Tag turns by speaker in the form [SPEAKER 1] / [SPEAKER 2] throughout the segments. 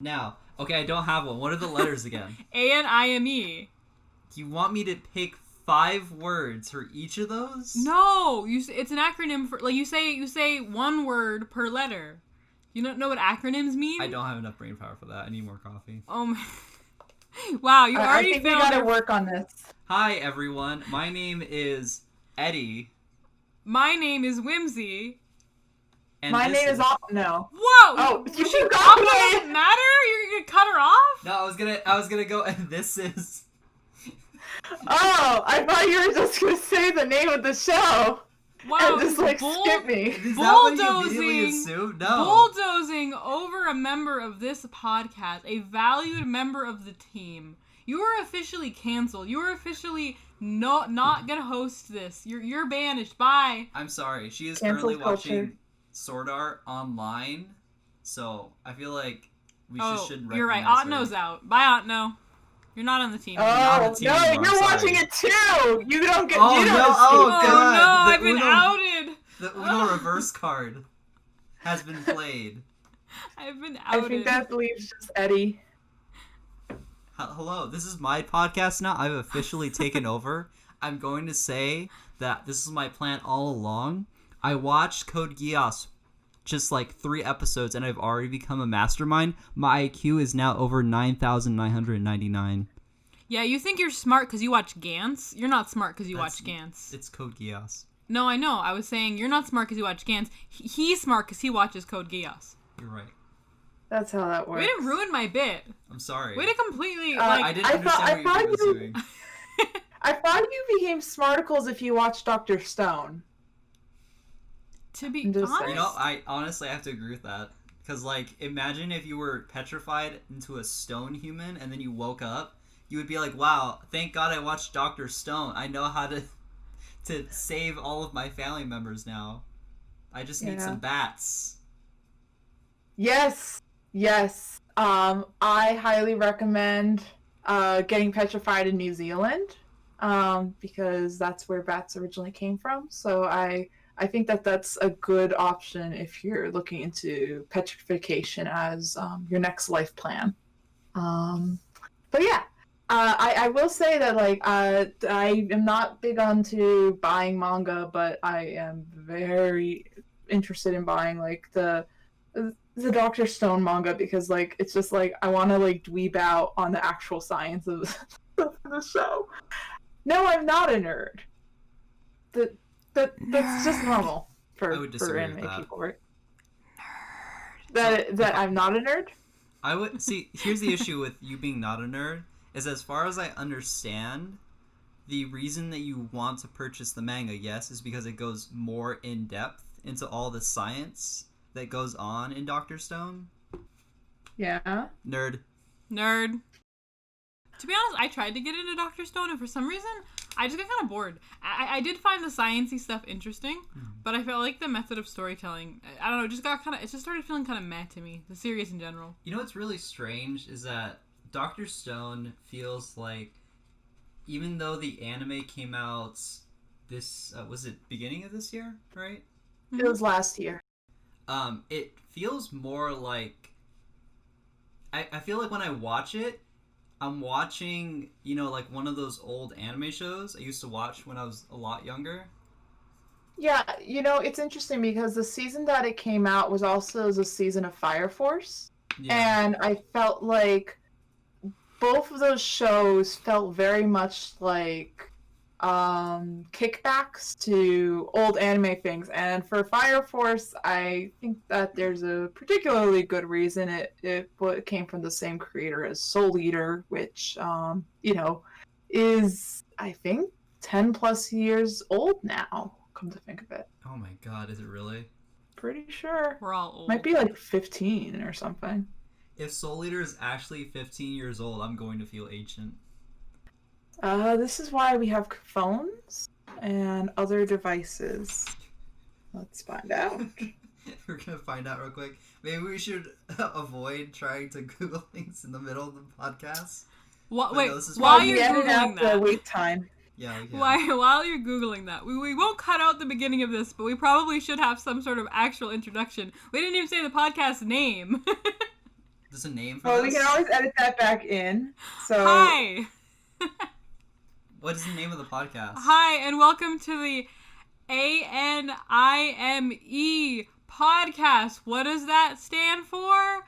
[SPEAKER 1] Now, okay, I don't have one. What are the letters again?
[SPEAKER 2] A.N.I.M.E.
[SPEAKER 1] Do you want me to pick 5 words for each of those?
[SPEAKER 2] No, it's an acronym for, like, you say one word per letter. You don't know what acronyms mean?
[SPEAKER 1] I don't have enough brain power for that. I need more coffee.
[SPEAKER 2] Oh my. Wow, you already
[SPEAKER 3] I think we gotta work on this.
[SPEAKER 1] Hi, everyone. My name is Eddie.
[SPEAKER 2] My name is Whimsy.
[SPEAKER 1] And
[SPEAKER 3] My name is No.
[SPEAKER 2] Whoa!
[SPEAKER 3] Oh, you
[SPEAKER 2] Opera
[SPEAKER 3] got
[SPEAKER 2] doesn't matter? You're gonna cut her off?
[SPEAKER 1] No, I was gonna go, and this is...
[SPEAKER 3] Oh, I thought you were just gonna say the name of the show.
[SPEAKER 2] Wow,
[SPEAKER 3] and just skip me.
[SPEAKER 1] Is that what you immediately assumed? No.
[SPEAKER 2] Bulldozing over a member of this podcast, a valued member of the team. You are officially canceled. You are officially not gonna host this. You're banished. Bye.
[SPEAKER 1] I'm sorry. She is
[SPEAKER 3] Cancel
[SPEAKER 1] currently
[SPEAKER 3] culture.
[SPEAKER 1] watching Sword Art online, so I feel like we should.
[SPEAKER 2] You're right.
[SPEAKER 1] recognize
[SPEAKER 2] Aunt
[SPEAKER 1] her.
[SPEAKER 2] No's out. Bye, Aunt No. You're not on the team.
[SPEAKER 1] not
[SPEAKER 3] Oh
[SPEAKER 1] a team
[SPEAKER 3] no,
[SPEAKER 1] anymore,
[SPEAKER 3] you're
[SPEAKER 1] I'm
[SPEAKER 3] watching
[SPEAKER 1] sorry.
[SPEAKER 3] it too. You don't get.
[SPEAKER 1] Oh,
[SPEAKER 3] you don't
[SPEAKER 1] no,
[SPEAKER 3] escape.
[SPEAKER 1] oh, God.
[SPEAKER 2] no,
[SPEAKER 1] The
[SPEAKER 2] I've been
[SPEAKER 1] Uno-
[SPEAKER 2] outed.
[SPEAKER 1] The Uno reverse card has been played.
[SPEAKER 2] I've been outed.
[SPEAKER 3] I think that leaves just Eddie.
[SPEAKER 1] Hello, this is my podcast now. I've officially taken over. I'm going to say that this is my plan all along. I watched Code Geass just like 3 episodes, and I've already become a mastermind. My IQ is now over 9,999.
[SPEAKER 2] Yeah, you think you're smart because you watch Gantz? You're not smart because you watch Gantz.
[SPEAKER 1] It's Code Geass.
[SPEAKER 2] No, I know. I was saying you're not smart because you watch Gantz. He's smart because he watches Code Geass.
[SPEAKER 1] You're right.
[SPEAKER 3] That's how that works.
[SPEAKER 2] Way to ruin my bit.
[SPEAKER 1] I'm sorry.
[SPEAKER 2] Way to completely,
[SPEAKER 1] I didn't understand what you were doing.
[SPEAKER 3] I thought you became smarticles if you watched Dr. Stone.
[SPEAKER 2] To be
[SPEAKER 3] I'm just
[SPEAKER 2] honest.
[SPEAKER 3] saying.
[SPEAKER 1] You know, I honestly have to agree with that. Because, like, imagine if you were petrified into a stone human and then you woke up. You would be like, wow, thank God I watched Dr. Stone. I know how to save all of my family members now. I just need some bats.
[SPEAKER 3] Yes. I highly recommend getting petrified in New Zealand because that's where bats originally came from. So I think that's a good option if you're looking into petrification as your next life plan. But yeah. I will say that I am not big onto buying manga, but I am very interested in buying the Dr. Stone manga because it's just I want to dweeb out on the actual science of the show. No, I'm not a nerd. That's just normal for anime people, right? That I'm not a nerd.
[SPEAKER 1] I would see. Here's the issue with you being not a nerd. Is as far as I understand, the reason that you want to purchase the manga, yes, is because it goes more in depth into all the science that goes on in Dr. Stone.
[SPEAKER 3] Yeah.
[SPEAKER 1] Nerd.
[SPEAKER 2] To be honest, I tried to get into Dr. Stone, and for some reason, I just got kind of bored. I did find the sciencey stuff interesting, but I felt like the method of storytelling, I don't know, it just started feeling kind of meh to me. The series in general.
[SPEAKER 1] You know what's really strange is that Dr. Stone feels like, even though the anime came out this, was it beginning of this year, right?
[SPEAKER 3] It was last year.
[SPEAKER 1] It feels more like, I feel like when I watch it, I'm watching, like one of those old anime shows I used to watch when I was a lot younger.
[SPEAKER 3] Yeah, it's interesting because the season that it came out was also the season of Fire Force. Yeah. And I felt like both of those shows felt very much like kickbacks to old anime things. And for Fire Force, I think that there's a particularly good reason. It came from the same creator as Soul Eater, which, is, I think, 10 plus years old now, come to think of it.
[SPEAKER 1] Oh my god, is it really?
[SPEAKER 3] Pretty sure.
[SPEAKER 2] We're all old.
[SPEAKER 3] Might be 15 or something.
[SPEAKER 1] If Soul Eater is actually 15 years old, I'm going to feel ancient.
[SPEAKER 3] This is why we have phones and other devices. Let's find out.
[SPEAKER 1] We're gonna find out real quick. Maybe we should avoid trying to Google things in the middle of the podcast.
[SPEAKER 2] Wait,
[SPEAKER 1] no,
[SPEAKER 2] while you're
[SPEAKER 3] Googling
[SPEAKER 2] Googling that,
[SPEAKER 3] the wait time.
[SPEAKER 1] Yeah.
[SPEAKER 2] While you're Googling that, we won't cut out the beginning of this, but we probably should have some sort of actual introduction. We didn't even say the podcast name.
[SPEAKER 1] There's a name for
[SPEAKER 3] Well,
[SPEAKER 1] this?
[SPEAKER 3] we can always edit that back in. So
[SPEAKER 2] Hi!
[SPEAKER 1] What is the name of the podcast?
[SPEAKER 2] Hi, and welcome to the A.N.I.M.E podcast. What does that stand for?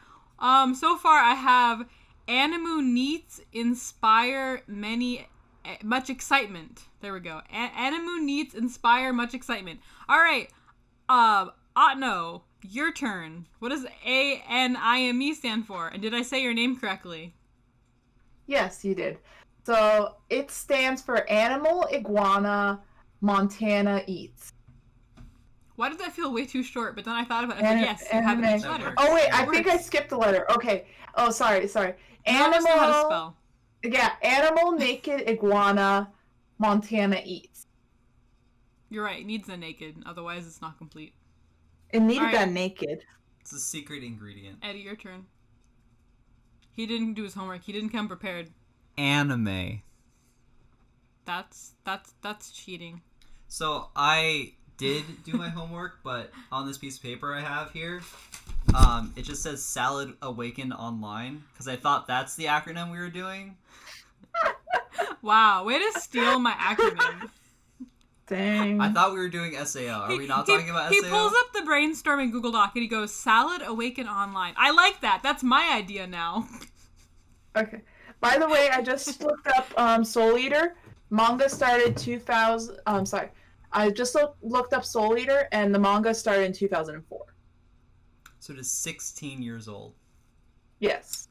[SPEAKER 2] So far I have A.N.I.M.E needs inspire much excitement. There we go. A.N.I.M.E needs inspire much excitement. Alright, Otno, your turn. What does A.N.I.M.E stand for? And did I say your name correctly?
[SPEAKER 3] yes, you did. So it stands for Animal Iguana Montana Eats.
[SPEAKER 2] Why did that feel way too short? But then I thought about it. I said, yes, you have an
[SPEAKER 3] Anime.
[SPEAKER 2] each letter.
[SPEAKER 3] Oh wait,
[SPEAKER 1] Yeah.
[SPEAKER 3] I think I skipped a letter. Okay. Oh, sorry.
[SPEAKER 2] None of us know how to spell.
[SPEAKER 3] Yeah, Animal Naked Iguana Montana Eats.
[SPEAKER 2] You're right. It needs a naked. Otherwise, it's not complete.
[SPEAKER 3] It needed
[SPEAKER 2] Alright.
[SPEAKER 3] that naked.
[SPEAKER 1] It's a secret ingredient.
[SPEAKER 2] Eddie, your turn. He didn't do his homework. He didn't come prepared.
[SPEAKER 1] Anime.
[SPEAKER 2] That's cheating.
[SPEAKER 1] So I did do my homework, but on this piece of paper I have here, it just says Salad Awakened Online, because I thought that's the acronym we were doing.
[SPEAKER 2] Wow, way to steal my acronym.
[SPEAKER 3] Dang.
[SPEAKER 1] I thought we were doing SAO. Are we not talking about
[SPEAKER 2] He
[SPEAKER 1] SAO?
[SPEAKER 2] pulls up the brainstorming Google Doc and he goes, Salad Awaken Online. I like that. That's my idea now.
[SPEAKER 3] Okay. By the way, I just looked up Soul Eater. Manga started 2000. Sorry. I just looked up Soul Eater, and the manga started in 2004.
[SPEAKER 1] So it is 16 years old.
[SPEAKER 3] Yes.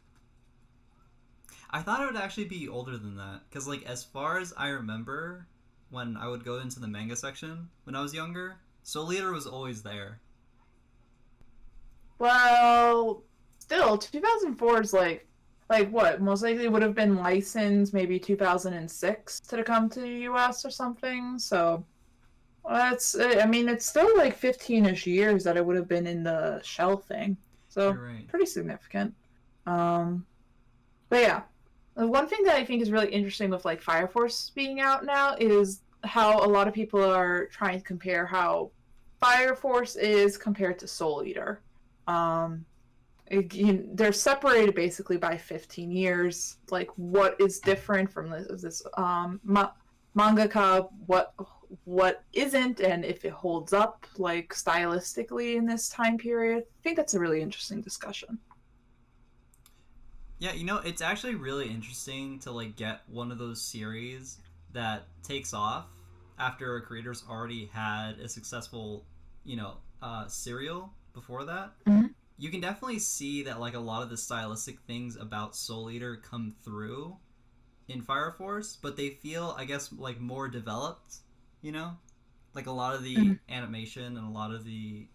[SPEAKER 1] I thought it would actually be older than that, because like as far as I remember, when I would go into the manga section when I was younger, Soul Eater was always there.
[SPEAKER 3] Well, still, 2004 is like what? Most likely would have been licensed maybe 2006 to come to the US or something. So that's, I mean, it's still like 15-ish years that it would have been in the shell thing. So
[SPEAKER 1] You're right.
[SPEAKER 3] pretty significant. But yeah, the one thing that I think is really interesting with like Fire Force being out now is how a lot of people are trying to compare how Fire Force is compared to Soul Eater. They're separated basically by 15 years. Like, what is different from this mangaka? What isn't, and if it holds up like stylistically in this time period? I think that's a really interesting discussion.
[SPEAKER 1] Yeah, it's actually really interesting to like get one of those series that takes off after a creator's already had a successful, serial before that.
[SPEAKER 3] Mm-hmm.
[SPEAKER 1] You can definitely see that like a lot of the stylistic things about Soul Eater come through in Fire Force, but they feel, I guess, like more developed, like a lot of the animation and a lot of the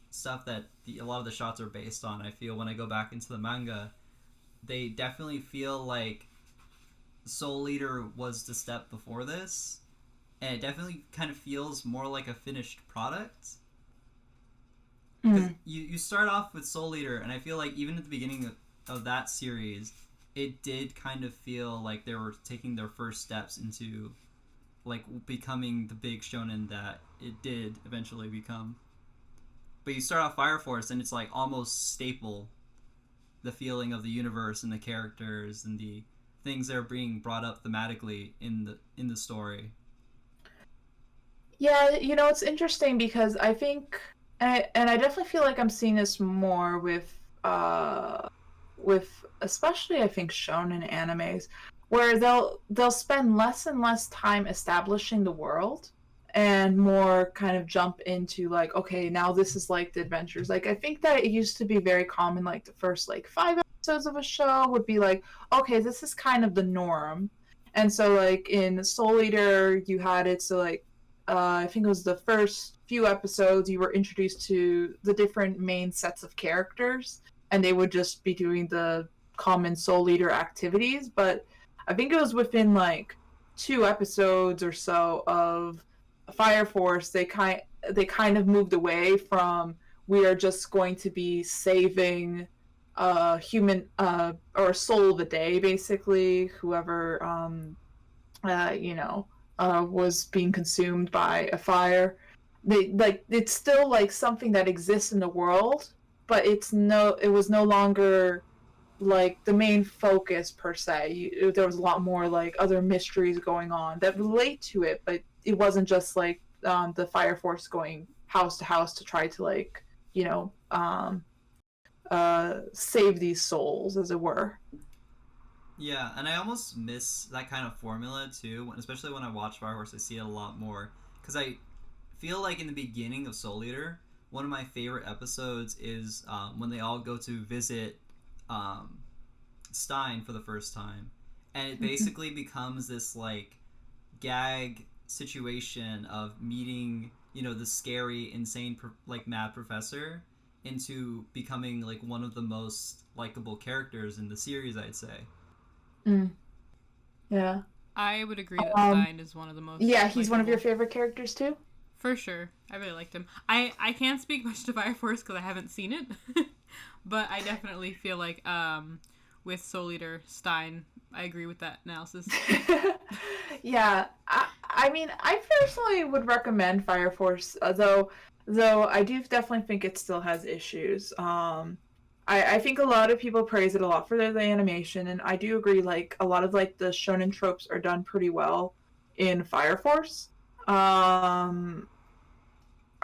[SPEAKER 1] stuff that a lot of the shots are based on. I feel when I go back into the manga, they definitely feel like Soul Eater was the step before this, and it definitely kind of feels more like a finished product. Because you start off with Soul Eater, and I feel like even at the beginning of that series, it did kind of feel like they were taking their first steps into like becoming the big shonen that it did eventually become. But you start off Fire Force, and it's like almost staple, the feeling of the universe and the characters and the things that are being brought up thematically in the story.
[SPEAKER 3] Yeah, it's interesting because I think, and I definitely feel like I'm seeing this more with especially I think shonen animes, where they'll spend less and less time establishing the world and more kind of jump into like, okay, now this is like the adventures. Like I think that it used to be very common, like the first like 5 episodes of a show would be like, okay, this is kind of the norm. And so like in Soul Eater you had it, so like I think it was the first few episodes you were introduced to the different main sets of characters, and they would just be doing the common Soul Eater activities. But I think it was within like 2 episodes or so of Fire Force, they kind of moved away from, we are just going to be saving human or a soul of the day, basically, whoever was being consumed by a fire. They like, it's still like something that exists in the world, but it was no longer like the main focus per se. There was a lot more like other mysteries going on that relate to it, but it wasn't just like the Fire Force going house to house to try to like save these souls, as it were.
[SPEAKER 1] Yeah, and I almost miss that kind of formula too, especially when I watch Fire Force. I see it a lot more because I feel like in the beginning of Soul Eater, one of my favorite episodes is when they all go to visit um, Stein for the first time, and it basically becomes this like gag situation of meeting the scary, insane, like mad professor into becoming like one of the most likable characters in the series, I'd say.
[SPEAKER 3] Mm. Yeah.
[SPEAKER 2] I would agree that Stein is one of the most.
[SPEAKER 3] Yeah, he's
[SPEAKER 2] likable.
[SPEAKER 3] one of your favorite characters too.
[SPEAKER 2] For sure, I really liked him. I can't speak much to Fire Force because I haven't seen it, but I definitely feel like with Soul Eater Stein, I agree with that analysis.
[SPEAKER 3] Yeah, I mean, I personally would recommend Fire Force, though I do definitely think it still has issues. I think a lot of people praise it a lot for the animation, and I do agree. Like a lot of like the shonen tropes are done pretty well in Fire Force.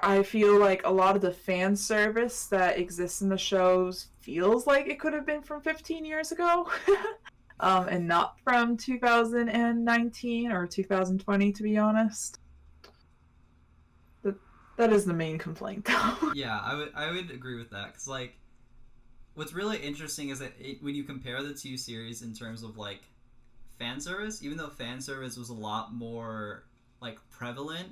[SPEAKER 3] I feel like a lot of the fan service that exists in the shows feels like it could have been from 15 years ago. And not from 2019 or 2020, to be honest. That is the main complaint, though.
[SPEAKER 1] Yeah, I would agree with that because like what's really interesting is that when you compare the two series in terms of like fan service, even though fan service was a lot more like prevalent,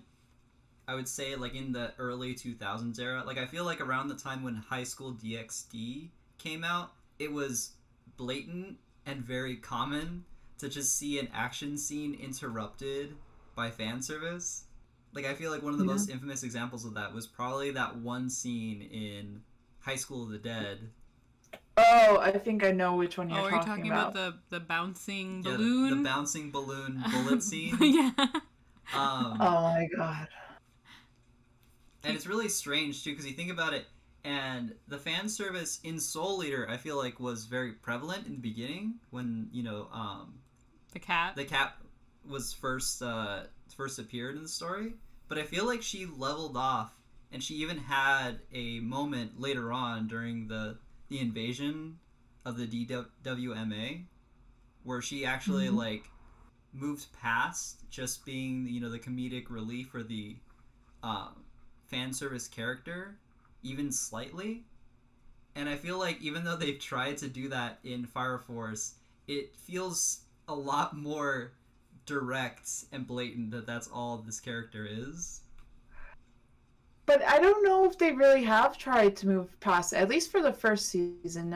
[SPEAKER 1] I would say like in the early 2000s era, like I feel like around the time when High School DxD came out, it was blatant and very common to just see an action scene interrupted by fan service. Like I feel like one of the most infamous examples of that was probably that one scene in High School of the Dead.
[SPEAKER 3] Oh, I think I know which one you're
[SPEAKER 2] are you talking
[SPEAKER 3] about.
[SPEAKER 2] The bouncing balloon?
[SPEAKER 1] The bouncing balloon bullet scene.
[SPEAKER 2] Yeah.
[SPEAKER 3] Oh my god.
[SPEAKER 1] And it's really strange too because you think about it, and the fan service in Soul Eater I feel like was very prevalent in the beginning when
[SPEAKER 2] the cat
[SPEAKER 1] was first appeared in the story, but I feel like she leveled off, and she even had a moment later on during the invasion of the DWMA where she actually like moved past just being the comedic relief for the fan service character even slightly. And I feel like even though they've tried to do that in Fire Force, it feels a lot more direct and blatant that that's all this character is.
[SPEAKER 3] But I don't know if they really have tried to move past it, at least for the first season.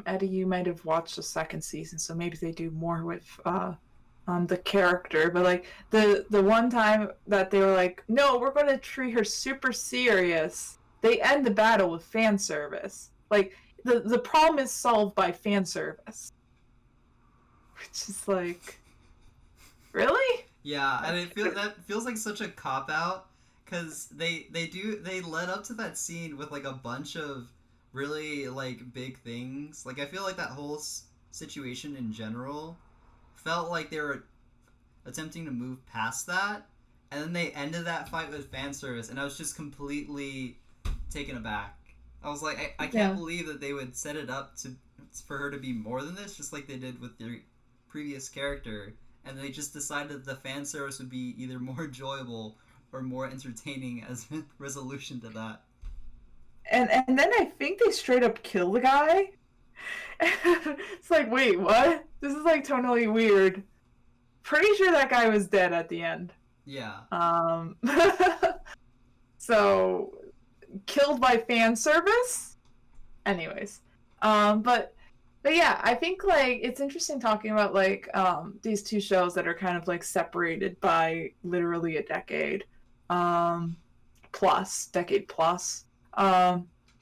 [SPEAKER 3] Eddie, you might have watched the second season, so maybe they do more with the character. But like the one time that they were like, no, we're going to treat her super serious, they end the battle with fan service. Like the problem is solved by fan service, which is like, really?
[SPEAKER 1] Yeah, and that feels like such a cop out because they led up to that scene with like a bunch of really like big things. Like I feel like that whole situation in general felt like they were attempting to move past that, and then they ended that fight with fan service, and I was just completely taken aback. I was like, I can't believe that they would set it up for her to be more than this, just like they did with their previous character, and they just decided that the fan service would be either more enjoyable or more entertaining as a resolution to that.
[SPEAKER 3] And then I think they straight up kill the guy. It's like, wait, what? This is like totally weird. Pretty sure that guy was dead at the end.
[SPEAKER 1] Yeah.
[SPEAKER 3] So killed by fan service. Anyways, but yeah, I think like it's interesting talking about like these two shows that are kind of like separated by literally a decade plus.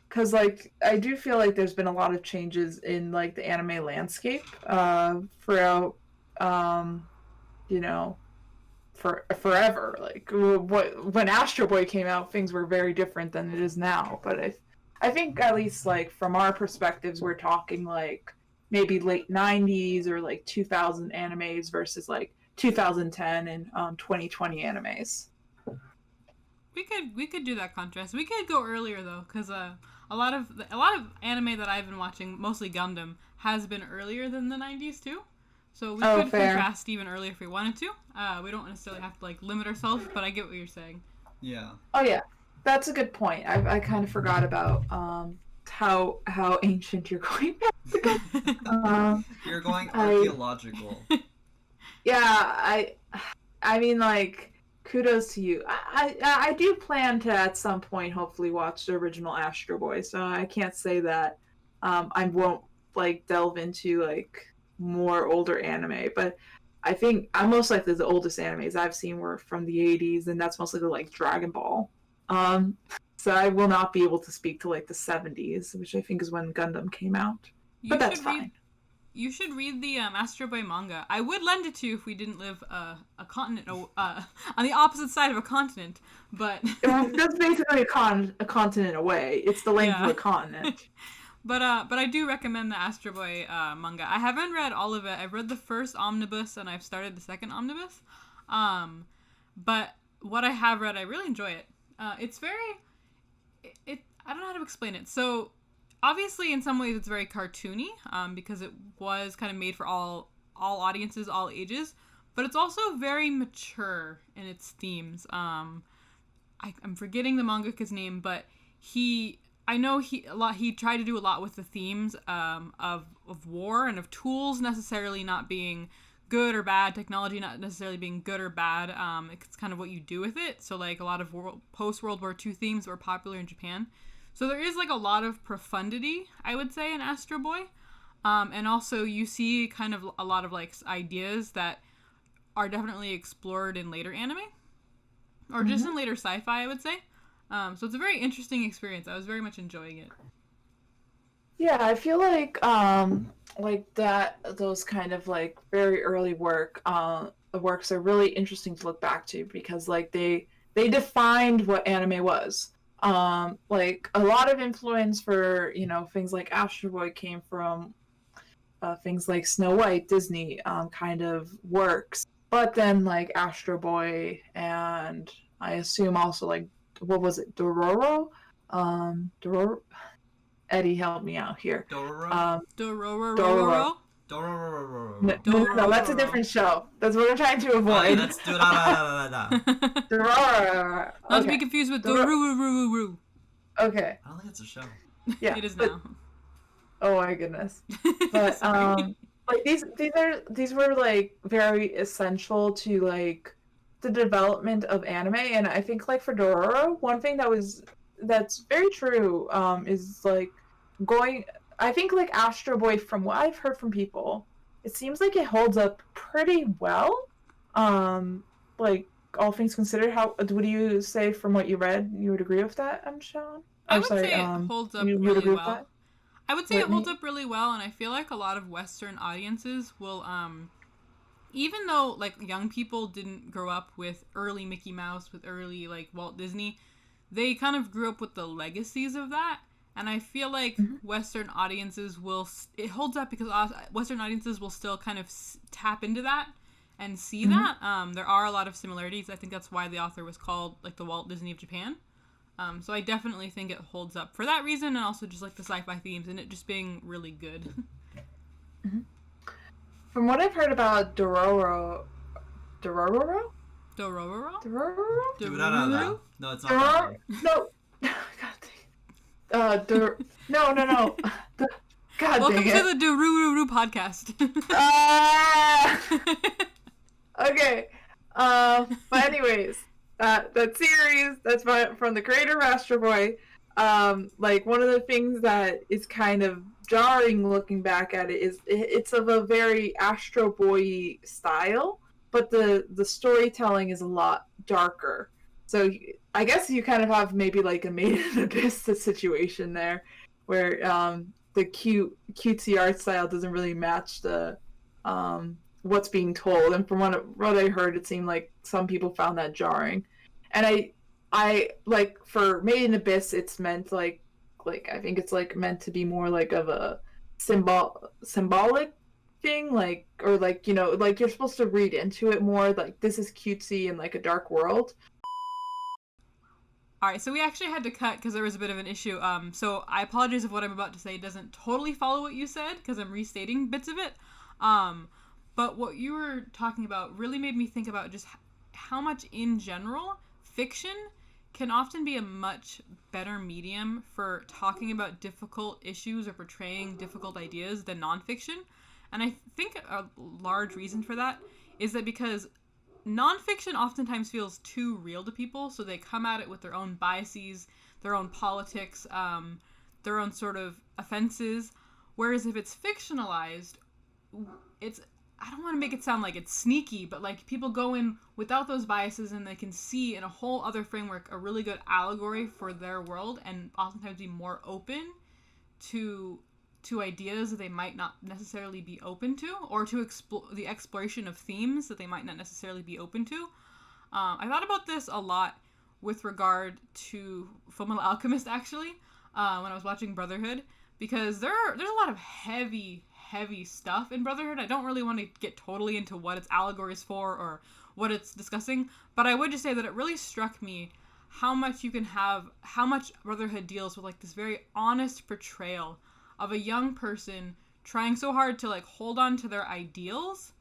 [SPEAKER 3] Because like I do feel like there's been a lot of changes in like the anime landscape throughout for forever. Like when Astro Boy came out, things were very different than it is now. But I think at least like from our perspectives, we're talking like maybe late 90s or like 2000 animes versus like 2010 and 2020 animes.
[SPEAKER 2] We could do that contrast. We could go earlier though, because a lot of anime that I've been watching, mostly Gundam, has been earlier than the 90s too. So we could contrast even earlier if we wanted to. We don't necessarily have to like limit ourselves, but I get what you're saying.
[SPEAKER 1] Yeah.
[SPEAKER 3] Oh yeah, that's a good point. I kind of forgot about how ancient you're going back to go.
[SPEAKER 1] You're going archaeological.
[SPEAKER 3] Yeah, I mean, like, kudos to you. I do plan to at some point hopefully watch the original Astro Boy, so I can't say that I won't like delve into like more older anime, but I think I'm most likely the oldest animes I've seen were from the 80s, and that's mostly like Dragon Ball. So I will not be able to speak to like the 70s, which I think is when Gundam came out. But that's fine.
[SPEAKER 2] You should read the Astro Boy manga. I would lend it to you if we didn't live a continent on the opposite side of a continent, but
[SPEAKER 3] that's basically a continent away. It's the length of a continent.
[SPEAKER 2] But I do recommend the Astro Boy manga. I haven't read all of it. I've read the first omnibus and I've started the second omnibus. But what I have read, I really enjoy it. It's very, I don't know how to explain it. So obviously, in some ways, it's very cartoony because it was kind of made for all audiences, all ages. But it's also very mature in its themes. I'm forgetting the mangaka's name, but he tried to do a lot with the themes of war and of tools necessarily not being good or bad, technology not necessarily being good or bad. It's kind of what you do with it. So like a lot of post-World War II themes were popular in Japan. So there is like a lot of profundity, I would say, in Astro Boy. And also you see kind of a lot of like ideas that are definitely explored in later anime. Or just in later sci-fi, I would say. So it's a very interesting experience. I was very much enjoying it.
[SPEAKER 3] Yeah, I feel like that those kind of like very early works are really interesting to look back to because like they defined what anime was. Like a lot of influence for, you know, things like Astro Boy came from things like Snow White, Disney kind of works. But then like Astro Boy and I assume also like what was it, Dororo? Dororo. Eddie, help me out here.
[SPEAKER 1] Dororo?
[SPEAKER 2] Dororo?
[SPEAKER 1] Dororo.
[SPEAKER 3] No, that's a different show. That's what I'm trying to avoid.
[SPEAKER 1] That's
[SPEAKER 3] Dororo.
[SPEAKER 2] Not to be confused with Dororo.
[SPEAKER 3] Okay.
[SPEAKER 1] I don't think it's a show.
[SPEAKER 2] Yeah, it is now.
[SPEAKER 3] Oh my goodness. But like these were like very essential to like the development of anime, and I think like for Dororo, one thing that's very true is like I think like Astro Boy, from what I've heard from people, it seems like it holds up pretty well. Like all things considered, how would you say from what you read you would agree with that, Sean?
[SPEAKER 2] I would say it holds up really well. I would say
[SPEAKER 3] Whitney?
[SPEAKER 2] it holds up really well, and I feel like a lot of Western audiences will even though like young people didn't grow up with early Mickey Mouse, with early like Walt Disney, they kind of grew up with the legacies of that. And I feel like Western audiences it holds up because Western audiences will still kind of tap into that and see that. There are a lot of similarities. I think that's why the author was called like the Walt Disney of Japan. So I definitely think it holds up for that reason, and also just like the sci-fi themes and it just being really good.
[SPEAKER 3] From what I've heard about Dororo?
[SPEAKER 2] Dororo?
[SPEAKER 1] No, it's not.
[SPEAKER 3] No. God dang. No. God
[SPEAKER 2] Welcome
[SPEAKER 3] dang it.
[SPEAKER 2] to the Dororo podcast.
[SPEAKER 3] Okay. But anyways, that series that's from the creator of Astro Boy. Like one of the things that is kind of jarring looking back at it is it's of a very Astro Boy style, but the storytelling is a lot darker. So I guess you kind of have maybe like a Made in Abyss situation there, where the cutesy art style doesn't really match the what's being told. And from what I heard, it seemed like some people found that jarring. And I like for Made in Abyss, it's meant like Like I think it's like meant to be more like of a symbolic thing, like, or like, you know, like you're supposed to read into it more, like this is cutesy and like a dark world.
[SPEAKER 2] All right, so we actually had to cut because there was a bit of an issue. So I apologize if what I'm about to say doesn't totally follow what you said because I'm restating bits of it. But what you were talking about really made me think about just how much, in general, fiction can often be a much better medium for talking about difficult issues or portraying difficult ideas than nonfiction. And I think a large reason for that is that because nonfiction oftentimes feels too real to people, so they come at it with their own biases, their own politics, their own sort of offenses. Whereas if it's fictionalized, it's, I don't want to make it sound like it's sneaky, but like people go in without those biases and they can see in a whole other framework a really good allegory for their world, and oftentimes be more open to ideas that they might not necessarily be open to, or to the exploration of themes that they might not necessarily be open to. I thought about this a lot with regard to Fullmetal Alchemist, actually, when I was watching Brotherhood, because there's a lot of heavy stuff in Brotherhood. I don't really want to get totally into what its allegories for or what it's discussing, but I would just say that it really struck me how much Brotherhood deals with like this very honest portrayal of a young person trying so hard to like hold on to their ideals,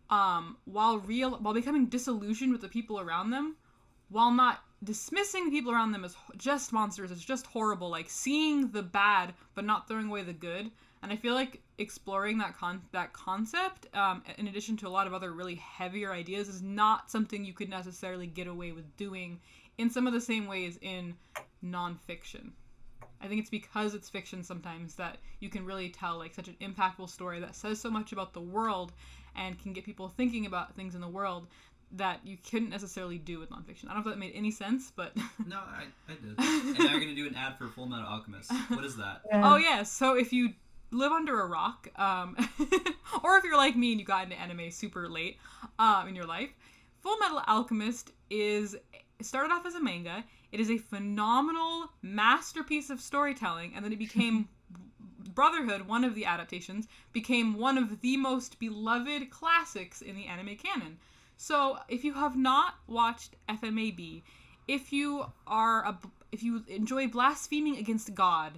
[SPEAKER 2] while becoming disillusioned with the people around them, while not dismissing the people around them as just monsters, as just horrible, like seeing the bad but not throwing away the good. And I feel like exploring that concept, in addition to a lot of other really heavier ideas, is not something you could necessarily get away with doing in some of the same ways in nonfiction. I think it's because it's fiction sometimes that you can really tell like such an impactful story that says so much about the world and can get people thinking about things in the world that you couldn't necessarily do with nonfiction. I don't know if that made any sense, but...
[SPEAKER 1] No, I did. And now you're going to do an ad for Fullmetal Alchemist. What is that?
[SPEAKER 2] Oh, yeah. So if you live under a rock, or if you're like me and you got into anime super late in your life, Fullmetal Alchemist started off as a manga. It is a phenomenal masterpiece of storytelling, and then it became Brotherhood, one of the adaptations, became one of the most beloved classics in the anime canon. So if you have not watched FMAB, if you enjoy blaspheming against God,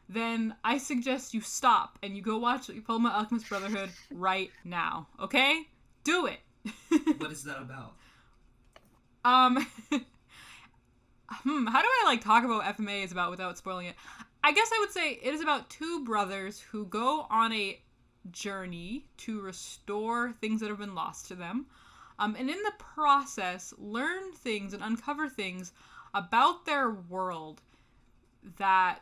[SPEAKER 2] then I suggest you stop and you go watch Fullmetal Alchemist Brotherhood right now. Okay? Do it.
[SPEAKER 1] What is that about?
[SPEAKER 2] How do I like talk about what FMA is about without spoiling it? I guess I would say it is about two brothers who go on a journey to restore things that have been lost to them. And in the process, learn things and uncover things about their world that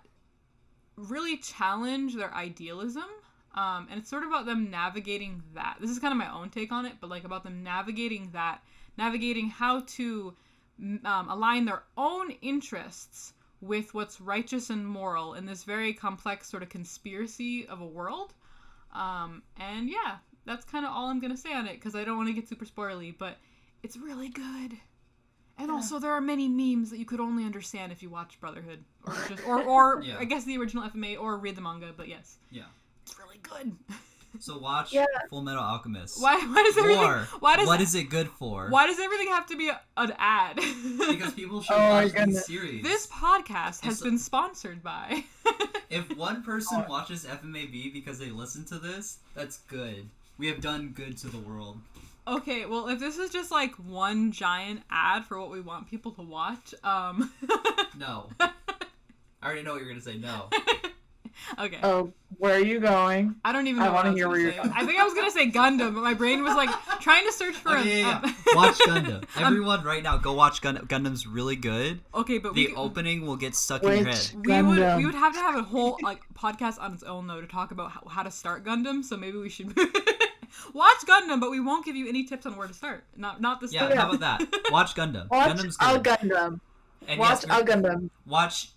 [SPEAKER 2] really challenge their idealism. And it's sort of about them navigating that. This is kind of my own take on it, but like about them navigating that, navigating how to align their own interests with what's righteous and moral in this very complex sort of conspiracy of a world. And yeah, that's kind of all I'm going to say on it, because I don't want to get super spoily, but it's really good. And also there are many memes that you could only understand if you watch Brotherhood, or yeah. I guess the original FMA, or read the manga, but yes.
[SPEAKER 1] Yeah.
[SPEAKER 2] It's really good.
[SPEAKER 1] So watch Fullmetal Alchemist.
[SPEAKER 2] Why does everything?
[SPEAKER 1] What is it good for?
[SPEAKER 2] Why does everything have to be an ad?
[SPEAKER 1] Because people should watch these series.
[SPEAKER 2] This podcast has been sponsored by.
[SPEAKER 1] If one person watches FMAB because they listen to this, that's good. We have done good to the world.
[SPEAKER 2] Okay, well, if this is just like one giant ad for what we want people to watch,
[SPEAKER 1] No. I already know what you're gonna say. No.
[SPEAKER 2] Okay.
[SPEAKER 3] Oh, where are you going?
[SPEAKER 2] I don't even know.
[SPEAKER 3] I want to hear where you're going.
[SPEAKER 2] I think I was gonna say Gundam, but my brain was like trying to search for
[SPEAKER 1] Watch Gundam. Everyone, right now, go watch Gundam. Gundam's really good.
[SPEAKER 2] Okay, but
[SPEAKER 1] the opening will get stuck in your head.
[SPEAKER 2] We would have to have a whole like podcast on its own though to talk about how to start Gundam. So maybe we should watch Gundam, but we won't give you any tips on where to start. Not this.
[SPEAKER 1] Yeah, how about that? Watch Gundam.
[SPEAKER 3] Watch
[SPEAKER 1] Gundam's good.
[SPEAKER 3] Gundam.
[SPEAKER 1] And
[SPEAKER 3] watch Gundam.
[SPEAKER 1] Watch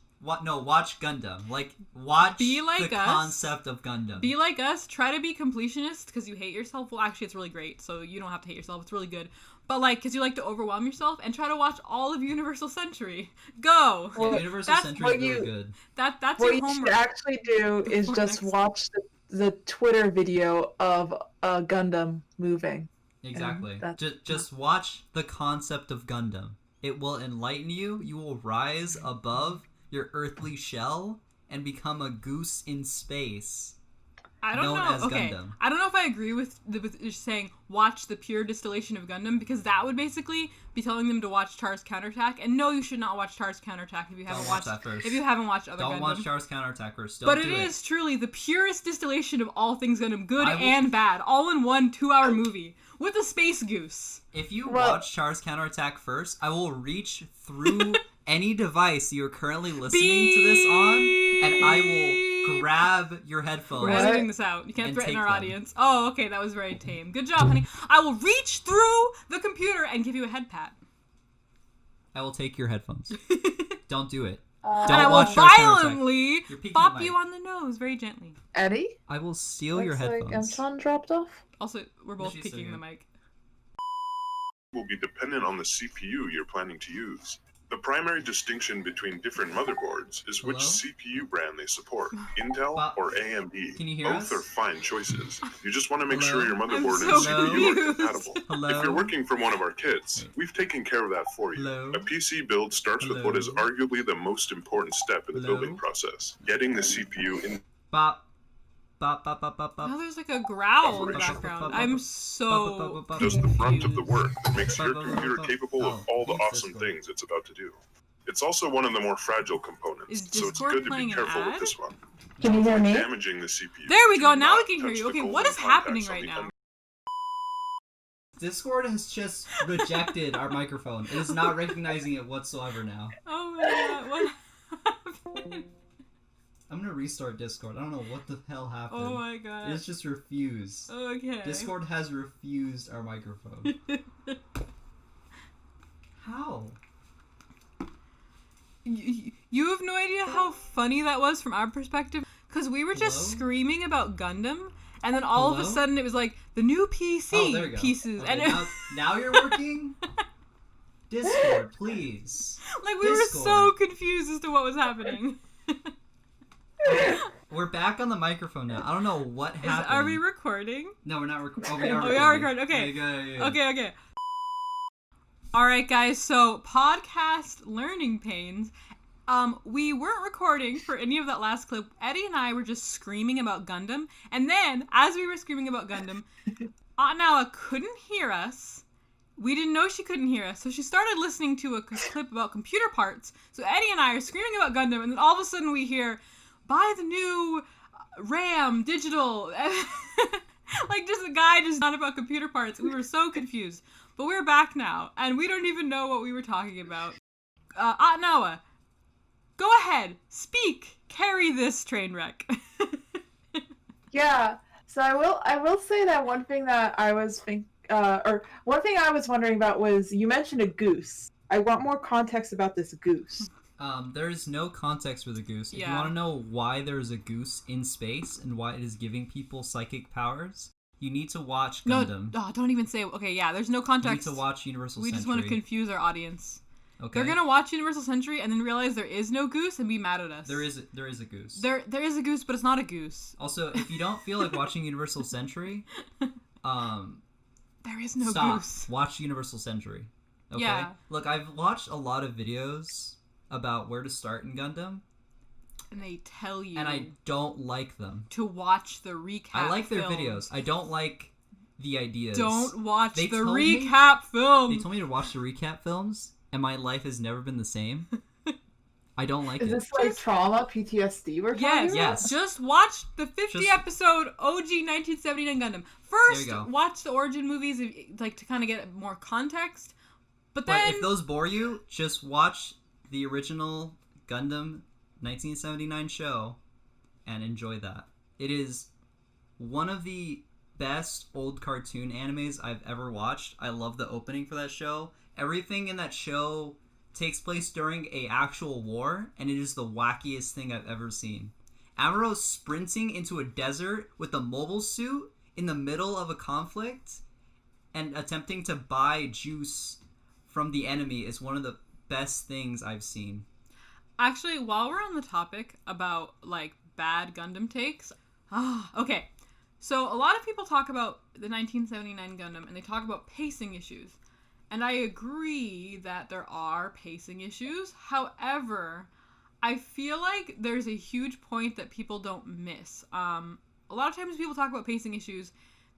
[SPEAKER 1] Gundam. Like, watch
[SPEAKER 2] the
[SPEAKER 1] concept of Gundam.
[SPEAKER 2] Be like us. Try to be completionist because you hate yourself. Well, actually, it's really great, so you don't have to hate yourself. It's really good. But like, because you like to overwhelm yourself, and try to watch all of Universal Century. Go.
[SPEAKER 1] Yeah, Universal Century is really good.
[SPEAKER 2] That's
[SPEAKER 3] what
[SPEAKER 2] your
[SPEAKER 3] you
[SPEAKER 2] homework.
[SPEAKER 3] should actually do is
[SPEAKER 2] before
[SPEAKER 3] just
[SPEAKER 2] next-
[SPEAKER 3] watch the Twitter video of Gundam moving.
[SPEAKER 1] Exactly.
[SPEAKER 3] That's-
[SPEAKER 1] Just watch the concept of Gundam. It will enlighten you. You will rise above your earthly shell and become a goose in space.
[SPEAKER 2] I don't
[SPEAKER 1] known
[SPEAKER 2] know.
[SPEAKER 1] as
[SPEAKER 2] Okay,
[SPEAKER 1] Gundam.
[SPEAKER 2] I don't know if I agree with just saying watch the pure distillation of Gundam, because that would basically be telling them to watch Char's Counterattack. And no, you should not watch Char's Counterattack if you haven't
[SPEAKER 1] Don't
[SPEAKER 2] watched
[SPEAKER 1] watch that first.
[SPEAKER 2] If you haven't watched other
[SPEAKER 1] Don't
[SPEAKER 2] Gundam.
[SPEAKER 1] watch Char's Counterattack first. Don't
[SPEAKER 2] But
[SPEAKER 1] do
[SPEAKER 2] it is truly the purest distillation of all things Gundam, good
[SPEAKER 1] I will-
[SPEAKER 2] and bad, all in one 2-hour movie with a space goose.
[SPEAKER 1] If you
[SPEAKER 3] Well-
[SPEAKER 1] watch Char's Counterattack first, I will reach through any device you're currently listening to this on, and I will grab your headphones.
[SPEAKER 2] We're
[SPEAKER 3] What?
[SPEAKER 2] editing this out. You can't
[SPEAKER 1] And
[SPEAKER 2] threaten
[SPEAKER 1] take
[SPEAKER 2] our
[SPEAKER 1] them.
[SPEAKER 2] audience. Oh, okay, that was very tame. Good job, honey. I will reach through the computer and give you a head pat.
[SPEAKER 1] I will take your headphones. Don't do it.
[SPEAKER 3] Uh,
[SPEAKER 1] Don't
[SPEAKER 2] And I will
[SPEAKER 1] watch Char's Counterattack.
[SPEAKER 2] violently
[SPEAKER 1] You're peeking
[SPEAKER 2] bop
[SPEAKER 1] the
[SPEAKER 2] you
[SPEAKER 1] mic.
[SPEAKER 2] on the nose very gently.
[SPEAKER 3] Eddie?
[SPEAKER 1] I will steal your
[SPEAKER 3] Looks like
[SPEAKER 1] headphones.
[SPEAKER 3] Anton dropped off.
[SPEAKER 2] Also, we're both
[SPEAKER 1] She's still
[SPEAKER 2] peeking the
[SPEAKER 1] here.
[SPEAKER 2] mic.
[SPEAKER 4] Will be dependent on the CPU you're planning to use. The primary distinction between different motherboards is which
[SPEAKER 1] Hello?
[SPEAKER 4] CPU brand they support, Intel
[SPEAKER 1] Bob,
[SPEAKER 4] or AMD.
[SPEAKER 1] can you hear
[SPEAKER 4] Both
[SPEAKER 1] us?
[SPEAKER 4] are fine choices. You just want to make
[SPEAKER 1] Hello?
[SPEAKER 4] sure your motherboard
[SPEAKER 2] I'm
[SPEAKER 4] and
[SPEAKER 2] so
[SPEAKER 4] CPU are
[SPEAKER 2] confused.
[SPEAKER 4] compatible.
[SPEAKER 1] Hello?
[SPEAKER 4] If you're working from one of our kits,
[SPEAKER 1] Wait.
[SPEAKER 4] we've taken care of that for you.
[SPEAKER 1] Hello?
[SPEAKER 4] A PC build starts with what is
[SPEAKER 1] Hello?
[SPEAKER 4] arguably the most important step in the
[SPEAKER 1] Hello?
[SPEAKER 4] building process, getting the CPU in.
[SPEAKER 1] Bop. Bop, bop, bop, bop,
[SPEAKER 2] Now
[SPEAKER 1] bop.
[SPEAKER 2] there's like a growl in the
[SPEAKER 4] Bop,
[SPEAKER 2] background. I'm so
[SPEAKER 4] Does the brunt of the
[SPEAKER 2] confused.
[SPEAKER 4] work that makes your computer capable of all the
[SPEAKER 1] use
[SPEAKER 4] awesome
[SPEAKER 1] Discord.
[SPEAKER 4] things it's about to do. It's also one of the more fragile components,
[SPEAKER 2] Is
[SPEAKER 4] so it's
[SPEAKER 2] Discord
[SPEAKER 4] good to
[SPEAKER 2] playing
[SPEAKER 4] be
[SPEAKER 2] an
[SPEAKER 4] careful
[SPEAKER 2] ad?
[SPEAKER 4] with this one.
[SPEAKER 3] Can you hear me?
[SPEAKER 4] Damaging the CPU.
[SPEAKER 2] There we go,
[SPEAKER 4] Do
[SPEAKER 2] now we
[SPEAKER 4] not
[SPEAKER 2] can hear
[SPEAKER 4] touch
[SPEAKER 2] you.
[SPEAKER 4] the
[SPEAKER 2] Okay,
[SPEAKER 4] golden
[SPEAKER 2] what is happening
[SPEAKER 4] contacts on
[SPEAKER 2] right
[SPEAKER 4] the
[SPEAKER 2] now?
[SPEAKER 1] Discord has just rejected our microphone. It is not recognizing it whatsoever now.
[SPEAKER 2] Oh my god, what happened?
[SPEAKER 1] I'm gonna restart Discord. I don't know what the hell happened.
[SPEAKER 2] Oh my god.
[SPEAKER 1] It's just refused.
[SPEAKER 2] Okay.
[SPEAKER 1] Discord has refused our microphone. How?
[SPEAKER 2] You have no idea how funny that was from our perspective, because we were just
[SPEAKER 1] Hello?
[SPEAKER 2] screaming about Gundam, and then all of a
[SPEAKER 1] Hello?
[SPEAKER 2] sudden it was like the new PC
[SPEAKER 1] Oh, there we go.
[SPEAKER 2] pieces,
[SPEAKER 1] Okay,
[SPEAKER 2] and
[SPEAKER 1] now you're working. Discord, please.
[SPEAKER 2] like we were
[SPEAKER 1] Discord.
[SPEAKER 2] so confused as to what was happening.
[SPEAKER 1] We're back on the microphone now. I don't know what happened.
[SPEAKER 2] Are we recording?
[SPEAKER 1] No, we're not recording. Oh, we are
[SPEAKER 2] Oh,
[SPEAKER 1] recording.
[SPEAKER 2] we are recording. Okay.
[SPEAKER 1] Yeah.
[SPEAKER 2] Okay. All right, guys. So podcast learning pains. We weren't recording for any of that last clip. Eddie and I were just screaming about Gundam, and then as we were screaming about Gundam, Atnawa couldn't hear us. We didn't know she couldn't hear us, so she started listening to a clip about computer parts. So Eddie and I are screaming about Gundam, and then all of a sudden we hear, "Buy the new RAM digital." Like just a guy just on about computer parts. We were so confused. But we're back now, and we don't even know what we were talking about. Atnawa, go ahead, speak, carry this train wreck.
[SPEAKER 3] Yeah. So I will say that one thing that I was one thing I was wondering about was you mentioned a goose. I want more context about this goose.
[SPEAKER 1] There is no context for the goose. If you
[SPEAKER 2] Yeah.
[SPEAKER 1] want to know why there is a goose in space and why it is giving people psychic powers, you need to watch Gundam.
[SPEAKER 2] No, don't even say. Okay, yeah, there's no
[SPEAKER 1] You need
[SPEAKER 2] context.
[SPEAKER 1] to watch Universal
[SPEAKER 2] We
[SPEAKER 1] Century.
[SPEAKER 2] just want to confuse our audience.
[SPEAKER 1] Okay.
[SPEAKER 2] They're gonna watch Universal Century and then realize there is no goose and be mad at us.
[SPEAKER 1] There is a goose.
[SPEAKER 2] There is a goose, but it's not a goose.
[SPEAKER 1] Also, if you don't feel like watching Universal Century,
[SPEAKER 2] There is no
[SPEAKER 1] stop.
[SPEAKER 2] goose.
[SPEAKER 1] Watch Universal Century. Okay.
[SPEAKER 2] Yeah.
[SPEAKER 1] Look, I've watched a lot of videos about where to start in Gundam,
[SPEAKER 2] And they tell you
[SPEAKER 1] and I don't like them.
[SPEAKER 2] to watch the recap.
[SPEAKER 1] I like their
[SPEAKER 2] film.
[SPEAKER 1] videos. I don't like the ideas.
[SPEAKER 2] Don't watch
[SPEAKER 1] They
[SPEAKER 2] the
[SPEAKER 1] told me-
[SPEAKER 2] recap film.
[SPEAKER 1] They told me to watch the recap films, and my life has never been the same. I don't like
[SPEAKER 3] Is
[SPEAKER 1] it.
[SPEAKER 3] this like trauma, PTSD we're talking
[SPEAKER 2] Yes,
[SPEAKER 3] about?
[SPEAKER 1] Yes.
[SPEAKER 2] Just watch the 50
[SPEAKER 1] Just-
[SPEAKER 2] episode OG 1979 Gundam.
[SPEAKER 1] There
[SPEAKER 2] First,
[SPEAKER 1] you go.
[SPEAKER 2] watch the origin movies, like to kind of get more context. But
[SPEAKER 1] But
[SPEAKER 2] then,
[SPEAKER 1] if those bore you, just watch the original Gundam 1979 show and enjoy that. It is one of the best old cartoon animes I've ever watched. I love the opening for that show. Everything in that show takes place during a actual war, and it is the wackiest thing I've ever seen. Amuro sprinting into a desert with a mobile suit in the middle of a conflict and attempting to buy juice from the enemy is one of the best things I've seen.
[SPEAKER 2] Actually, while we're on the topic about, like, bad Gundam takes, okay. So a lot of people talk about the 1979 Gundam, and they talk about pacing issues. And I agree that there are pacing issues. However, I feel like there's a huge point that people don't miss. A lot of times people talk about pacing issues,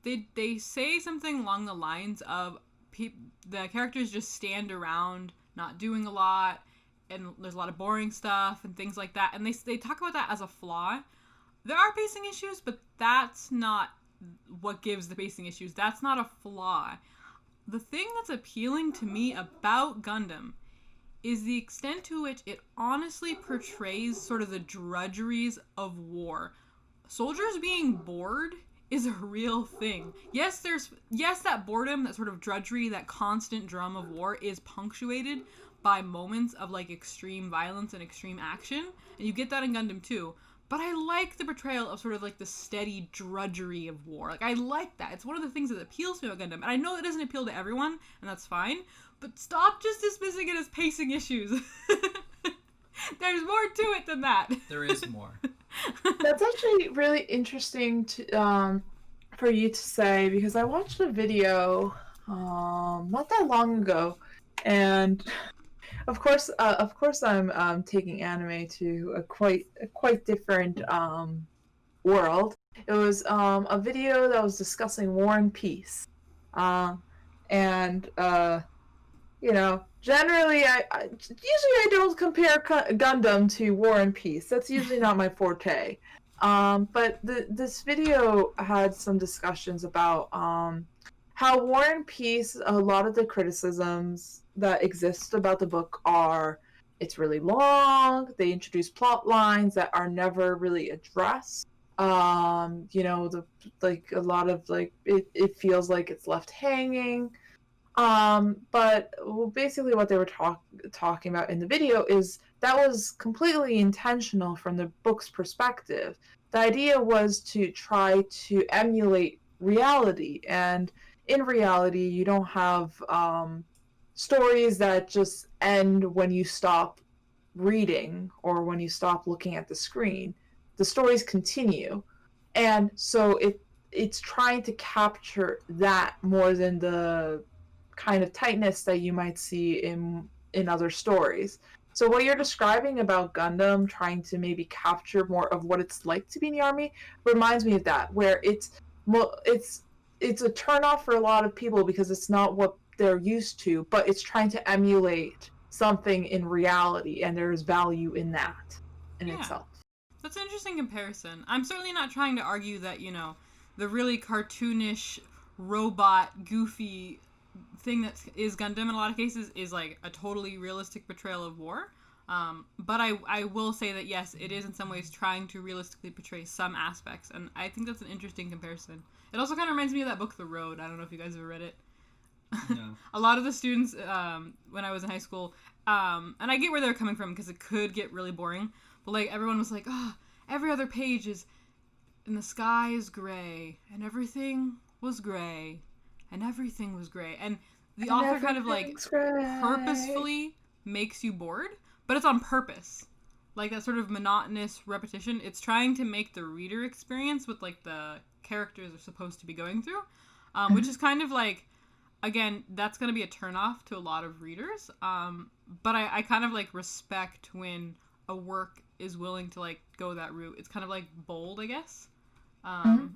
[SPEAKER 2] they say something along the lines of the characters just stand around not doing a lot, and there's a lot of boring stuff and things like that, and they talk about that as a flaw. There are pacing issues, but that's not what gives the pacing issues. That's not a flaw. The thing that's appealing to me about Gundam is the extent to which it honestly portrays sort of the drudgeries of war. Soldiers being bored is a real thing. Yes, that boredom, that sort of drudgery, that constant drum of war is punctuated by moments of, like, extreme violence and extreme action, and you get that in Gundam too. But I like the portrayal of sort of, like, the steady drudgery of war. Like, I like that. It's one of the things that appeals to me about Gundam. And I know it doesn't appeal to everyone, and that's fine. But stop just dismissing it as pacing issues. There's more to it than that.
[SPEAKER 1] There is more.
[SPEAKER 3] That's actually really interesting to for you to say, because I watched a video not that long ago, and of course I'm taking anime to a quite different world. It was a video that was discussing War and Peace, and generally I usually I don't compare Gundam to War and Peace. That's usually not my forte. But this video had some discussions about how War and Peace, a lot of the criticisms that exist about the book are it's really long, they introduce plot lines that are never really addressed. Like a lot of it feels like it's left hanging. But basically what they were talking about in the video is that was completely intentional from the book's perspective. The idea was to try to emulate reality, and in reality, you don't have stories that just end when you stop reading or when you stop looking at the screen. The stories continue, and so it's trying to capture that more than the kind of tightness that you might see in other stories. So what you're describing about Gundam trying to maybe capture more of what it's like to be in the army reminds me of that, where it's a turnoff for a lot of people because it's not what they're used to, but it's trying to emulate something in reality, and there's value in that in itself.
[SPEAKER 2] That's an interesting comparison. I'm certainly not trying to argue that, the really cartoonish, robot, goofy thing that is Gundam in a lot of cases is like a totally realistic portrayal of war. But I will say that yes, it is in some ways trying to realistically portray some aspects, and I think that's an interesting comparison. It also kind of reminds me of that book, The Road. I don't know if you guys have read it.
[SPEAKER 1] No.
[SPEAKER 2] A lot of the students, when I was in high school, and I get where they're coming from because it could get really boring, but like everyone was like, every other page is, and the sky is gray, and everything was gray, and everything was gray, and the author kind of like purposefully makes you bored, but it's on purpose. Like that sort of monotonous repetition, it's trying to make the reader experience what like the characters are supposed to be going through, which is kind of like, again, that's going to be a turnoff to a lot of readers, but I kind of like respect when a work is willing to like go that route. It's kind of like bold, I guess. And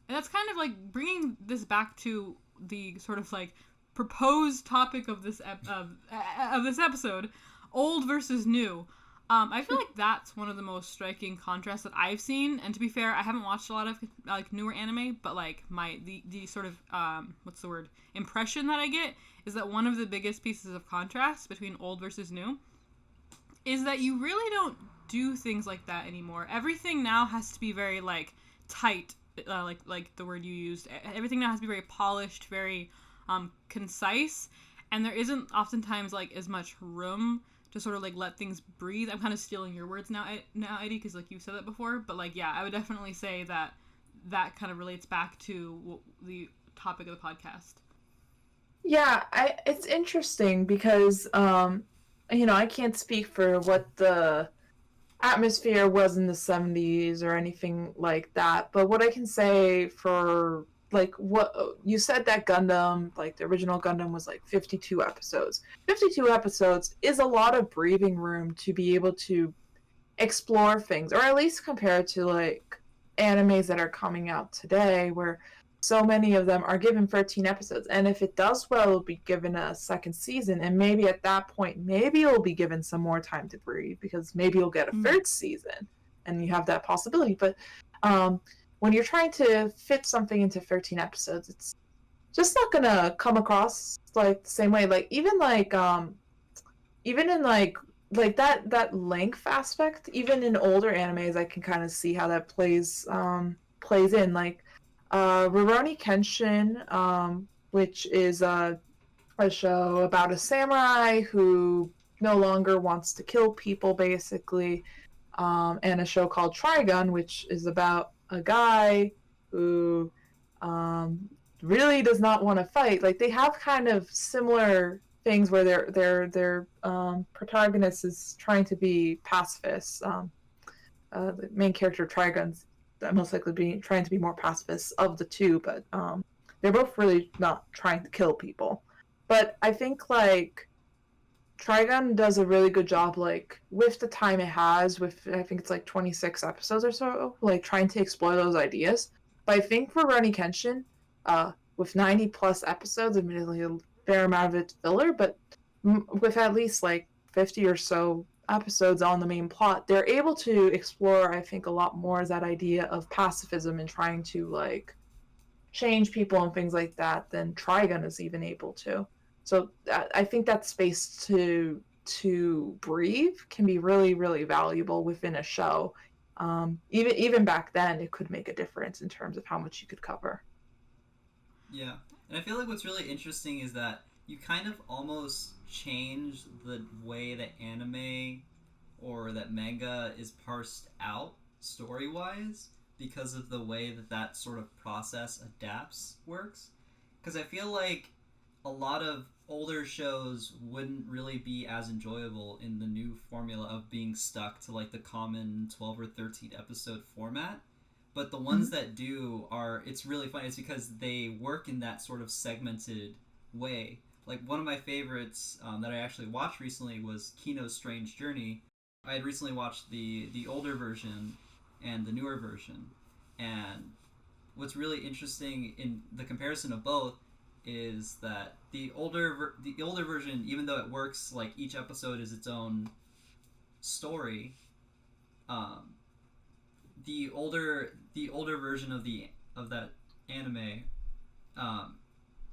[SPEAKER 2] that's kind of like bringing this back to the sort of like proposed topic of this this episode, old versus new. I feel like that's one of the most striking contrasts that I've seen. And to be fair, I haven't watched a lot of like newer anime, but like the sort of impression that I get is that one of the biggest pieces of contrast between old versus new is that you really don't do things like that anymore. Everything now has to be very like tight, like the word you used. Everything now has to be very polished, very concise, and there isn't oftentimes like as much room to sort of like let things breathe. I'm kind of stealing your words now, Eddie, because like you said that before, but like yeah, I would definitely say that kind of relates back to the topic of the podcast.
[SPEAKER 3] Yeah, it's interesting because I can't speak for what the atmosphere was in the 70s or anything like that, but what I can say for like what you said, that Gundam, like the original Gundam, was like 52 episodes. 52 episodes is a lot of breathing room to be able to explore things, or at least compared to like animes that are coming out today, where so many of them are given 13 episodes. And if it does well, it'll be given a second season. And maybe at that point, maybe it'll be given some more time to breathe because maybe you'll get a third season and you have that possibility. But when you're trying to fit something into 13 episodes, it's just not gonna come across like the same way. Like even in that length aspect, even in older animes, I can kind of see how that plays in. Like Rurouni Kenshin, which is a show about a samurai who no longer wants to kill people, basically, and a show called Trigun, which is about a guy who um, really does not want to fight. Like they have kind of similar things where their protagonist is trying to be pacifist. The main character Trigun's most likely being trying to be more pacifist of the two, but they're both really not trying to kill people. But I think like Trigun does a really good job, like with the time it has, with I think it's like 26 episodes or so, like trying to explore those ideas. But I think for Rurouni Kenshin, with 90 plus episodes, admittedly a fair amount of it's filler, but with at least like 50 or so episodes on the main plot, they're able to explore, I think, a lot more that idea of pacifism and trying to like change people and things like that than Trigun is even able to. So I think that space to breathe can be really really valuable within a show. Even back then, it could make a difference in terms of how much you could cover.
[SPEAKER 1] Yeah, and I feel like what's really interesting is that you kind of almost change the way that anime or that manga is parsed out story wise because of the way that that sort of process adapts works. Because I feel like a lot of older shows wouldn't really be as enjoyable in the new formula of being stuck to like the common 12 or 13 episode format, but the ones that do are, it's really funny. It's because they work in that sort of segmented way. Like one of my favorites that I actually watched recently was Kino's Strange Journey. I had recently watched the older version and the newer version, and what's really interesting in the comparison of both is that the older version, even though it works like each episode is its own story, um, the older version of that anime, um,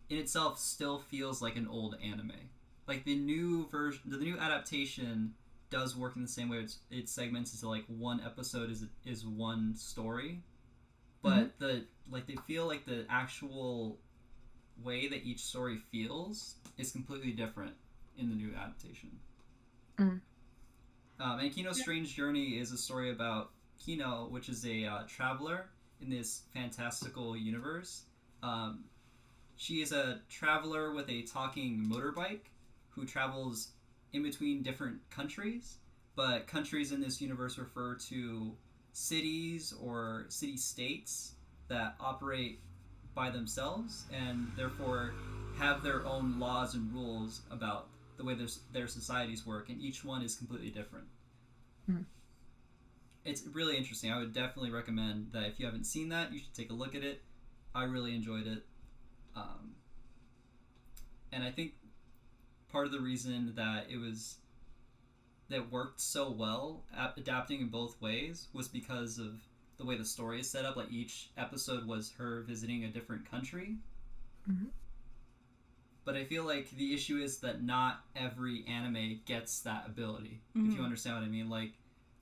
[SPEAKER 1] in itself still feels like an old anime. Like the new version, the new adaptation does work in the same way. It segments into like one episode is one story, but the like they feel like the actual way that each story feels is completely different in the new adaptation. And Kino's Strange Journey is a story about Kino, which is a traveler in this fantastical universe. She is a traveler with a talking motorbike who travels in between different countries, but countries in this universe refer to cities or city states that operate by themselves and therefore have their own laws and rules about the way their societies work, and each one is completely different. It's really interesting. I would definitely recommend that if you haven't seen that, you should take a look at it. I really enjoyed it. And I think part of the reason that that worked so well at adapting in both ways was because of the way the story is set up. Like each episode was her visiting a different country. But I feel like the issue is that not every anime gets that ability, if you understand what I mean. Like,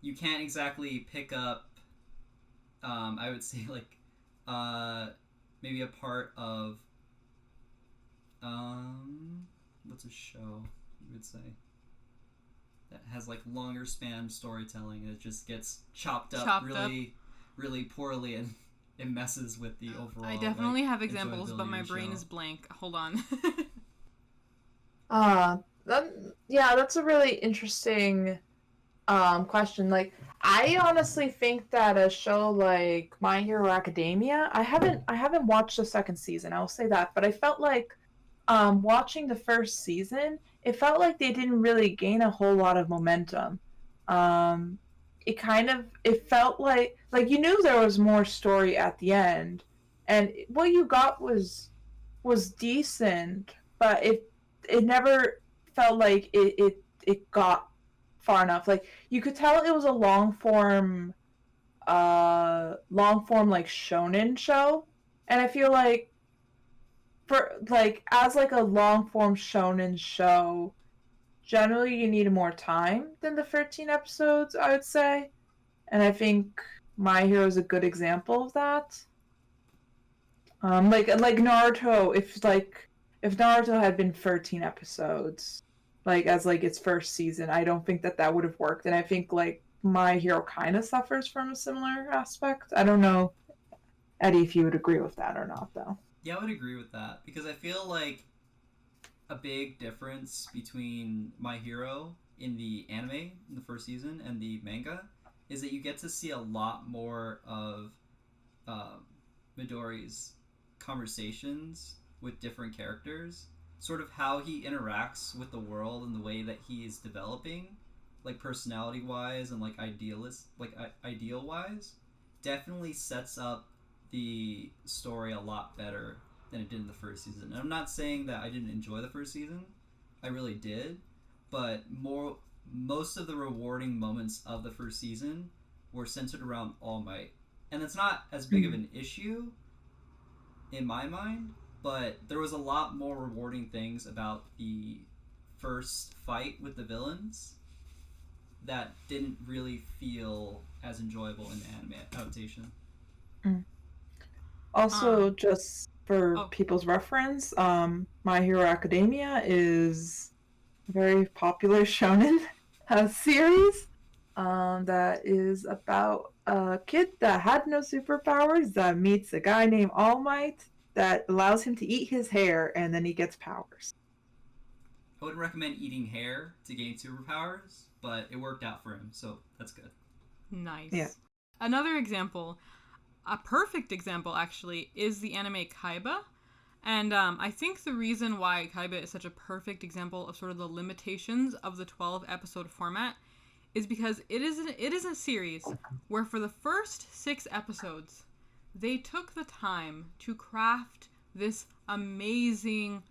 [SPEAKER 1] you can't exactly pick up, I would say, like, maybe a part of, what's a show you would say that has, like, longer span storytelling and it just gets chopped up really poorly, and it messes with the overall.
[SPEAKER 2] I definitely have examples, but my brain is blank. Hold on.
[SPEAKER 3] Uh, that, yeah, that's a really interesting question. Like, I honestly think that a show like My Hero Academia, I haven't watched the second season. I'll say that, but I felt like watching the first season, it felt like they didn't really gain a whole lot of momentum. Um, it felt like you knew there was more story at the end, and what you got was decent, but it never felt like it got far enough. Like you could tell it was a long form like shonen show, and I feel like for like as like a long form shonen show, generally you need more time than the 13 episodes, I would say. And I think My Hero is a good example of that. Like Naruto, if Naruto had been 13 episodes, like as like its first season, I don't think that that would have worked. And I think like My Hero kind of suffers from a similar aspect. I don't know, Eddie, if you would agree with that or not, though.
[SPEAKER 1] Yeah, I would agree with that because I feel like a big difference between My Hero in the anime in the first season and the manga is that you get to see a lot more of um, Midori's conversations with different characters, sort of how he interacts with the world and the way that he is developing, like personality wise and like ideal wise, definitely sets up the story a lot better than it did in the first season. And I'm not saying that I didn't enjoy the first season. I really did, but most of the rewarding moments of the first season were centered around All Might. And it's not as big of an issue in my mind, but there was a lot more rewarding things about the first fight with the villains that didn't really feel as enjoyable in the anime adaptation.
[SPEAKER 3] Mm. Also, just for
[SPEAKER 2] Oh,
[SPEAKER 3] people's reference, My Hero Academia is a very popular shonen series that is about a kid that had no superpowers that meets a guy named All Might that allows him to eat his hair and then he gets powers.
[SPEAKER 1] I wouldn't recommend eating hair to gain superpowers, but it worked out for him, so that's good.
[SPEAKER 2] nice.
[SPEAKER 3] Yeah.
[SPEAKER 2] Another example, a perfect example actually, is the anime Kaiba. And I think the reason why Kaiba is such a perfect example of sort of the limitations of the 12 episode format is because it is a series where for the first 6 episodes they took the time to craft this amazing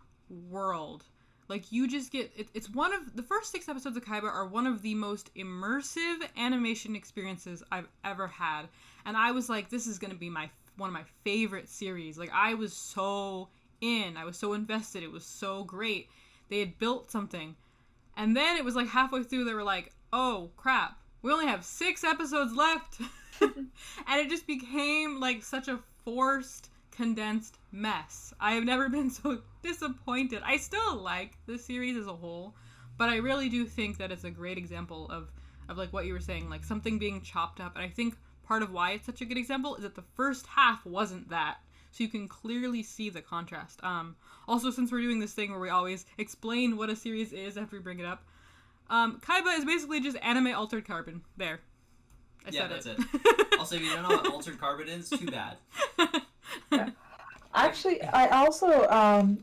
[SPEAKER 2] world. Like you just get it's one of the first 6 episodes of Kaiba are one of the most immersive animation experiences I've ever had, and I was like, this is gonna be one of my favorite series. Like I was so I was so invested. It was so great. They had built something, and then it was like halfway through they were like, oh crap, we only have 6 episodes left. And it just became like such a forced, condensed mess. I have never been so disappointed. I still like the series as a whole, but I really do think that it's a great example of like what you were saying, like something being chopped up. And I think part of why it's such a good example is that the first half wasn't that. So you can clearly see the contrast. Also, since we're doing this thing where we always explain what a series is after we bring it up, Kaiba is basically just anime altered carbon. There. I said
[SPEAKER 1] that's
[SPEAKER 2] it.
[SPEAKER 1] Also, if you don't know what altered carbon is, too bad.
[SPEAKER 3] Yeah. Actually, I also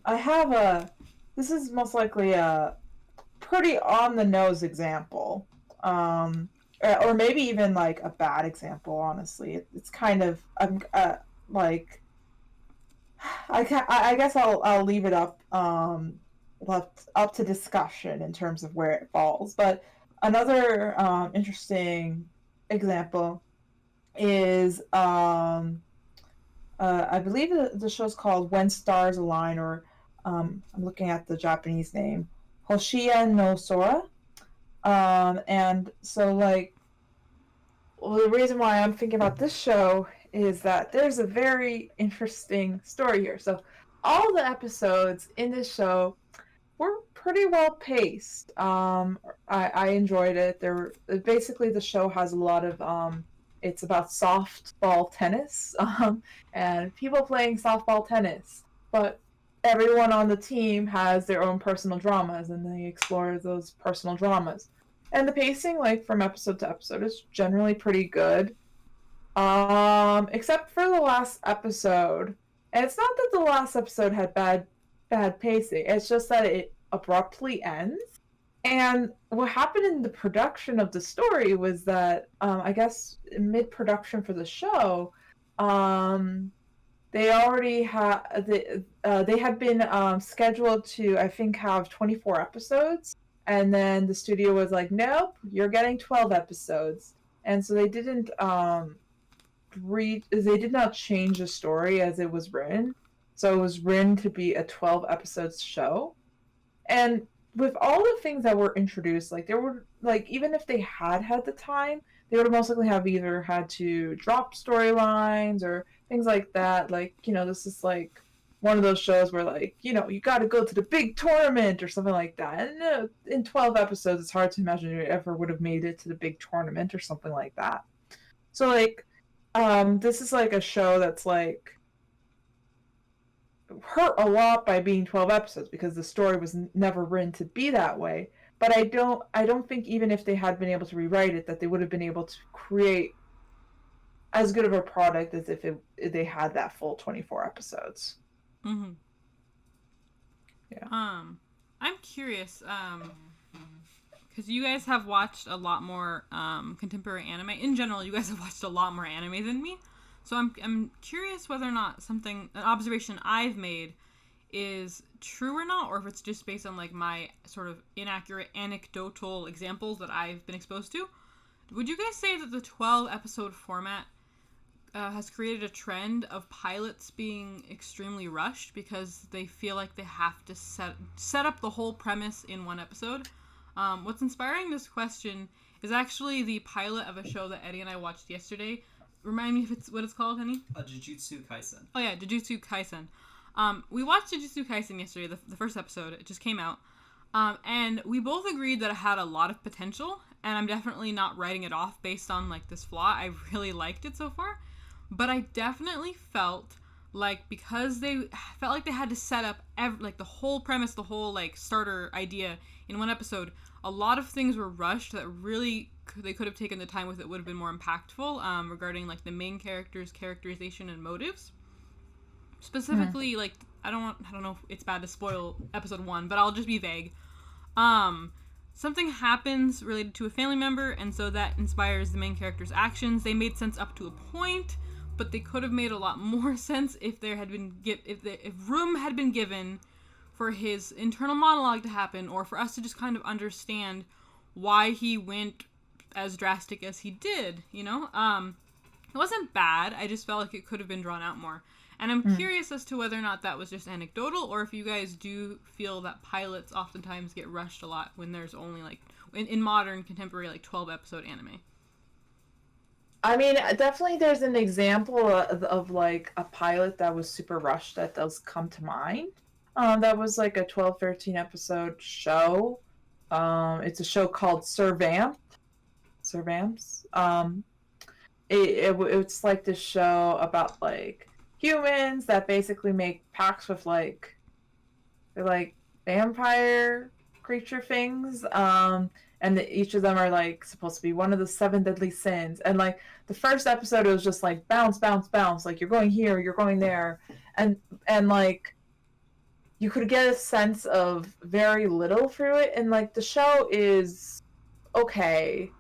[SPEAKER 3] I have this is most likely a pretty on the nose example. Or maybe even like a bad example, honestly. It's kind of like I guess I'll leave it left up to discussion in terms of where it falls. But another interesting example is I believe the show's called When Stars Align, or I'm looking at the Japanese name, Hoshiya no Sora. And so like, well, the reason why I'm thinking about this show is that there's a very interesting story here. So all the episodes in this show were pretty well paced. I enjoyed it. Basically the show has a lot of it's about softball tennis and people playing softball tennis. But everyone on the team has their own personal dramas, and they explore those personal dramas. And the pacing, like from episode to episode, is generally pretty good. Except for the last episode. And it's not that the last episode had bad pacing. It's just that it abruptly ends. And what happened in the production of the story was that, I guess, mid-production for the show, they already had they had been scheduled to, I think, have 24 episodes, and then the studio was like, "Nope, you're getting 12 episodes," and so they didn't they did not change the story as it was written, so it was written to be a 12 episodes show, and with all the things that were introduced, like there were like even if they had the time, they would most likely have either had to drop storylines or things like that. Like, this is like one of those shows where like, you got to go to the big tournament or something like that. And in 12 episodes, it's hard to imagine you ever would have made it to the big tournament or something like that. So like, this is like a show that's like hurt a lot by being 12 episodes because the story was never written to be that way. But I don't think even if they had been able to rewrite it, that they would have been able to create as good of a product as if they had that full 24 episodes.
[SPEAKER 2] Mm-hmm.
[SPEAKER 3] Yeah.
[SPEAKER 2] I'm curious, because you guys have watched a lot more contemporary anime. In general, you guys have watched a lot more anime than me. So I'm curious whether or not an observation I've made is true or not, or if it's just based on like my sort of inaccurate anecdotal examples that I've been exposed to. Would you guys say that the 12 episode format has created a trend of pilots being extremely rushed because they feel like they have to set up the whole premise in one episode? What's inspiring this question is actually the pilot of a show that Eddie and I watched yesterday. Remind me if it's what it's called, honey?
[SPEAKER 1] Jujutsu Kaisen.
[SPEAKER 2] Oh yeah, Jujutsu Kaisen. We watched Jujutsu Kaisen yesterday, the first episode. It just came out. And we both agreed that it had a lot of potential, and I'm definitely not writing it off based on like this flaw. I really liked it so far. But I definitely felt like because they felt like they had to set up like the whole premise, the whole like starter idea in one episode, a lot of things were rushed that really they could have taken the time with. It would have been more impactful regarding like the main character's characterization and motives. Specifically, like I don't know if it's bad to spoil episode 1, but I'll just be vague. Something happens related to a family member, and so that inspires the main character's actions. They made sense up to a point, but they could have made a lot more sense if there had been if room had been given for his internal monologue to happen, or for us to just kind of understand why he went as drastic as he did. It wasn't bad. I just felt like it could have been drawn out more. And I'm curious as to whether or not that was just anecdotal, or if you guys do feel that pilots oftentimes get rushed a lot when there's only like in modern contemporary like 12 episode anime.
[SPEAKER 3] I mean, definitely there's an example of like a pilot that was super rushed that does come to mind. That was like a 12, 13 episode show. It's a show called Servamp. It's like this show about like humans that basically make pacts with like they're like vampire creature things. And each of them are like supposed to be one of the 7 deadly sins. And like the first episode, it was just like bounce, bounce, bounce. Like you're going here, you're going there, and like you could get a sense of very little through it. And like the show is okay,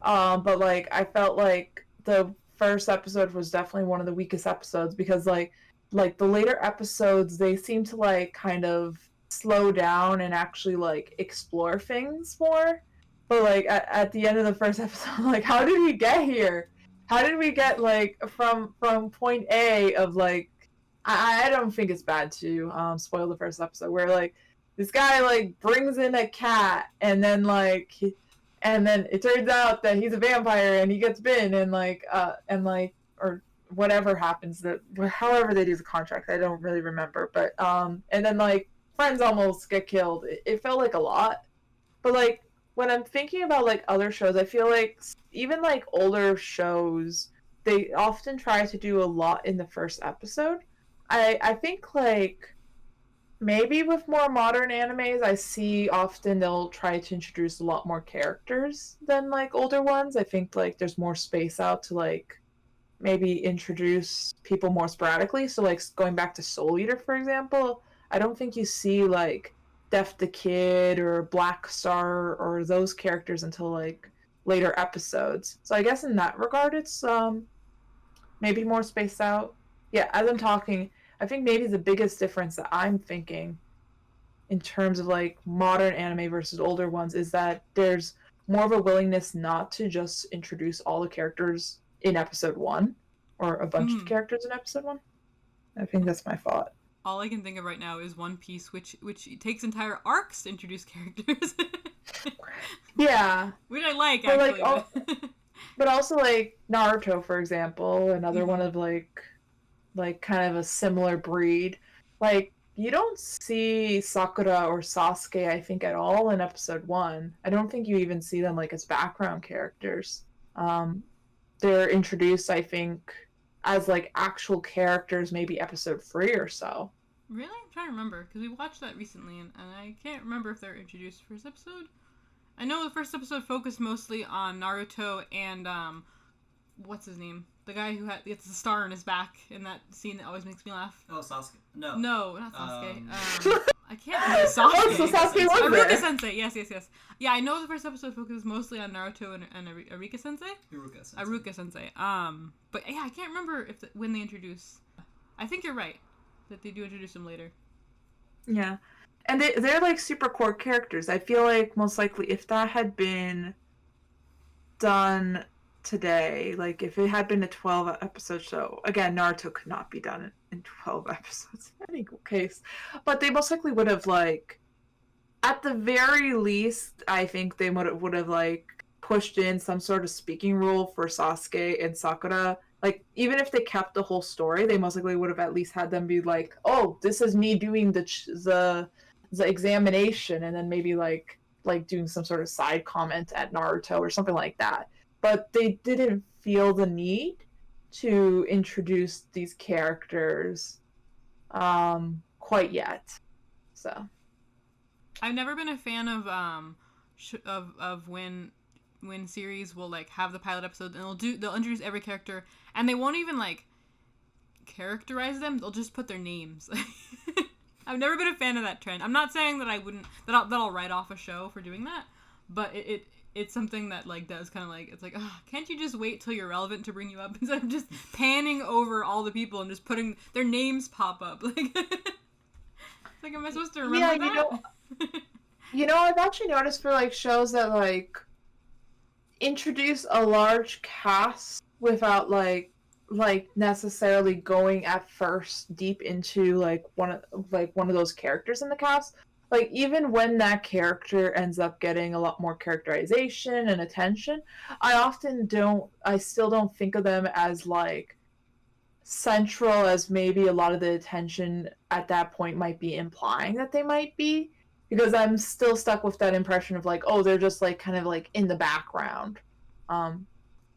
[SPEAKER 3] but like I felt like the first episode was definitely one of the weakest episodes because like the later episodes they seem to like kind of slow down and actually like explore things more. But like at the end of the first episode, like how did we get here? How did we get like from point A of like I don't think it's bad to spoil the first episode where like this guy like brings in a cat and then it turns out that he's a vampire and he gets bitten and or whatever happens that however they do the contract, I don't really remember, but and then like friends almost get killed. It felt like a lot. But like when I'm thinking about like other shows, I feel like even like older shows, they often try to do a lot in the first episode. I think like maybe with more modern animes, I see often they'll try to introduce a lot more characters than like older ones. I think like there's more space out to like maybe introduce people more sporadically. So like going back to Soul Eater, for example, I don't think you see like Death the Kid or Black Star or those characters until like later episodes. So I guess in that regard, it's maybe more spaced out. Yeah, as I'm talking, I think maybe the biggest difference that I'm thinking in terms of like modern anime versus older ones is that there's more of a willingness not to just introduce all the characters in episode one or a bunch of
[SPEAKER 2] Mm.
[SPEAKER 3] characters in episode one. I think that's my thought.
[SPEAKER 2] All I can think of right now is One Piece, which takes entire arcs to introduce characters,
[SPEAKER 3] Yeah,
[SPEAKER 2] which I like
[SPEAKER 3] but like,
[SPEAKER 2] actually.
[SPEAKER 3] but also like Naruto, for example, another
[SPEAKER 2] Mhm.
[SPEAKER 3] one of like kind of a similar breed. Like you don't see Sakura or Sasuke, I think, at all in episode one. I don't think you even see them like as background characters. Um, they're introduced, I think, as like actual characters, maybe episode three or so.
[SPEAKER 2] Really? I'm trying to remember because we watched that recently, and I can't remember if they're introduced first episode. I know the first episode focused mostly on Naruto and what's his name? The guy who gets the star on his back in that scene that always makes me laugh.
[SPEAKER 1] Oh, Sasuke. No.
[SPEAKER 2] No, not Sasuke.
[SPEAKER 1] Um,
[SPEAKER 2] I can't remember Sasuke.
[SPEAKER 3] Oh, so Sasuke was
[SPEAKER 2] Aruka
[SPEAKER 3] there.
[SPEAKER 2] Sensei. Yes. Yeah, I know the first episode focuses mostly on Naruto and Arika Sensei.
[SPEAKER 1] Hiruka-sensei.
[SPEAKER 2] Aruka Sensei. But yeah, I can't remember if when they introduce. I think you're right that they do introduce him later.
[SPEAKER 3] Yeah. And they're like super core characters. I feel like most likely if that had been done today, like if it had been a 12 episode show, again, Naruto could not be done in 12 episodes in any case. But they most likely would have like, at the very least, I think they would have like pushed in some sort of speaking rule for Sasuke and Sakura. Like even if they kept the whole story, they most likely would have at least had them be like, "Oh, this is me doing the examination," and then maybe like doing some sort of side comment at Naruto or something like that. But they didn't feel the need to introduce these characters quite yet. So
[SPEAKER 2] I've never been a fan of of when series will like have the pilot episode and they'll introduce every character and they won't even like characterize them. They'll just put their names. I've never been a fan of that trend. I'm not saying that I wouldn't that I'll write off a show for doing that, but it's something that like does kind of like it's like can't you just wait till you're relevant to bring you up instead of just panning over all the people and just putting their names pop up like it's like am I supposed to remember
[SPEAKER 3] yeah,
[SPEAKER 2] that?
[SPEAKER 3] I've actually noticed for like shows that like introduce a large cast without like necessarily going at first deep into like one of those characters in the cast. Like even when that character ends up getting a lot more characterization and attention, I still don't think of them as like central as maybe a lot of the attention at that point might be implying that they might be, because I'm still stuck with that impression of like, oh, they're just like kind of like in the background.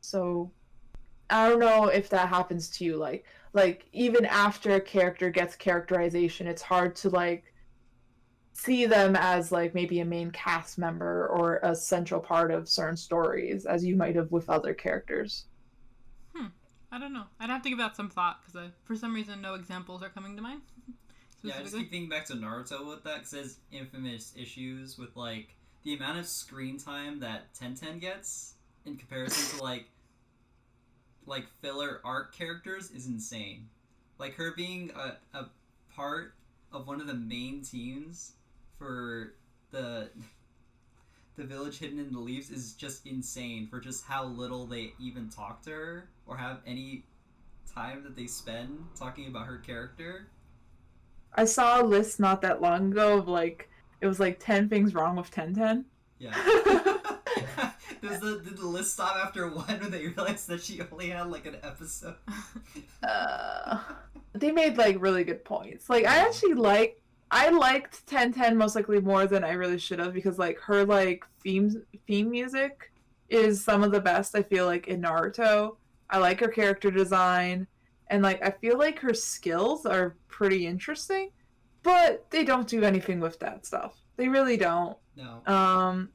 [SPEAKER 3] So I don't know if that happens to you, like even after a character gets characterization, it's hard to like see them as like maybe a main cast member or a central part of certain stories as you might have with other characters.
[SPEAKER 2] I don't know. I'd have to give that some thought because for some reason no examples are coming to mind.
[SPEAKER 1] Yeah, I just keep thinking back to Naruto with that because there's infamous issues with like the amount of screen time that Tenten gets in comparison to like filler arc characters is insane. Like her being a part of one of the main teams for the village hidden in the leaves is just insane for just how little they even talk to her or have any time that they spend talking about her character.
[SPEAKER 3] I saw a list not that long ago of like it was like 10 things wrong with Tenten.
[SPEAKER 1] Yeah. Did the list stop after one when they realized that she only had like an episode?
[SPEAKER 3] They made like really good points. Like I liked 1010 most likely more than I really should have, because like her like theme music is some of the best I feel like in Naruto. I like her character design, and like I feel like her skills are pretty interesting. but they don't do anything with that stuff. They really don't.
[SPEAKER 1] No.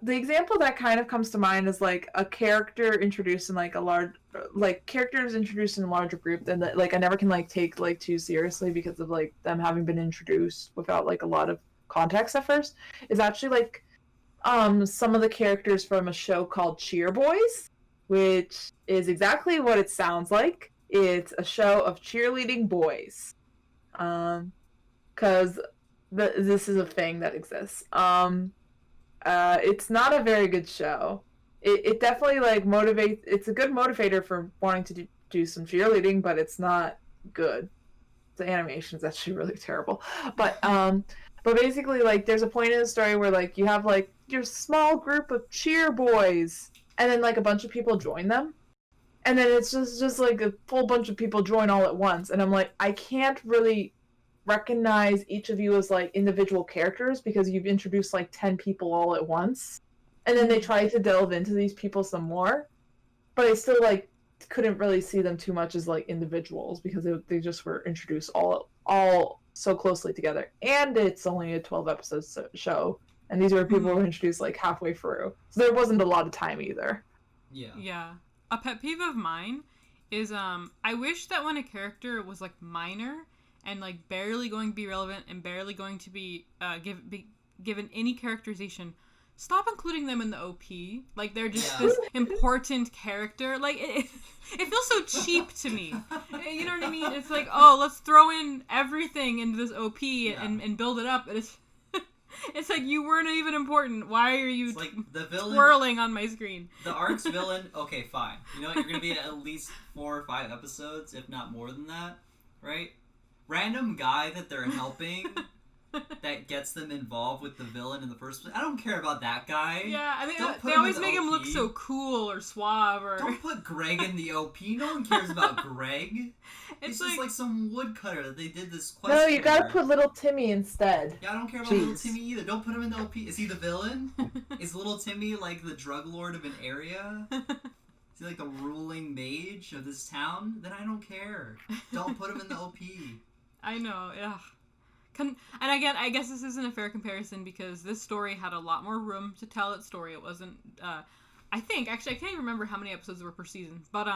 [SPEAKER 3] The example that kind of comes to mind is like a character introduced in like a large, like characters introduced in a larger group, then like I never can like take like too seriously because of like them having been introduced without like a lot of context at first. Is actually like some of the characters from a show called Cheer Boys, which is exactly what it sounds like. It's a show of cheerleading boys. Because this is a thing that exists. It's not a very good show. It definitely like motivates. It's a good motivator for wanting to do some cheerleading, but it's not good. The animation is actually really terrible. But basically, like, there's a point in the story where like you have like your small group of cheer boys, and then like a bunch of people join them, and then it's just like a full bunch of people join all at once, and I'm like, I can't really recognize each of you as like individual characters because you've introduced like 10 people all at once, and then they try to delve into these people some more, but I still like couldn't really see them too much as like individuals because they just were introduced all so closely together, and it's only a 12 episode show, and these were people who were introduced like halfway through, so there wasn't a lot of time either.
[SPEAKER 2] Yeah, a pet peeve of mine is I wish that when a character was like minor and like barely going to be relevant and barely going to be given any characterization, stop including them in the OP. Like they're just this important character. Like it feels so cheap to me. You know what I mean? It's like, oh, let's throw in everything into this OP and build it up. And it's like you weren't even important. Why are you
[SPEAKER 1] like the villain
[SPEAKER 2] twirling on my screen?
[SPEAKER 1] The arc's villain. Okay, fine. You know what? You're gonna be at least 4 or 5 episodes, if not more than that, right? Random guy that they're helping that gets them involved with the villain in the first place. I don't care about that guy.
[SPEAKER 2] Yeah, I mean, they always make him look so cool or suave. Or
[SPEAKER 1] don't put Greg in the OP. No one cares about Greg. It's just like some woodcutter that they did this quest.
[SPEAKER 3] No, you gotta put little Timmy instead.
[SPEAKER 1] Yeah, I don't care about little Timmy either. Don't put him in the OP. Is he the villain? Is little Timmy like the drug lord of an area? Is he like the ruling mage of this town? Then I don't care. Don't put him in the OP.
[SPEAKER 2] I know, yeah. And again, I guess this isn't a fair comparison because this story had a lot more room to tell its story. It wasn't, I think, actually, I can't even remember how many episodes there were per season. But,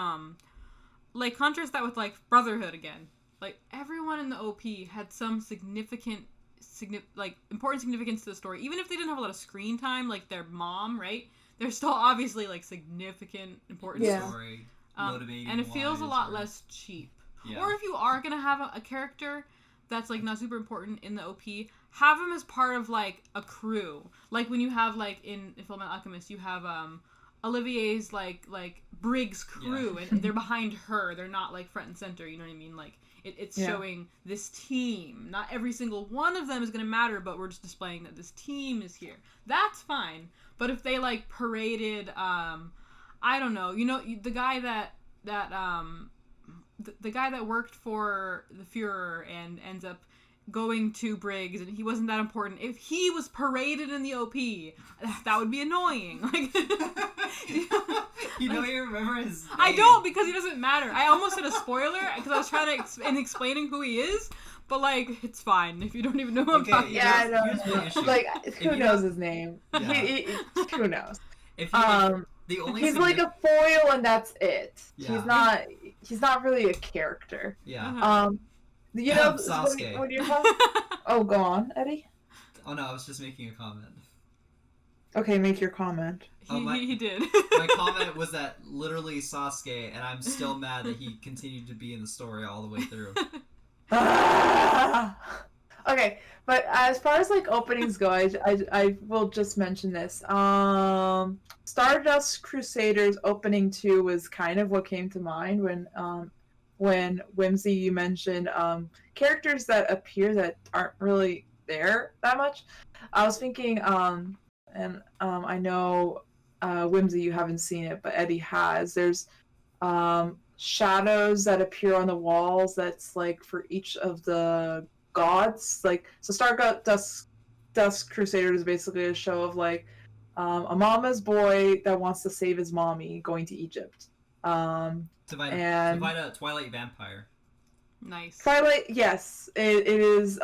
[SPEAKER 2] like, contrast that with, like, Brotherhood again. Like, everyone in the OP had some important significance to the story. Even if they didn't have a lot of screen time, like their mom, right? They're still obviously, like, significant, important
[SPEAKER 1] story. Motivating
[SPEAKER 2] and it feels a lot less cheap. Yeah. Or if you are going to have a character that's, like, not super important in the OP, have him as part of, like, a crew. Like, when you have, like, in Fullmetal Alchemist, you have, Olivier's, like Briggs crew, and they're behind her. They're not, like, front and center, you know what I mean? Like, it's showing this team. Not every single one of them is going to matter, but we're just displaying that this team is here. That's fine. But if they, like, paraded, I don't know, you know, the guy the guy that worked for the Führer and ends up going to Briggs, and he wasn't that important. If he was paraded in the OP, that would be annoying. Like,
[SPEAKER 1] you don't even remember his name.
[SPEAKER 2] I don't, because he doesn't matter. I almost said a spoiler because I was trying to in explaining who he is, but like it's fine if you don't even know who I'm talking
[SPEAKER 3] about. Yeah, I know. Like, who knows his name? Yeah. Who knows? He's like a foil, and that's it. Yeah. He's not really a character.
[SPEAKER 1] Yeah.
[SPEAKER 3] You know,
[SPEAKER 1] Sasuke.
[SPEAKER 3] When you're talking... Oh, go on, Eddie.
[SPEAKER 1] Oh no, I was just making a comment.
[SPEAKER 3] Okay, make your comment.
[SPEAKER 2] He did.
[SPEAKER 1] My comment was that literally Sasuke, and I'm still mad that he continued to be in the story all the way through.
[SPEAKER 3] Okay, but as far as like openings go, I will just mention this. Stardust Crusaders opening 2 was kind of what came to mind when Whimsy, you mentioned characters that appear that aren't really there that much. I was thinking, and I know Whimsy, you haven't seen it, but Eddie has. There's shadows that appear on the walls. That's like for each of the gods. Like, so Stardust Crusaders is basically a show of like a mama's boy that wants to save his mommy going to Egypt.
[SPEAKER 1] To fight a Twilight vampire.
[SPEAKER 2] Nice.
[SPEAKER 3] Twilight, yes, it is.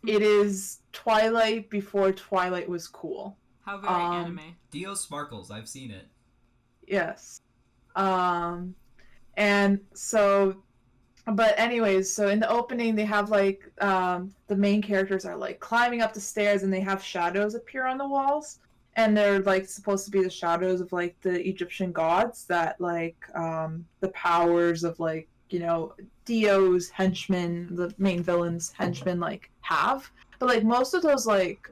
[SPEAKER 3] It is Twilight before Twilight was cool.
[SPEAKER 2] How very anime.
[SPEAKER 1] Dio sparkles. I've seen it.
[SPEAKER 3] Yes. And so, but anyways, so in the opening they have like the main characters are like climbing up the stairs and they have shadows appear on the walls, and they're like supposed to be the shadows of like the Egyptian gods that like the powers of like, you know, Dio's henchmen, the main villain's henchmen, like have. But like most of those like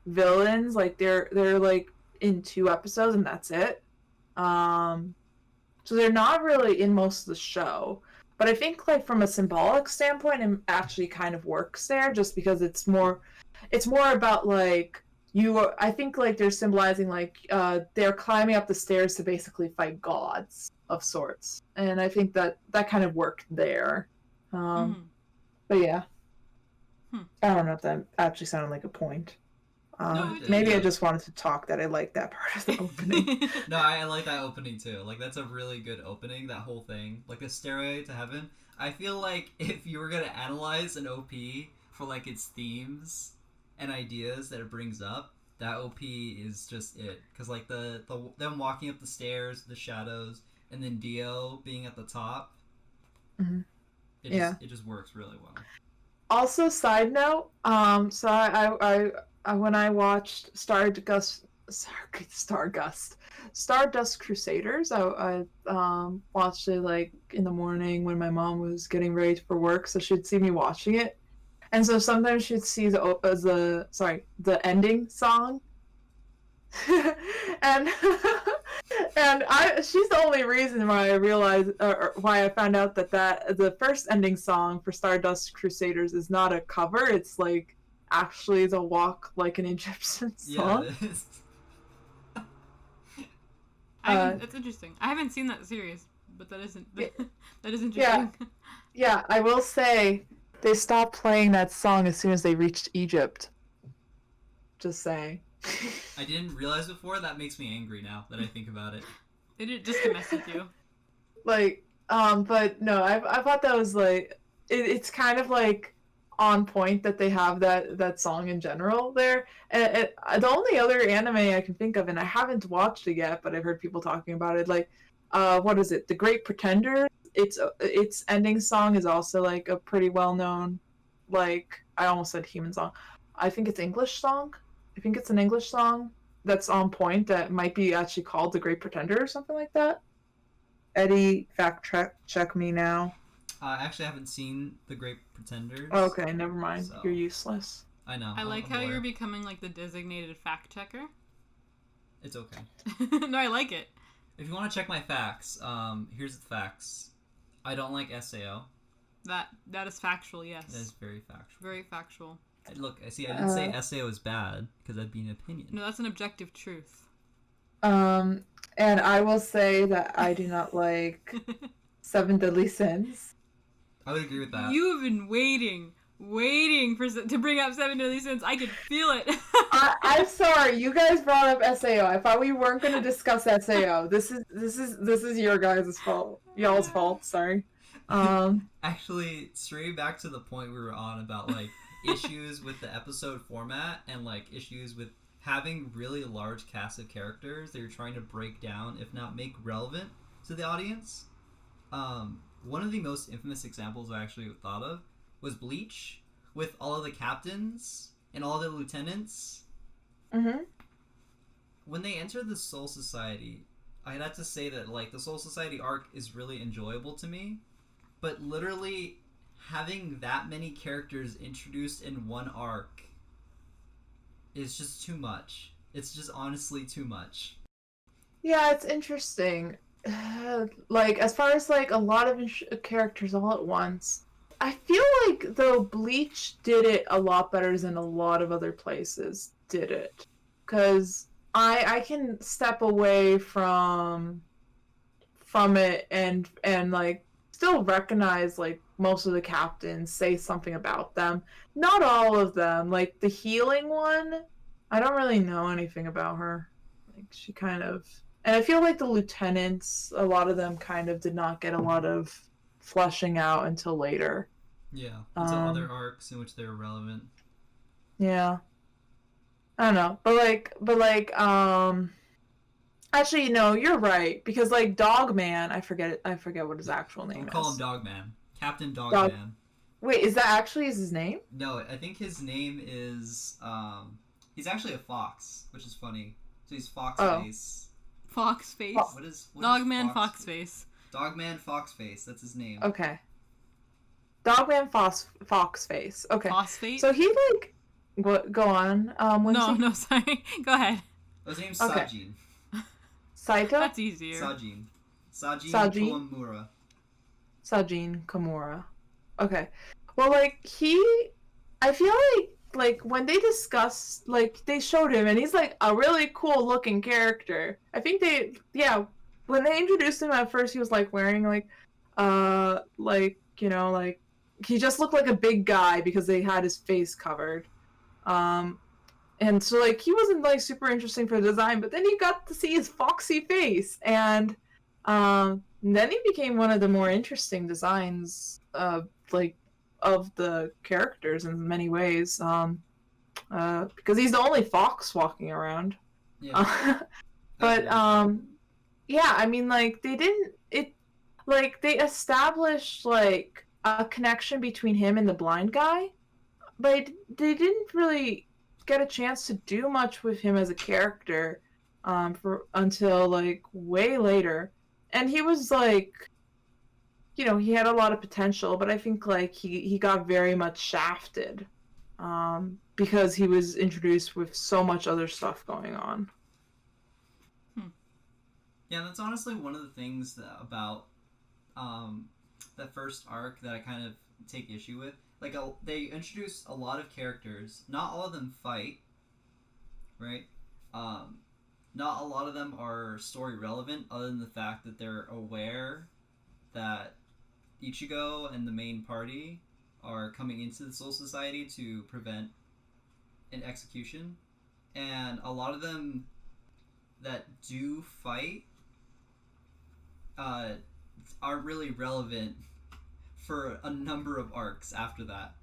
[SPEAKER 3] villains, like they're like in 2 episodes and that's it. So they're not really in most of the show. But I think like from a symbolic standpoint it actually kind of works there, just because it's more about like I think like they're symbolizing like they're climbing up the stairs to basically fight gods of sorts. And I think that kind of worked there. But yeah. I don't know if that actually sounded like a point. Maybe I just wanted to talk that I like that part of the opening.
[SPEAKER 1] No, I like that opening too. Like, that's a really good opening, that whole thing. Like, the Stairway to Heaven. I feel like if you were going to analyze an OP for, like, its themes and ideas that it brings up, that OP is just it. Because, like, them walking up the stairs, the shadows, and then Dio being at the top, it just works really well.
[SPEAKER 3] Also, side note, so I when I watched Stardust Crusaders, I watched it like in the morning when my mom was getting ready for work, so she'd see me watching it, and so sometimes she'd see the ending song, and she's the only reason why I realized, or why I found out that the first ending song for Stardust Crusaders is not a cover. It's like actually the Walk Like an Egyptian song.
[SPEAKER 1] Yeah, it is.
[SPEAKER 2] That's interesting. I haven't seen that series, but that is interesting.
[SPEAKER 3] Yeah, I will say they stopped playing that song as soon as they reached Egypt. Just saying.
[SPEAKER 1] I didn't realize before. That makes me angry now that I think about it.
[SPEAKER 2] They did it just to mess with you.
[SPEAKER 3] Like, but no, I thought that was like, it's kind of like on point that they have that song in general there. And the only other anime I can think of, and I haven't watched it yet, but I've heard people talking about it, like, what is it? The Great Pretender. Its ending song is also like a pretty well known, like, I almost said human song. I think it's English song. I think it's an English song that's on point that might be actually called The Great Pretender or something like that. Eddie, check me now.
[SPEAKER 1] I actually haven't seen The Great Pretenders.
[SPEAKER 3] Oh, okay, never mind.
[SPEAKER 1] So.
[SPEAKER 3] You're useless.
[SPEAKER 1] I know.
[SPEAKER 2] I like how you're becoming like the designated fact checker.
[SPEAKER 1] It's okay.
[SPEAKER 2] No, I like it.
[SPEAKER 1] If you want to check my facts, here's the facts. I don't like SAO.
[SPEAKER 2] That is factual, yes.
[SPEAKER 1] That is very factual.
[SPEAKER 2] Very factual.
[SPEAKER 1] Look, I didn't say SAO is bad, because that'd be an opinion.
[SPEAKER 2] No, that's an objective truth.
[SPEAKER 3] And I will say that I do not like 7 Deadly Sins.
[SPEAKER 1] I would agree with that.
[SPEAKER 2] You have been waiting to bring up 7 Deadly Sins. I could feel it.
[SPEAKER 3] I'm sorry, you guys brought up SAO. I thought we weren't going to discuss SAO. This is your guys' fault. Y'all's fault. Sorry.
[SPEAKER 1] Actually, straight back to the point we were on about like issues with the episode format and like issues with having really large cast of characters that you're trying to break down, if not make relevant to the audience. One of the most infamous examples I actually thought of was Bleach, with all of the captains and all the lieutenants.
[SPEAKER 3] Mm-hmm.
[SPEAKER 1] When they enter the Soul Society, I'd have to say that like the Soul Society arc is really enjoyable to me, but literally having that many characters introduced in one arc is just too much. It's just honestly too much.
[SPEAKER 3] Yeah, it's interesting. Like, as far as like a lot of characters all at once, I feel like though Bleach did it a lot better than a lot of other places did it, because I can step away from it and like still recognize like most of the captains, say something about them. Not all of them. Like the healing one, I don't really know anything about her. Like she kind of, and I feel like the lieutenants, a lot of them kind of did not get a lot of fleshing out until later.
[SPEAKER 1] Yeah, until other arcs in which they're relevant.
[SPEAKER 3] Yeah. I don't know, actually, no, you're right, because like Dogman, I forget what his actual name
[SPEAKER 1] Don't
[SPEAKER 3] is.
[SPEAKER 1] call him Dogman. Captain
[SPEAKER 3] Dog.
[SPEAKER 1] Dogman.
[SPEAKER 3] Wait, is that actually his name?
[SPEAKER 1] No, I think his name is he's actually a fox, which is funny. So he's Foxface.
[SPEAKER 2] Foxface.
[SPEAKER 1] What
[SPEAKER 2] Dogman
[SPEAKER 1] is
[SPEAKER 2] Foxface.
[SPEAKER 1] Dogman Foxface. That's his name.
[SPEAKER 3] Okay. Dogman Foxface. Okay.
[SPEAKER 2] Phosphate?
[SPEAKER 3] So he like what? Go on.
[SPEAKER 2] No, sorry. Go ahead.
[SPEAKER 1] Oh, his name's
[SPEAKER 3] Okay.
[SPEAKER 1] Sajin.
[SPEAKER 3] Saito.
[SPEAKER 2] That's easier.
[SPEAKER 1] Sajin
[SPEAKER 3] Sajin?
[SPEAKER 1] Komamura.
[SPEAKER 3] Sajin Komura. Okay. Well, like I feel like when they discussed, like they showed him, and he's like a really cool looking character. I think when they introduced him at first, he was like wearing like he just looked like a big guy because they had his face covered. And so like he wasn't like super interesting for the design, but then you got to see his foxy face, and then he became one of the more interesting designs of the characters in many ways. Because he's the only fox walking around.
[SPEAKER 1] Yeah.
[SPEAKER 3] But yeah, I mean like they established like a connection between him and the blind guy, but they didn't really get a chance to do much with him as a character until like way later. And he was like, he had a lot of potential, but I think like he got very much shafted because he was introduced with so much other stuff going on.
[SPEAKER 1] Yeah, that's honestly one of the things about that first arc that I kind of take issue with. Like, they introduce a lot of characters. Not all of them fight, right? Not a lot of them are story relevant, other than the fact that they're aware that Ichigo and the main party are coming into the Soul Society to prevent an execution. And a lot of them that do fight aren't really relevant for a number of arcs after that.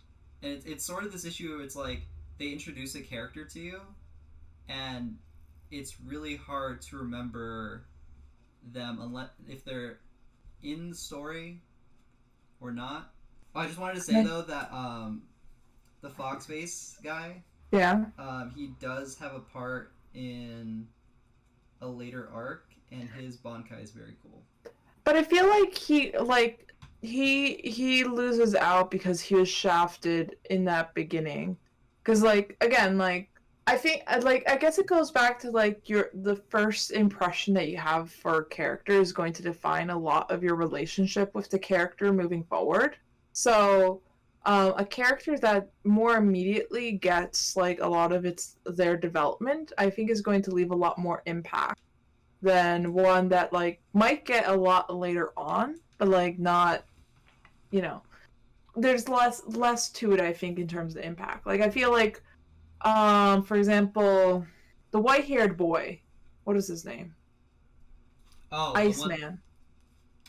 [SPEAKER 1] And it's sort of this issue where it's like they introduce a character to you and it's really hard to remember them unless if they're in the story or not. I just wanted to say though that the Foxface guy, he does have a part in a later arc, and his Bankai is very cool.
[SPEAKER 3] But I feel like he loses out because he was shafted in that beginning. Because like again, like I think I guess it goes back to like the first impression that you have for a character is going to define a lot of your relationship with the character moving forward. So a character that more immediately gets like a lot of their development, I think is going to leave a lot more impact than one that like might get a lot later on, but like not, there's less to it, I think, in terms of impact. Like I feel like for example, the white-haired boy, what is his name?
[SPEAKER 1] Oh,
[SPEAKER 3] Iceman.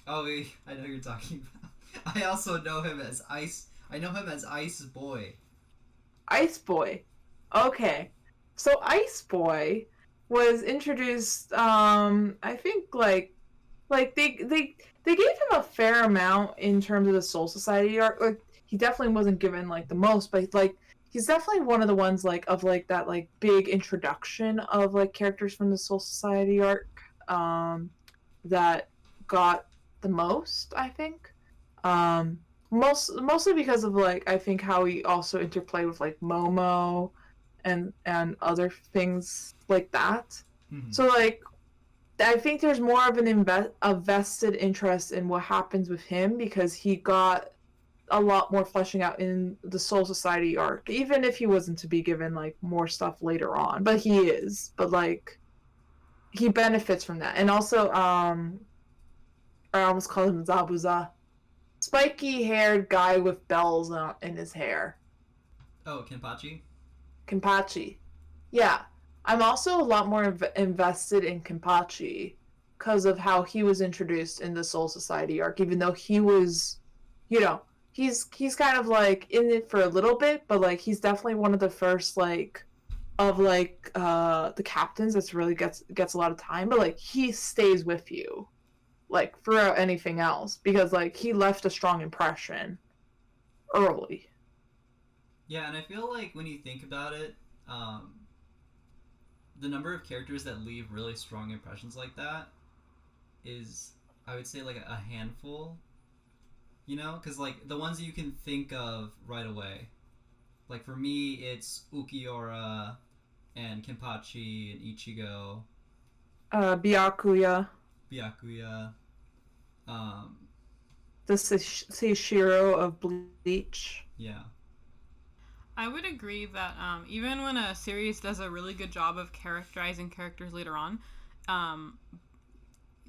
[SPEAKER 1] Oh, I know who you're talking about. I also know him as Ice. I know him as Ice Boy. Ice Boy.
[SPEAKER 3] Okay. So Ice Boy was introduced I think like they gave him a fair amount in terms of the Soul Society arc. Like he definitely wasn't given like the most, but like he's definitely one of the ones like of like that like big introduction of like characters from the Soul Society arc that got the most, I think. Mostly because of like I think how he also interplayed with like Momo and other things like that. Mm-hmm. So like I think there's more of a vested interest in what happens with him because he got a lot more fleshing out in the Soul Society arc, even if he wasn't to be given like more stuff later on. But he is. But like he benefits from that. And also I almost called him Zabuza. Spiky haired guy with bells in his hair.
[SPEAKER 1] Oh, Kenpachi?
[SPEAKER 3] Kenpachi. Yeah. I'm also a lot more invested in Kenpachi because of how he was introduced in the Soul Society arc, even though he was, he's kind of like in it for a little bit, but like he's definitely one of the first like of like the captains that's really gets a lot of time, but like he stays with you like throughout anything else because like he left a strong impression early.
[SPEAKER 1] Yeah, and I feel like when you think about it, the number of characters that leave really strong impressions like that is, I would say, like a handful. You know, because like the ones that you can think of right away, like for me, it's Ukiura and Kenpachi and Ichigo,
[SPEAKER 3] Byakuya,
[SPEAKER 1] Byakuya. Um,
[SPEAKER 3] the Seishiro of Bleach.
[SPEAKER 1] yeah.
[SPEAKER 2] I would agree that even when a series does a really good job of characterizing characters later on, um,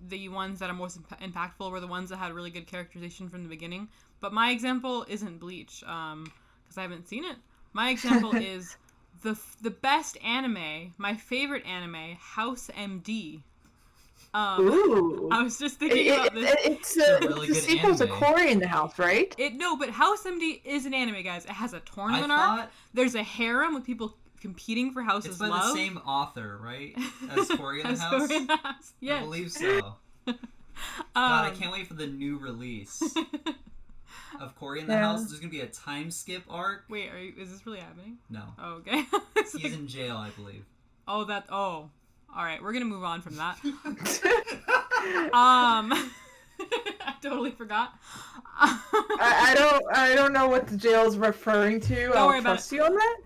[SPEAKER 2] the ones that are most impactful were the ones that had really good characterization from the beginning. But my example isn't Bleach, because I haven't seen it. My example is the best anime, my favorite anime, House MD.
[SPEAKER 3] Ooh.
[SPEAKER 2] I was just thinking about this.
[SPEAKER 3] It's
[SPEAKER 1] a really
[SPEAKER 3] the
[SPEAKER 1] good
[SPEAKER 3] sequel to
[SPEAKER 1] anime.
[SPEAKER 3] Cory in the House, right?
[SPEAKER 2] No, but House MD is an anime, guys. It has a tournament
[SPEAKER 1] I
[SPEAKER 2] arc.
[SPEAKER 1] thought
[SPEAKER 2] There's a harem with people competing for House's
[SPEAKER 1] it's by
[SPEAKER 2] love.
[SPEAKER 1] the same author, right? As Cory in the
[SPEAKER 2] As
[SPEAKER 1] House?
[SPEAKER 2] Cory in the House. Yes.
[SPEAKER 1] I believe so. God, I can't wait for the new release of Cory in the House. There's gonna be a time skip arc.
[SPEAKER 2] Wait, is this really happening?
[SPEAKER 1] No.
[SPEAKER 2] Oh, okay.
[SPEAKER 1] He's in jail, I believe.
[SPEAKER 2] Oh. All right, we're gonna move on from that. I totally forgot.
[SPEAKER 3] I don't know what the jail is referring to.
[SPEAKER 2] Don't worry about
[SPEAKER 3] trust you on that.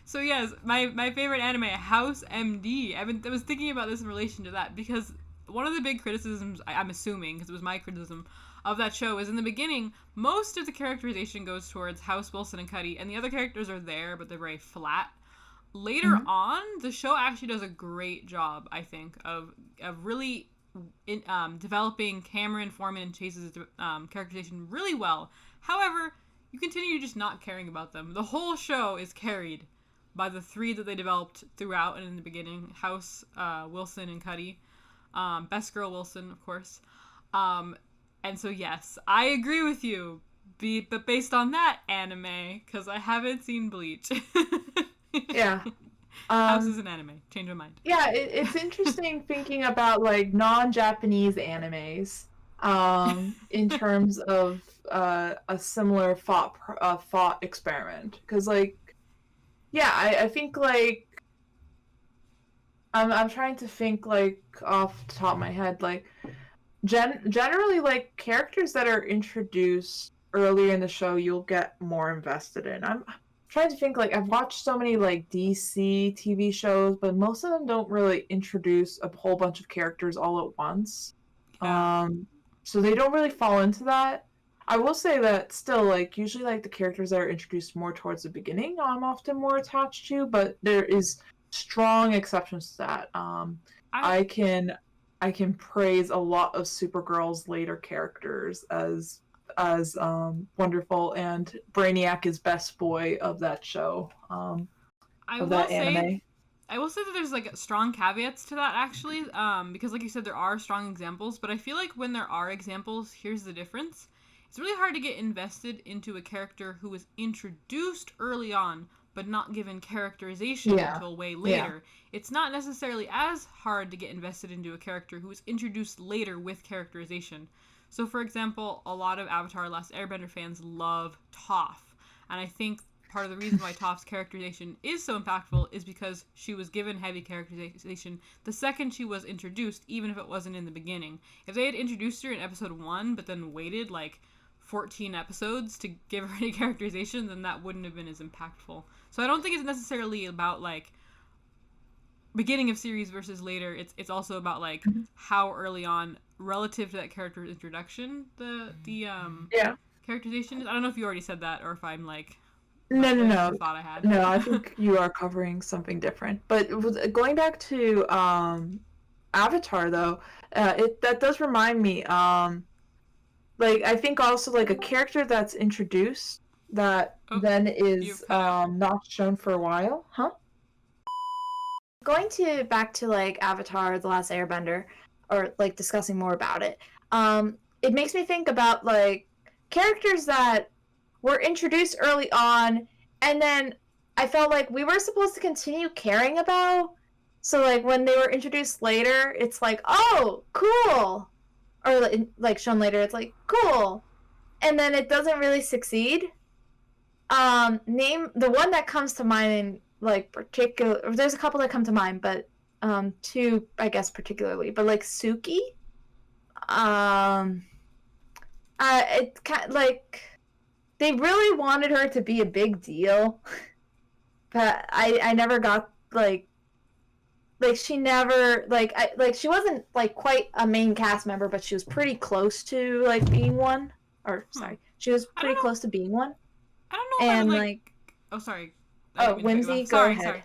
[SPEAKER 2] So yes, my favorite anime, House MD. I was thinking about this in relation to that because one of the big criticisms, I'm assuming, because it was my criticism of that show, is in the beginning, most of the characterization goes towards House, Wilson, and Cuddy, and the other characters are there, but they're very flat. Later on, the show actually does a great job, I think, of really developing Cameron, Foreman, and Chase's characterization really well. However, you continue just not caring about them. The whole show is carried by the three that they developed throughout and in the beginning: House, Wilson, and Cuddy. Best girl Wilson, of course. And so yes, I agree with you. But based on that anime, because I haven't seen Bleach.
[SPEAKER 3] Yeah.
[SPEAKER 2] House is an anime. Change my mind.
[SPEAKER 3] Yeah, it's interesting thinking about like non-Japanese animes in terms of a similar thought experiment. Because like, yeah, I think like I'm trying to think like off the top of my head like generally like characters that are introduced earlier in the show you'll get more invested in. I'm trying to think like I've watched so many like DC TV shows, but most of them don't really introduce a whole bunch of characters all at once.
[SPEAKER 2] Yeah.
[SPEAKER 3] So they don't really fall into that. I will say that still like usually like the characters that are introduced more towards the beginning I'm often more attached to, but there is strong exceptions to that. I can praise a lot of Supergirl's later characters as wonderful, and Brainiac is best boy of that show.
[SPEAKER 2] I
[SPEAKER 3] of
[SPEAKER 2] will
[SPEAKER 3] that anime.
[SPEAKER 2] say, I will say that there's like strong caveats to that actually, because like you said, there are strong examples, but I feel like when there are examples, here's the difference. It's really hard to get invested into a character who was introduced early on, but not given characterization until way later. Yeah. It's not necessarily as hard to get invested into a character who was introduced later with characterization. So, for example, a lot of Avatar: Last Airbender fans love Toph, and I think part of the reason why Toph's characterization is so impactful is because she was given heavy characterization the second she was introduced, even if it wasn't in the beginning. If they had introduced her in episode 1, but then waited like 14 episodes to give her any characterization, then that wouldn't have been as impactful. So I don't think it's necessarily about like beginning of series versus later. It's also about like how early on relative to that character's introduction the characterization is. I don't know if you already said that or if I'm like
[SPEAKER 3] no
[SPEAKER 2] thought I had.
[SPEAKER 3] No, I think you are covering something different. But going back to Avatar though, that does remind me like I think also like a character that's introduced that then is not shown for a while. Huh?
[SPEAKER 5] Going back to like Avatar: The Last Airbender, or like discussing more about it, it makes me think about like
[SPEAKER 3] characters that were introduced early on, and then I felt like we were supposed to continue caring about. So like when they were introduced later, it's like, oh, cool, or like shown later, it's like cool, and then it doesn't really succeed. Name the one that comes to mind, like particular. There's a couple that come to mind, but two, I guess, particularly. But like Suki, it kind like they really wanted her to be a big deal, but I never got like she never she wasn't like quite a main cast member, but she was pretty close to like being one. Or sorry, she was pretty close to being one.
[SPEAKER 2] I don't know if
[SPEAKER 3] And
[SPEAKER 2] I would like. Oh, sorry.
[SPEAKER 3] Oh, Whimsy, go
[SPEAKER 2] sorry,
[SPEAKER 3] ahead.
[SPEAKER 2] sorry.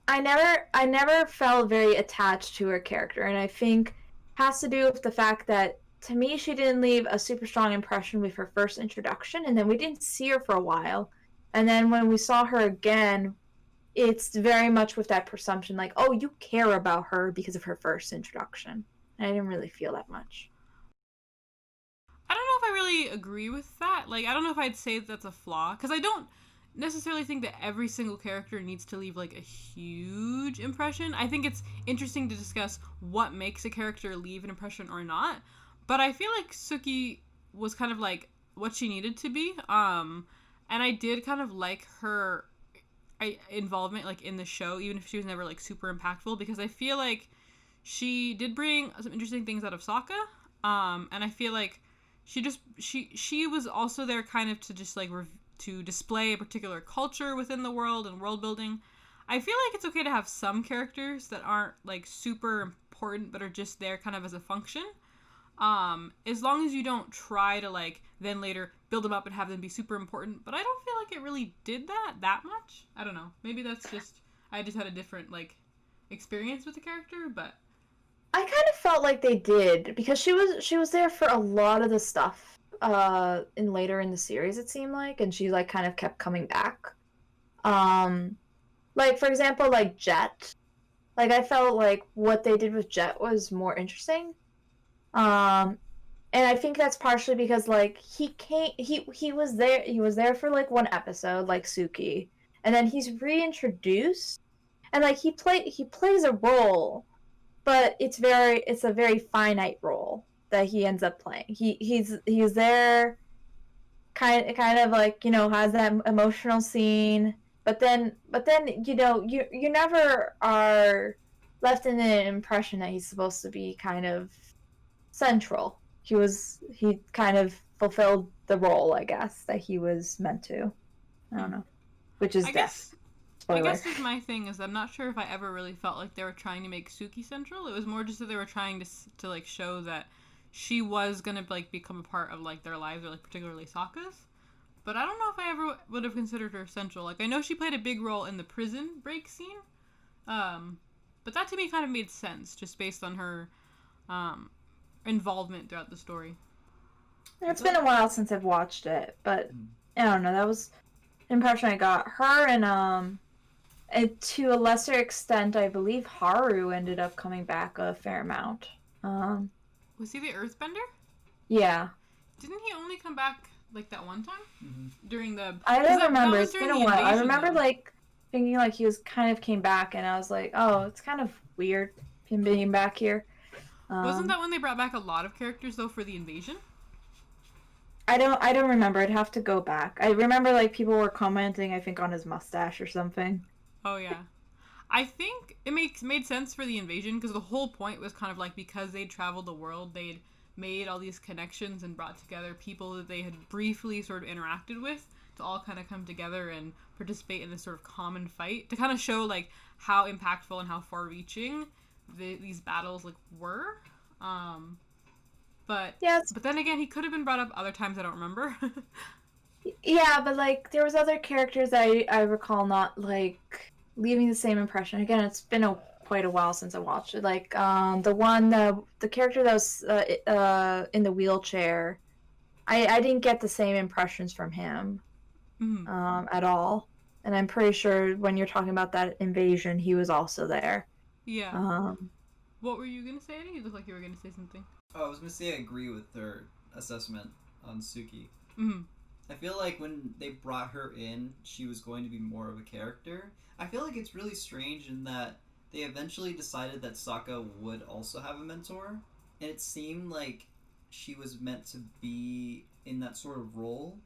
[SPEAKER 3] I never felt very attached to her character, and I think has to do with the fact that to me she didn't leave a super strong impression with her first introduction, and then we didn't see her for a while, and then when we saw her again, it's very much with that presumption like, oh, you care about her because of her first introduction. And I didn't really feel that much.
[SPEAKER 2] I don't know if I really agree with that. Like, I don't know if I'd say that's a flaw, because I don't necessarily think that every single character needs to leave like a huge impression. I think it's interesting to discuss what makes a character leave an impression or not. But I feel like Suki was kind of like what she needed to be. And I did kind of like her involvement like in the show, even if she was never like super impactful, because I feel like she did bring some interesting things out of Sokka. And I feel like she was also there kind of to just like to display a particular culture within the world and world building. I feel like it's okay to have some characters that aren't like super important but are just there kind of as a function. As long as you don't try to like then later build them up and have them be super important. But I don't feel like it really did that much. I don't know. Maybe that's just I just had a different like experience with the character, but
[SPEAKER 3] I kind of felt like they did because she was there for a lot of the stuff in later in the series, it seemed like, and she like kind of kept coming back. Like for example, like Jet. Like I felt like what they did with Jet was more interesting. And I think that's partially because like he was there for like one episode, like Suki, and then he's reintroduced, and like he plays a role, but it's a very finite role that he ends up playing. He's there, kind of like, you know, has that emotional scene, but then you know you never are left in an impression that he's supposed to be kind of central. He kind of fulfilled the role, I guess, that he was meant to. I don't know, which is death.
[SPEAKER 2] I guess is my thing is I'm not sure if I ever really felt like they were trying to make Suki central. It was more just that they were trying to like show that she was gonna like become a part of like their lives, or like particularly Sokka's. But I don't know if I ever would have considered her central. Like I know she played a big role in the prison break scene, but that to me kind of made sense just based on her involvement throughout the story.
[SPEAKER 3] It's been a while since I've watched it, but I don't know. That was the impression I got. Her and to a lesser extent, I believe Haru ended up coming back a fair amount.
[SPEAKER 2] Was he the Earthbender?
[SPEAKER 3] Yeah.
[SPEAKER 2] Didn't he only come back like that one time during the?
[SPEAKER 3] I don't remember. It's been a while. I remember
[SPEAKER 2] though.
[SPEAKER 3] like thinking like he was kind of came back, and I was like, oh, it's kind of weird him being back here.
[SPEAKER 2] Wasn't that when they brought back a lot of characters though for the invasion?
[SPEAKER 3] I don't remember. I'd have to go back. I remember like people were commenting, I think, on his mustache or something.
[SPEAKER 2] Oh yeah, I think it made sense for the invasion because the whole point was kind of like because they'd traveled the world, they'd made all these connections and brought together people that they had briefly sort of interacted with to all kind of come together and participate in this sort of common fight to kind of show like how impactful and how far-reaching these battles like were. But then again, he could have been brought up other times I don't remember.
[SPEAKER 3] Yeah, but like there was other characters I recall not like leaving the same impression. Again, it's been quite a while since I watched it. Like the character that was in the wheelchair, I didn't get the same impressions from him at all. And I'm pretty sure when you're talking about that invasion, he was also there.
[SPEAKER 2] Yeah. What were you gonna say, Eddie? You look like you were gonna say something.
[SPEAKER 1] Oh, I was gonna say I agree with her assessment on Suki.
[SPEAKER 2] Mm-hmm.
[SPEAKER 1] I feel like when they brought her in, she was going to be more of a character. I feel like it's really strange in that they eventually decided that Sokka would also have a mentor, and it seemed like she was meant to be in that sort of role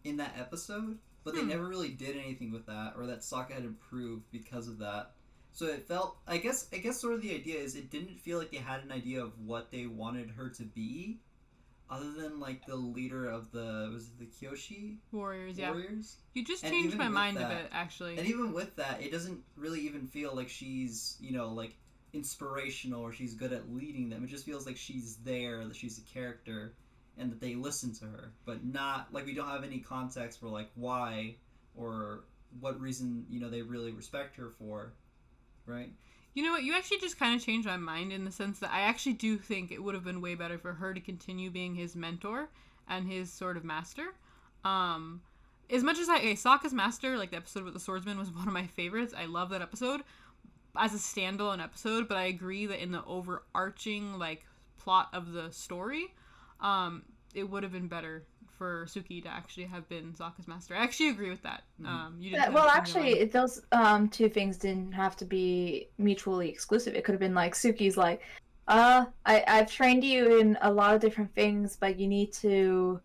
[SPEAKER 1] in that episode, but they never really did anything with that, or that Sokka had improved because of that. So it felt, I guess sort of the idea is it didn't feel like they had an idea of what they wanted her to be, other than like the leader of the Kyoshi
[SPEAKER 2] Warriors. You just
[SPEAKER 1] And
[SPEAKER 2] changed
[SPEAKER 1] even
[SPEAKER 2] my
[SPEAKER 1] with
[SPEAKER 2] mind a
[SPEAKER 1] that-
[SPEAKER 2] bit, actually.
[SPEAKER 1] And even with that, it doesn't really even feel like she's, like inspirational or she's good at leading them. It just feels like she's there, that she's a character, and that they listen to her, but not like we don't have any context for like why or what reason they really respect her for, right?
[SPEAKER 2] You know what? You actually just kind of changed my mind in the sense that I actually do think it would have been way better for her to continue being his mentor and his sort of master. As much as Sokka's master, like the episode with the swordsman, was one of my favorites. I love that episode as a standalone episode, but I agree that in the overarching like plot of the story, it would have been better for Suki to actually have been Sokka's master. I actually agree with that. You didn't
[SPEAKER 5] Well,
[SPEAKER 2] have to change your mind.
[SPEAKER 5] actually, those two things didn't have to be mutually exclusive. It could have been like Suki's like, I've trained you in a lot of different things, but you need to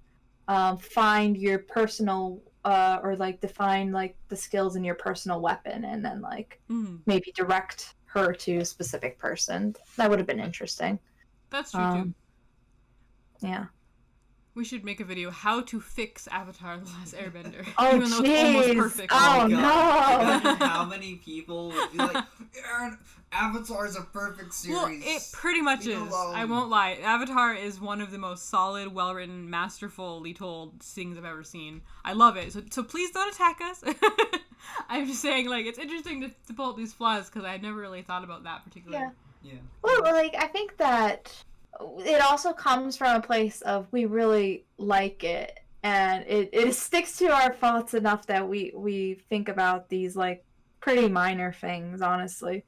[SPEAKER 5] find your personal or like define like the skills in your personal weapon, and then like maybe direct her to a specific person. That would have been interesting.
[SPEAKER 2] That's true too.
[SPEAKER 5] Yeah.
[SPEAKER 2] We should make a video how to fix Avatar: The Last Airbender.
[SPEAKER 5] Oh,
[SPEAKER 2] even though it's almost
[SPEAKER 5] jeez.
[SPEAKER 2] perfect.
[SPEAKER 5] Oh,
[SPEAKER 1] God.
[SPEAKER 5] no.
[SPEAKER 1] Imagine how many people would be like, Aaron, Avatar is a perfect series.
[SPEAKER 2] Well, it pretty much
[SPEAKER 1] Leave
[SPEAKER 2] is.
[SPEAKER 1] it alone.
[SPEAKER 2] I won't lie. Avatar is one of the most solid, well-written, masterfully told things I've ever seen. I love it. So please don't attack us. I'm just saying, like, it's interesting to pull up these flaws because I've never really thought about that particularly.
[SPEAKER 1] Yeah.
[SPEAKER 5] Well, like, I think that it also comes from a place of we really like it, and it sticks to our thoughts enough that we think about these, like, pretty minor things, honestly.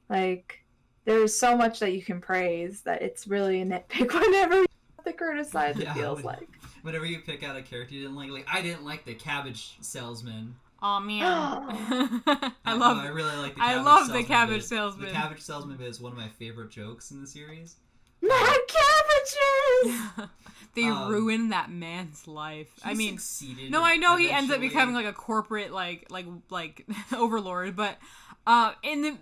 [SPEAKER 5] Like, there's so much that you can praise that it's really a nitpick whenever you have to criticize, it feels like.
[SPEAKER 1] Whenever you pick out a character you didn't like I didn't like the cabbage salesman.
[SPEAKER 2] Oh man, I
[SPEAKER 1] I really like the cabbage
[SPEAKER 2] I love the
[SPEAKER 1] salesman
[SPEAKER 2] cabbage
[SPEAKER 1] bit.
[SPEAKER 2] salesman.
[SPEAKER 1] The cabbage salesman bit is one of my favorite jokes in the series.
[SPEAKER 5] Mad cabbages!
[SPEAKER 2] They ruin that man's life. I mean,
[SPEAKER 1] succeeded
[SPEAKER 2] no, I know he ends up
[SPEAKER 1] eventually.
[SPEAKER 2] becoming like a corporate like overlord, but in the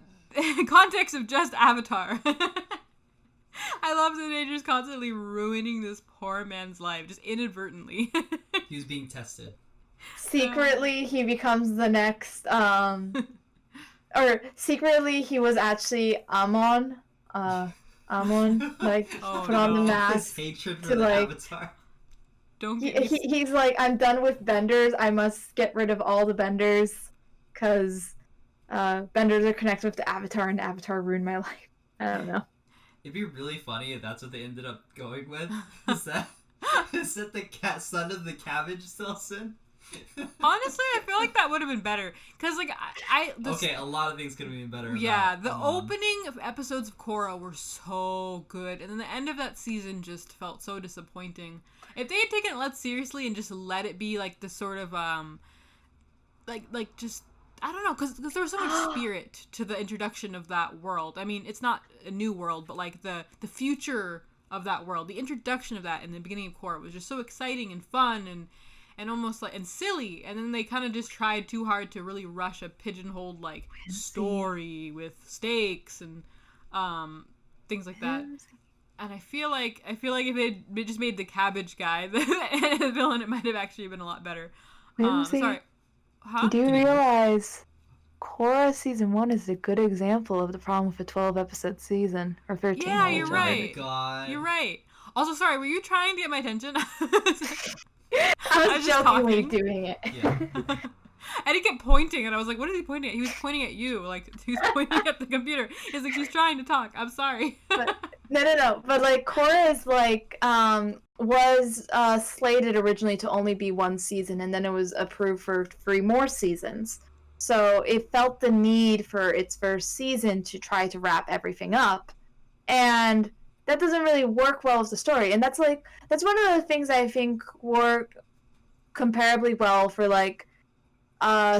[SPEAKER 2] context of just Avatar, I love that they're just constantly ruining this poor man's life, just inadvertently.
[SPEAKER 1] He was being tested.
[SPEAKER 5] Secretly, he becomes the next, or secretly he was actually Amon, like,
[SPEAKER 2] Oh,
[SPEAKER 5] put on the
[SPEAKER 2] no.
[SPEAKER 1] His
[SPEAKER 5] mask.
[SPEAKER 1] hatred for
[SPEAKER 5] to,
[SPEAKER 1] the
[SPEAKER 5] like,
[SPEAKER 1] Avatar.
[SPEAKER 2] Don't get me
[SPEAKER 5] He's like, I'm done with benders, I must get rid of all the benders, because, benders are connected with the Avatar, and the Avatar ruined my life. I don't know.
[SPEAKER 1] It'd be really funny if that's what they ended up going with. Is that the son of the cabbage salesman?
[SPEAKER 2] Honestly, I feel like that would have been better because, like,
[SPEAKER 1] Okay, a lot of things could have been better.
[SPEAKER 2] Yeah, the opening of episodes of Korra were so good, and then the end of that season just felt so disappointing. If they had taken it less seriously and just let it be like the sort of like just I don't know, because there was so much spirit to the introduction of that world. I mean, it's not a new world, but like the future of that world, the introduction of that in the beginning of Korra was just so exciting and fun and almost like and silly, and then they kind of just tried too hard to really rush a pigeonholed like story with stakes and things like that. And I feel like if they just made the cabbage guy the villain, it might have actually been a lot better. Sorry, huh?
[SPEAKER 5] You do realize Korra season 1 is a good example of the problem with a 12-episode season, or 13.
[SPEAKER 2] Yeah, you're
[SPEAKER 1] Oh
[SPEAKER 2] right.
[SPEAKER 1] my God.
[SPEAKER 2] You're right. Also, sorry, were you trying to get my attention?
[SPEAKER 5] I was
[SPEAKER 2] just
[SPEAKER 5] jokingly
[SPEAKER 2] talking.
[SPEAKER 5] doing it.
[SPEAKER 1] Yeah.
[SPEAKER 2] And he kept pointing, and I was like, what is he pointing at? He was pointing at you. Like, he was pointing at the computer. He's like, she's trying to talk. I'm sorry.
[SPEAKER 5] No. But, like, Korra is, like, was slated originally to only be 1 season, and then it was approved for 3 more seasons. So it felt the need for its first season to try to wrap everything up. And that doesn't really work well with the story. And that's one of the things I think work comparably well for like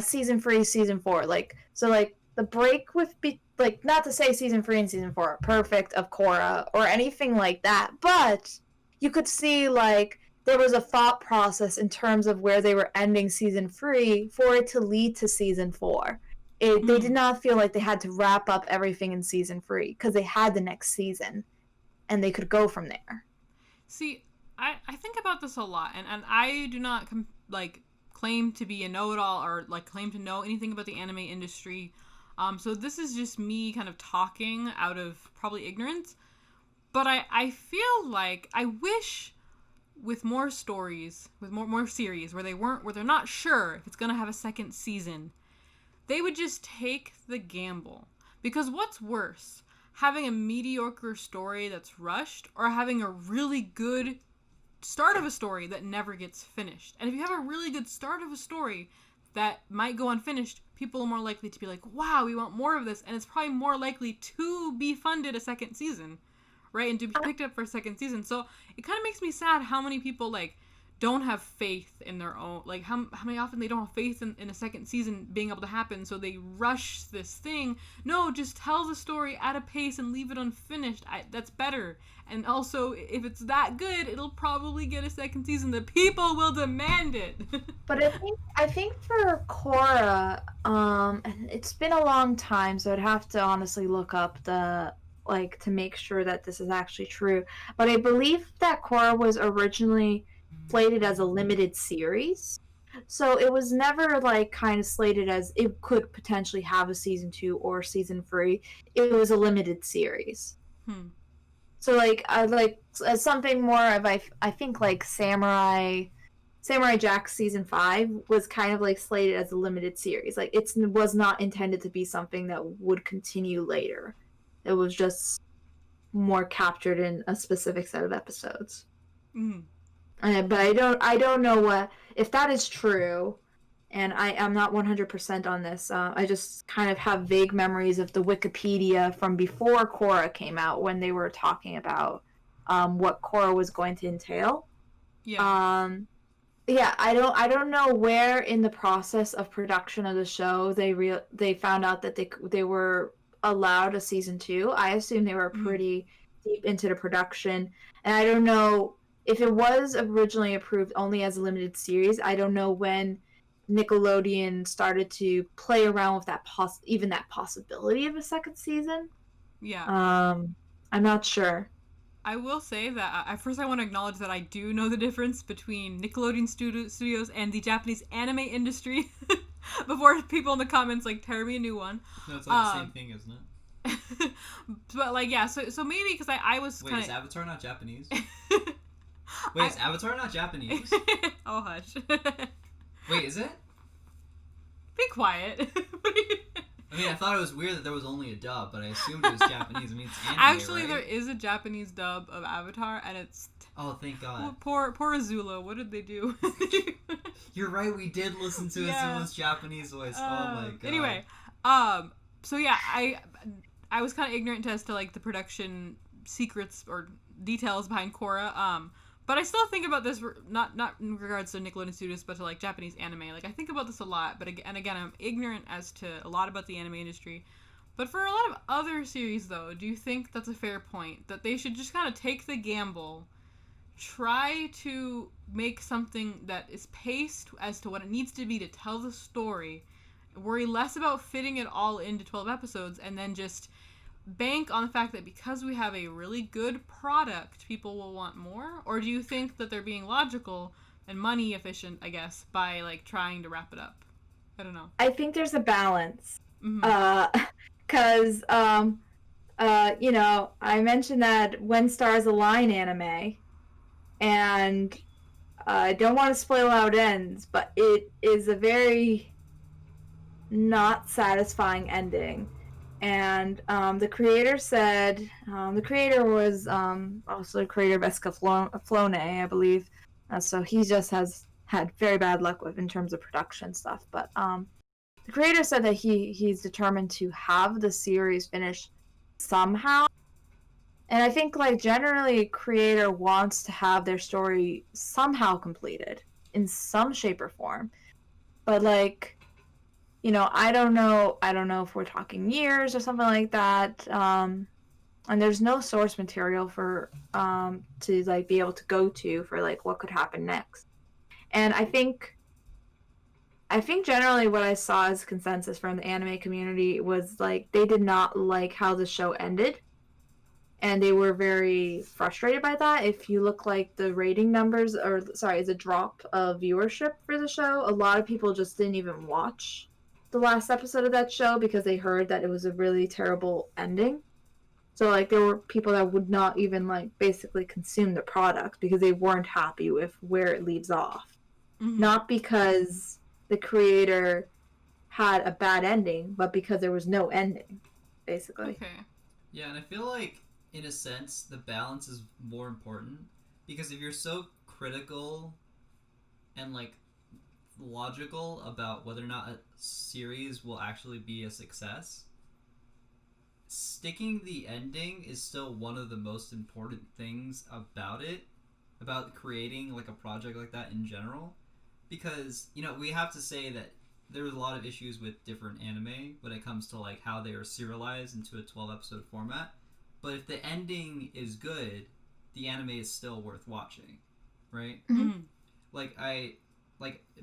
[SPEAKER 5] season 3, season 4. Like, so like the break with like, not to say season 3 and season 4 are perfect of Korra or anything like that, but you could see like there was a thought process in terms of where they were ending season 3 for it to lead to season 4. They did not feel like they had to wrap up everything in season 3 because they had the next season and they could go from there.
[SPEAKER 2] See, I think about this a lot, and I do not claim to be a know-it-all or like claim to know anything about the anime industry. So this is just me kind of talking out of probably ignorance. But I feel like I wish with more stories, with more series where they're not sure if it's gonna have a second season, they would just take the gamble. Because what's worse, having a mediocre story that's rushed or having a really good start of a story that never gets finished? And if you have a really good start of a story that might go unfinished, people are more likely to be like, wow, we want more of this, and it's probably more likely to be funded a second season, right? And to be picked up for a second season. So it kind of makes me sad how many people like don't have faith in their own, like how many often they don't have faith in a second season being able to happen, so they rush this thing. No, just tell the story at a pace and leave it unfinished. That's better. And also, if it's that good, it'll probably get a second season. The people will demand it.
[SPEAKER 5] But I think for Korra, and it's been a long time, so I'd have to honestly look up to make sure that this is actually true. But I believe that Korra was originally slated as a limited series, so it was never like kind of slated as it could potentially have a season 2 or season 3. It was a limited series. So like as something more of I think like Samurai Jack season 5 was kind of like slated as a limited series. Like it was not intended to be something that would continue later. It was just more captured in a specific set of episodes. But I don't know if that is true, and I'm not 100% on this. I just kind of have vague memories of the Wikipedia from before Korra came out when they were talking about what Korra was going to entail.
[SPEAKER 2] Yeah.
[SPEAKER 5] Yeah, I don't know where in the process of production of the show they found out that they were allowed a season 2. I assume they were pretty deep into the production, and I don't know if it was originally approved only as a limited series. I don't know when Nickelodeon started to play around with that possibility of a second season.
[SPEAKER 2] Yeah.
[SPEAKER 5] I'm not sure.
[SPEAKER 2] I will say that at first I want to acknowledge that I do know the difference between Nickelodeon studios and the Japanese anime industry before people in the comments like tear me a new one.
[SPEAKER 1] No, it's like the same thing, isn't it?
[SPEAKER 2] But like, yeah, so maybe because I was
[SPEAKER 1] Wait,
[SPEAKER 2] kinda...
[SPEAKER 1] is Avatar not Japanese? Wait, is Avatar not Japanese?
[SPEAKER 2] Oh, hush.
[SPEAKER 1] Wait, is it?
[SPEAKER 2] Be quiet.
[SPEAKER 1] I mean, I thought it was weird that there was only a dub, but I assumed it was Japanese. I mean, it's anime,
[SPEAKER 2] Actually,
[SPEAKER 1] right?
[SPEAKER 2] there is a Japanese dub of Avatar, and it's...
[SPEAKER 1] Oh, thank God.
[SPEAKER 2] Poor Azula. What did they do?
[SPEAKER 1] You're right, we did listen to Azula's Japanese voice. Oh my God.
[SPEAKER 2] Anyway, so yeah, I was kind of ignorant as to like the production secrets or details behind Korra. But I still think about this not in regards to Nickelodeon Studios, but to like Japanese anime. Like I think about this a lot, but again, I'm ignorant as to a lot about the anime industry. But for a lot of other series, though, do you think that's a fair point that they should just kind of take the gamble, try to make something that is paced as to what it needs to be to tell the story, worry less about fitting it all into 12 episodes, and then just bank on the fact that because we have a really good product, people will want more? Or do you think that they're being logical and money efficient, I guess, by like trying to wrap it up? I don't know.
[SPEAKER 5] I think there's a balance.
[SPEAKER 2] Mm-hmm.
[SPEAKER 5] Because you know, I mentioned that When Stars Align anime, and I don't want to spoil how it ends, but it is a very not satisfying ending. And the creator said, the creator was also the creator of Escaflowne, I believe. So he just has had very bad luck in terms of production stuff. But the creator said that he's determined to have the series finished somehow. And I think like generally a creator wants to have their story somehow completed in some shape or form. But like, I don't know if we're talking years or something like that. And there's no source material for to like be able to go to for like what could happen next. And I think generally what I saw as consensus from the anime community was like they did not like how the show ended, and they were very frustrated by that. If you look like the rating numbers, or sorry, the drop of viewership for the show, a lot of people just didn't even watch the last episode of that show because they heard that it was a really terrible ending. So like there were people that would not even like basically consume the product because they weren't happy with where it leaves off.
[SPEAKER 2] Mm-hmm.
[SPEAKER 5] Not because the creator had a bad ending, but because there was no ending, basically.
[SPEAKER 2] Okay.
[SPEAKER 1] Yeah, and I feel like, in a sense, the balance is more important. Because if you're so critical and, like, logical about whether or not a series will actually be a success, sticking the ending is still one of the most important things about it, about creating, like, a project like that in general. Because, we have to say that there's a lot of issues with different anime when it comes to, like, how they are serialized into a 12-episode format. But if the ending is good, the anime is still worth watching, right?
[SPEAKER 2] Mm-hmm.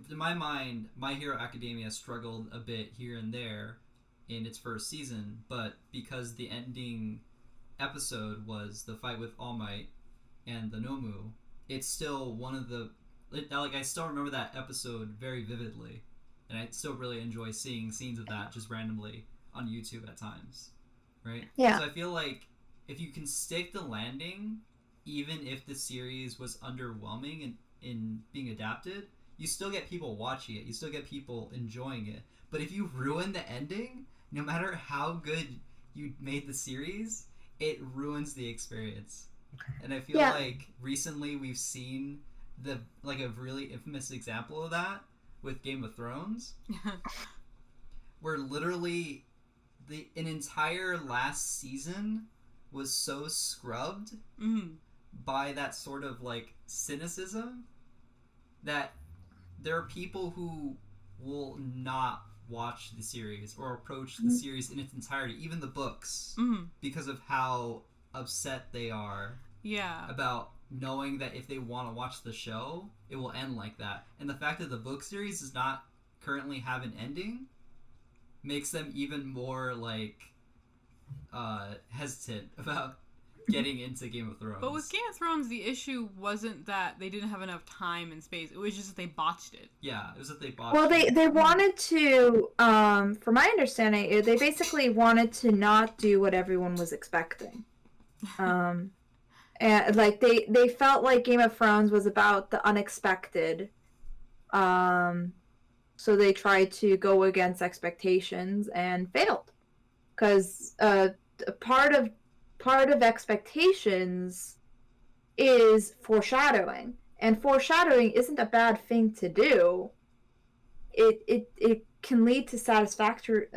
[SPEAKER 1] In my mind, My Hero Academia struggled a bit here and there in its first season, but because the ending episode was the fight with All Might and the Nomu, it's still one of the... I still remember that episode very vividly, and I still really enjoy seeing scenes of that just randomly on YouTube at times, right?
[SPEAKER 5] Yeah.
[SPEAKER 1] So I feel like if you can stick the landing, even if the series was underwhelming in being adapted, you still get people watching it. You still get people enjoying it. But if you ruin the ending, no matter how good you made the series, it ruins the experience. And I feel like recently we've seen a really infamous example of that with Game of Thrones, where literally an entire last season was so scrubbed by that sort of like cynicism that there are people who will not watch the series or approach the series in its entirety, even the books, because of how upset they are about knowing that if they want to watch the show, it will end like that. And the fact that the book series does not currently have an ending makes them even more like hesitant about getting into Game of Thrones.
[SPEAKER 2] But with Game of Thrones, the issue wasn't that they didn't have enough time and space. It was just that they botched it.
[SPEAKER 1] Yeah, it was that they botched it.
[SPEAKER 5] Well, they wanted to, from my understanding, they basically wanted to not do what everyone was expecting. And like they felt like Game of Thrones was about the unexpected. So they tried to go against expectations and failed. Because part of expectations is foreshadowing, and foreshadowing isn't a bad thing to do. It can lead to satisfaction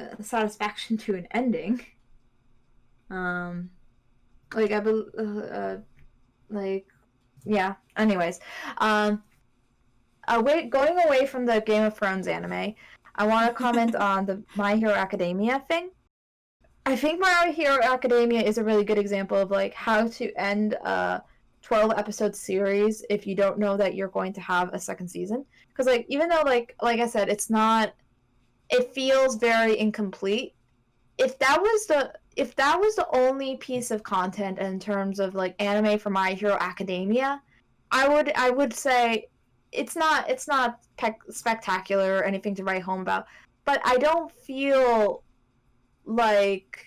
[SPEAKER 5] to an ending. Anyways, going away from the Game of Thrones anime, I want to comment on the My Hero Academia thing. I think My Hero Academia is a really good example of like how to end a 12-episode series if you don't know that you're going to have a second season. Because like even though like I said, it feels very incomplete. If that was the only piece of content in terms of like anime for My Hero Academia, I would say it's not spectacular or anything to write home about. But I don't feel like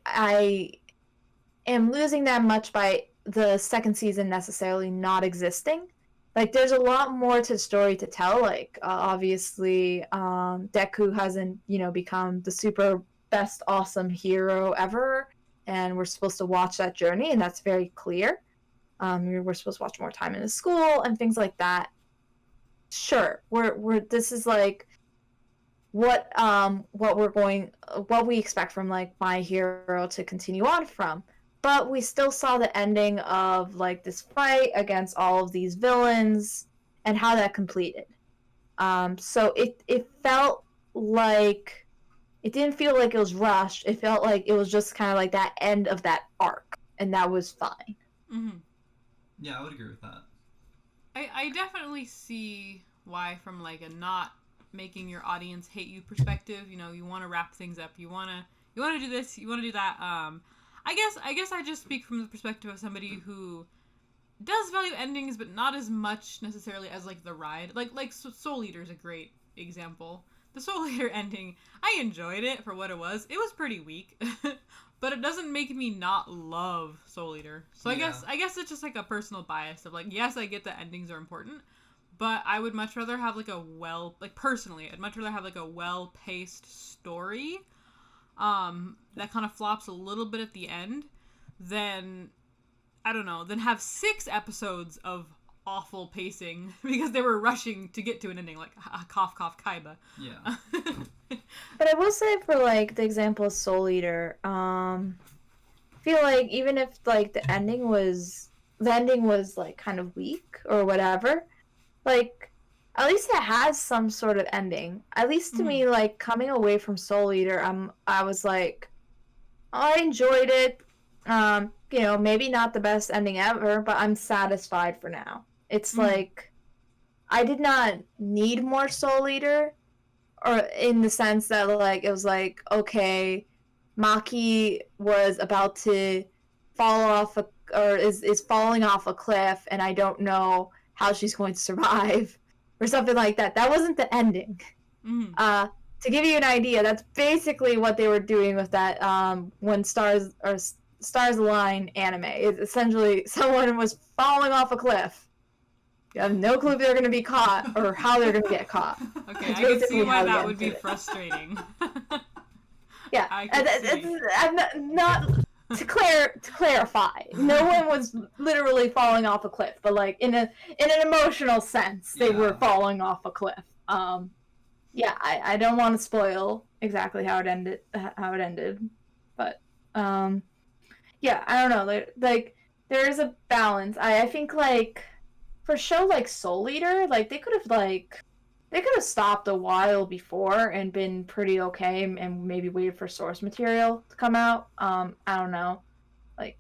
[SPEAKER 5] I am losing that much by the second season necessarily not existing. Like there's a lot more to the story to tell. Like obviously Deku hasn't become the super best awesome hero ever, and we're supposed to watch that journey, and that's very clear. We're supposed to watch more time in the school and things like that. Sure, this is like what we expect from like My Hero to continue on from. but we still saw the ending of like this fight against all of these villains and how that completed. So it felt like it didn't feel like it was rushed. It felt like it was just kind of like that end of that arc, and that was fine.
[SPEAKER 2] Mm-hmm.
[SPEAKER 1] Yeah, I would agree with that.
[SPEAKER 2] I definitely see why, from like a not making your audience hate you perspective. You know, you want to wrap things up. You want to do this. You want to do that. I guess I just speak from the perspective of somebody who does value endings, but not as much necessarily as like the ride. Like Soul Eater is a great example. The Soul Eater ending, I enjoyed it for what it was. It was pretty weak, but it doesn't make me not love Soul Eater. So I guess it's just like a personal bias of like, yes, I get that endings are important, but I would much rather have personally, I'd much rather have like a well-paced story that kind of flops a little bit at the end than, I don't know, than have 6 episodes of awful pacing because they were rushing to get to an ending, like cough cough kaiba.
[SPEAKER 1] Yeah.
[SPEAKER 5] But I will say, for like the example of Soul Eater, I feel like even if like the ending was like kind of weak or whatever, like at least it has some sort of ending. At least to me, like coming away from Soul Eater, I was like, I enjoyed it. You know, maybe not the best ending ever, but I'm satisfied for now. It's like I did not need more Soul Eater, or in the sense that like it was like, okay, Maki was about to fall off or is falling off a cliff, and I don't know how she's going to survive, or something like that. That wasn't the ending. To give you an idea, that's basically what they were doing with that when Stars Align anime. It's essentially someone was falling off a cliff. You have no clue if they're going to be caught or how they're going to get caught.
[SPEAKER 2] Okay, I can see why that would be frustrating.
[SPEAKER 5] Yeah, I'm not to clarify. No one was literally falling off a cliff, but like in an emotional sense, they were falling off a cliff. Yeah, I don't want to spoil exactly how it ended, but yeah, I don't know. Like there is a balance. I think like for a show like Soul Eater, like they could have stopped a while before and been pretty okay, and maybe waited for source material to come out. I don't know. Like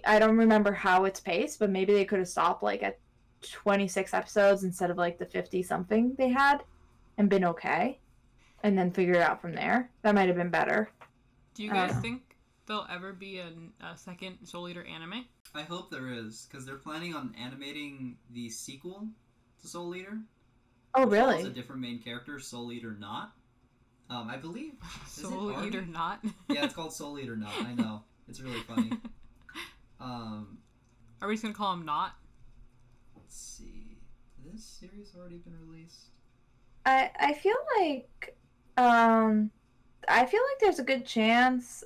[SPEAKER 5] I don't remember how it's paced, but maybe they could have stopped like at 26 episodes instead of like the 50 something they had, and been okay, and then figure it out from there. That might have been better.
[SPEAKER 2] Do you guys think there'll ever be a second Soul Eater anime?
[SPEAKER 1] I hope there is, because they're planning on animating the sequel to Soul Eater.
[SPEAKER 5] Oh, really?
[SPEAKER 1] It's a different main character, Soul Eater Not. I believe.
[SPEAKER 2] Soul Eater Not?
[SPEAKER 1] Yeah, it's called Soul Eater Not. I know. It's really funny.
[SPEAKER 2] Are we just gonna call him Not?
[SPEAKER 1] Let's see. Has this series already been released?
[SPEAKER 5] I feel like there's a good chance.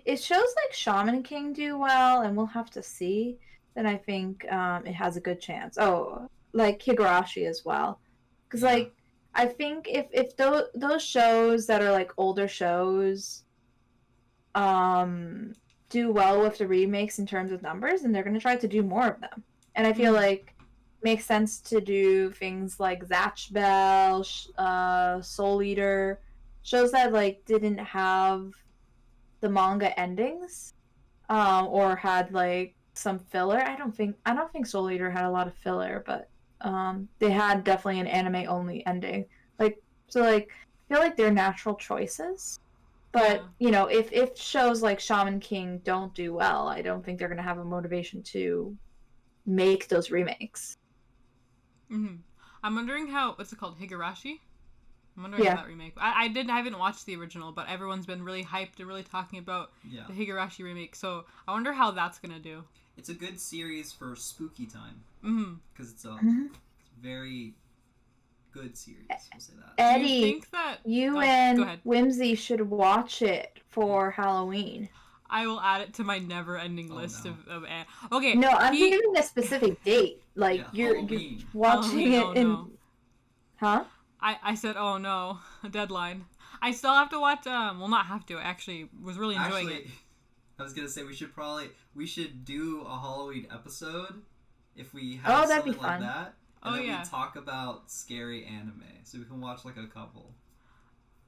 [SPEAKER 5] It shows like Shaman King do well, and we'll have to see. Then I think it has a good chance. Oh, like Higurashi as well, because like I think if those shows that are like older shows, do well with the remakes in terms of numbers, and they're gonna try to do more of them. And I feel like makes sense to do things like Zatch Bell, Soul Eater, shows that like didn't have the manga endings, or had like some filler. I don't think Soul Eater had a lot of filler, but they had definitely an anime only ending. Like so, like I feel like they're natural choices. But you know, if shows like Shaman King don't do well, I don't think they're gonna have a motivation to make those remakes.
[SPEAKER 2] I'm wondering what's it called, Higurashi? I'm wondering how that remake. I haven't watched the original, but everyone's been really hyped and really talking about the Higurashi remake. So I wonder how that's gonna do.
[SPEAKER 1] It's a good series for spooky time. Because it's a very good series. We'll say that.
[SPEAKER 5] Eddie,
[SPEAKER 2] do you think that
[SPEAKER 5] and Whimsy should watch it for Halloween.
[SPEAKER 2] I will add it to my never-ending list of okay.
[SPEAKER 5] No, I'm giving a specific date. Like you're watching it in. Huh?
[SPEAKER 2] I said, oh no, a deadline. I still have to watch. Well, not have to. I actually was really enjoying it.
[SPEAKER 1] I was gonna say we should do a Halloween episode if we have
[SPEAKER 3] that'd be
[SPEAKER 1] something like
[SPEAKER 3] fun.
[SPEAKER 1] that. And
[SPEAKER 2] Oh,
[SPEAKER 1] then
[SPEAKER 2] yeah.
[SPEAKER 1] we talk about scary anime. So we can watch like a couple.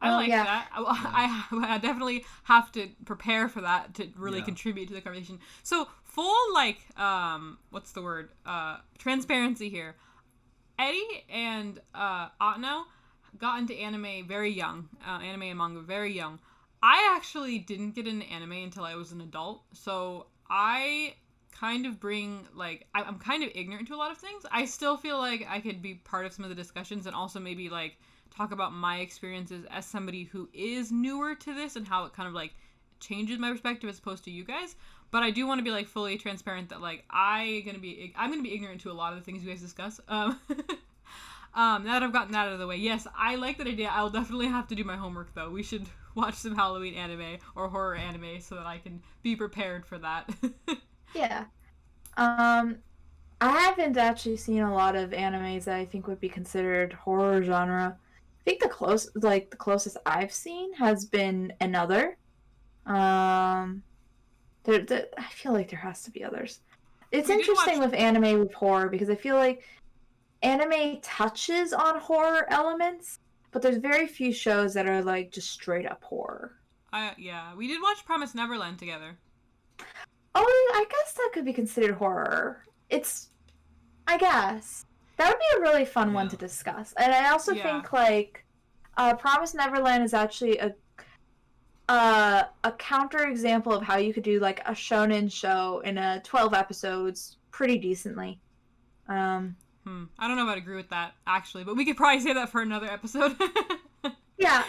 [SPEAKER 2] I
[SPEAKER 3] Oh,
[SPEAKER 2] like
[SPEAKER 3] yeah.
[SPEAKER 2] that. I definitely have to prepare for that to really
[SPEAKER 1] Yeah.
[SPEAKER 2] contribute to the conversation. So full like what's the word? Transparency here. Eddie and A.N.I.M.E got into anime very young. Anime and manga very young. I actually didn't get into anime until I was an adult. So I kind of bring like I'm kind of ignorant to a lot of things. I still feel like I could be part of some of the discussions and also maybe like talk about my experiences as somebody who is newer to this and how it kind of like changes my perspective as opposed to you guys. But I do want to be like fully transparent that like I'm gonna be ignorant to a lot of the things you guys discuss. Now that I've gotten that out of the way, yes, I like that idea. I'll definitely have to do my homework though. We should watch some Halloween anime or horror anime so that I can be prepared for that.
[SPEAKER 5] Yeah. I haven't actually seen a lot of animes that I think would be considered horror genre. I think the closest I've seen has been Another. I feel like there has to be others. It's
[SPEAKER 2] We did
[SPEAKER 5] interesting
[SPEAKER 2] watch-
[SPEAKER 5] with anime with horror because I feel like anime touches on horror elements, but there's very few shows that are like just straight up horror.
[SPEAKER 2] Yeah, we did watch Promise Neverland together.
[SPEAKER 5] Oh, I guess that could be considered horror. I guess. That would be a really fun one
[SPEAKER 1] Yeah.
[SPEAKER 5] to discuss. And I also
[SPEAKER 2] Yeah.
[SPEAKER 5] think, like, Promise Neverland is actually a counter example of how you could do, like, a shonen show in 12 episodes pretty decently.
[SPEAKER 2] I don't know if I'd agree with that, actually, but we could probably say that for another episode.
[SPEAKER 5] Yeah.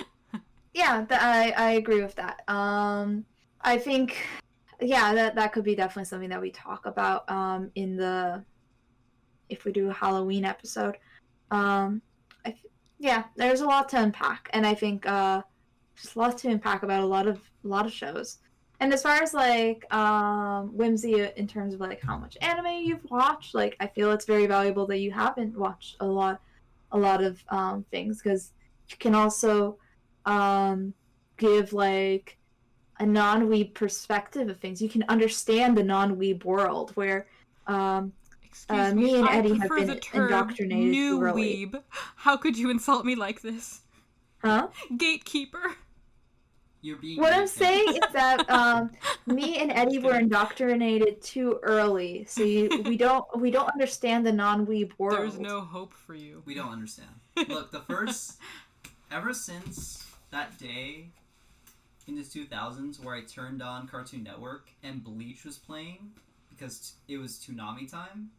[SPEAKER 5] Yeah, I agree with that. I think, yeah, that could be definitely something that we talk about if we do a Halloween episode. Yeah, there's a lot to unpack, and I think just a lot to unpack about a lot of shows. And as far as like whimsy in terms of like how much anime you've watched, like I feel it's very valuable that you haven't watched a lot of things because you can also give like a non-weeb perspective of things. You can understand the non-weeb world where
[SPEAKER 2] Excuse
[SPEAKER 5] me
[SPEAKER 2] me,
[SPEAKER 5] and
[SPEAKER 2] I
[SPEAKER 5] Eddie have
[SPEAKER 2] prefer
[SPEAKER 5] been
[SPEAKER 2] the term
[SPEAKER 5] indoctrinated
[SPEAKER 2] new
[SPEAKER 5] too early.
[SPEAKER 2] weeb. How could you insult me like this?
[SPEAKER 5] Huh?
[SPEAKER 2] Gatekeeper.
[SPEAKER 1] You're being
[SPEAKER 5] What I'm
[SPEAKER 1] gatekept.
[SPEAKER 5] saying is that me and Eddie were indoctrinated too early, so we don't understand the non-weeb world.
[SPEAKER 2] There's no hope for you.
[SPEAKER 1] We don't understand. Look, ever since that day in the 2000s where I turned on Cartoon Network and Bleach was playing because it was Toonami time,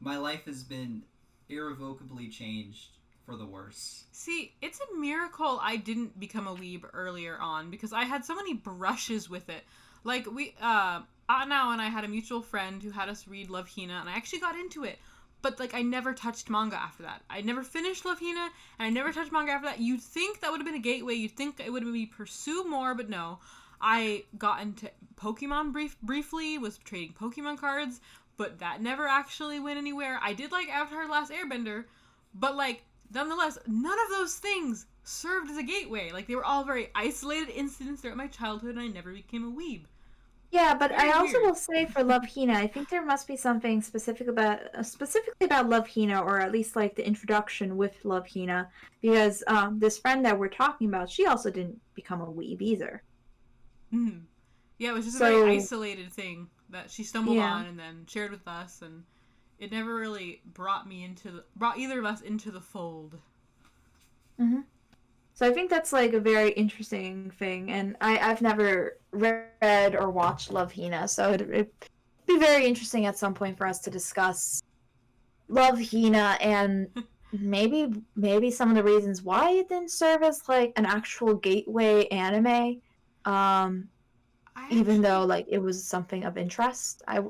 [SPEAKER 1] my life has been irrevocably changed for the worse.
[SPEAKER 2] See, it's a miracle I didn't become a weeb earlier on because I had so many brushes with it. Like now and I had a mutual friend who had us read Love Hina, and I actually got into it. But like I never touched manga after that. I never finished Love Hina, and I never touched manga after that. You'd think that would have been a gateway. You'd think it would have been pursue more, but no. I got into Pokemon briefly, was trading Pokemon cards, but that never actually went anywhere. I did like Avatar: The Last Airbender, but like nonetheless, none of those things served as a gateway. Like they were all very isolated incidents throughout my childhood, and I never became a weeb.
[SPEAKER 5] Yeah, but
[SPEAKER 2] Very
[SPEAKER 5] I also
[SPEAKER 2] weird.
[SPEAKER 5] will say for Love Hina, I think there must be something specifically about Love Hina, or at least like the introduction with Love Hina, because this friend that we're talking about, she also didn't become a weeb either.
[SPEAKER 2] Mm-hmm. Yeah, it was just a
[SPEAKER 5] So-
[SPEAKER 2] very isolated thing that she stumbled
[SPEAKER 5] Yeah.
[SPEAKER 2] on and then shared with us, and it never really brought either of us into the fold.
[SPEAKER 5] Mm-hmm. So I think that's like a very interesting thing, and I've never read or watched Love Hina, so it'd be very interesting at some point for us to discuss Love Hina and maybe some of the reasons why it didn't serve as like an actual gateway anime, even though like it was something of interest. I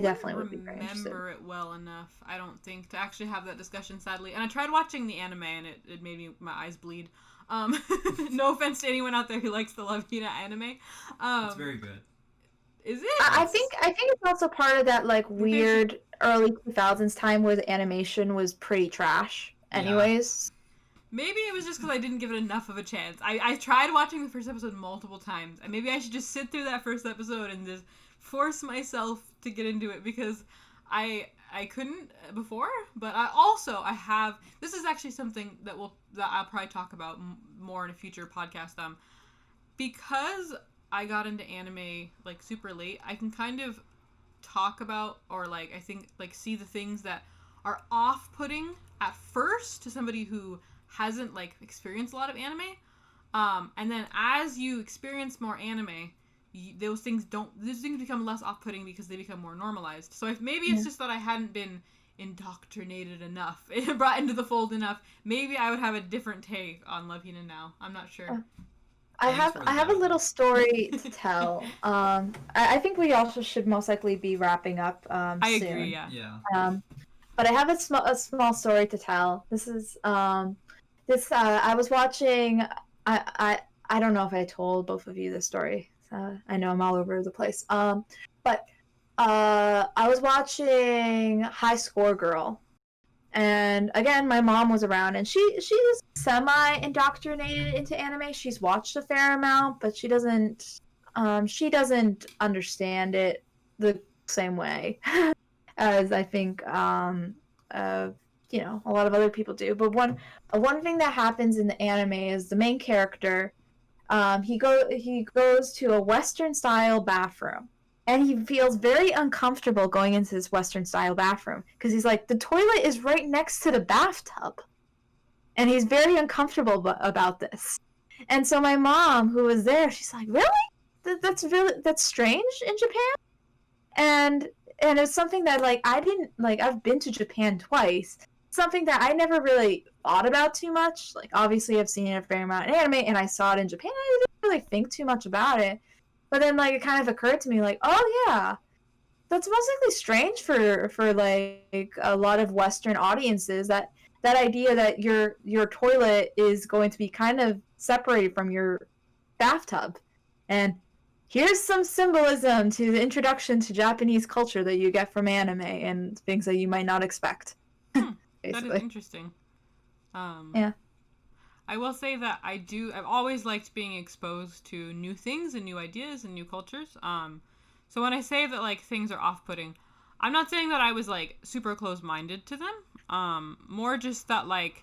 [SPEAKER 5] definitely would be very interested.
[SPEAKER 2] remember it well enough, I don't think, to actually have that discussion, sadly. And I tried watching the anime, and it made my eyes bleed. No offense to anyone out there who likes the Love Hina anime.
[SPEAKER 1] It's very good.
[SPEAKER 2] Is it?
[SPEAKER 5] I think it's also part of that like weird early 2000s time where the animation was pretty trash.
[SPEAKER 1] Yeah.
[SPEAKER 5] Anyways,
[SPEAKER 2] Maybe it was just because I didn't give it enough of a chance. I tried watching the first episode multiple times, and maybe I should just sit through that first episode and just force myself to get into it, because I couldn't before. But I have, this is actually something that I'll probably talk about more in a future podcast. Because I got into anime like super late, I can kind of talk about, or like I think like see the things that are off-putting at first to somebody who hasn't like experienced a lot of anime, and then as you experience more anime, those things become less off-putting because they become more normalized. So if maybe it's just that I hadn't been indoctrinated enough, brought into the fold enough, maybe I would have a different take on Love Hina now. I'm not sure.
[SPEAKER 5] I have a little story to tell. I think we also should most likely be wrapping up soon.
[SPEAKER 2] I agree. Yeah.
[SPEAKER 5] But I have a small story to tell. This is I was watching. I don't know if I told both of you this story. I know I'm all over the place. But I was watching High Score Girl, and again, my mom was around, and she was semi-indoctrinated into anime. She's watched a fair amount, but she doesn't understand it the same way as I think a lot of other people do. But one thing that happens in the anime is the main character, he goes to a Western style bathroom, and he feels very uncomfortable going into this Western style bathroom because he's like, the toilet is right next to the bathtub, and he's very uncomfortable about this. And so my mom, who was there, she's like, really? That's strange in Japan? And it's something that like I didn't like. I've been to Japan twice. Something that I never really thought about too much. Like, obviously I've seen a fair amount in anime, and I saw it in Japan. I didn't really think too much about it. But then like it kind of occurred to me like, oh yeah, that's most likely strange for like a lot of Western audiences, that idea that your toilet is going to be kind of separated from your bathtub. And here's some symbolism to the introduction to Japanese culture that you get from anime and things that you might not expect.
[SPEAKER 2] That is interesting.
[SPEAKER 5] Yeah.
[SPEAKER 2] I will say that I've always liked being exposed to new things and new ideas and new cultures. So when I say that like things are off-putting, I'm not saying that I was like super close-minded to them. More just that like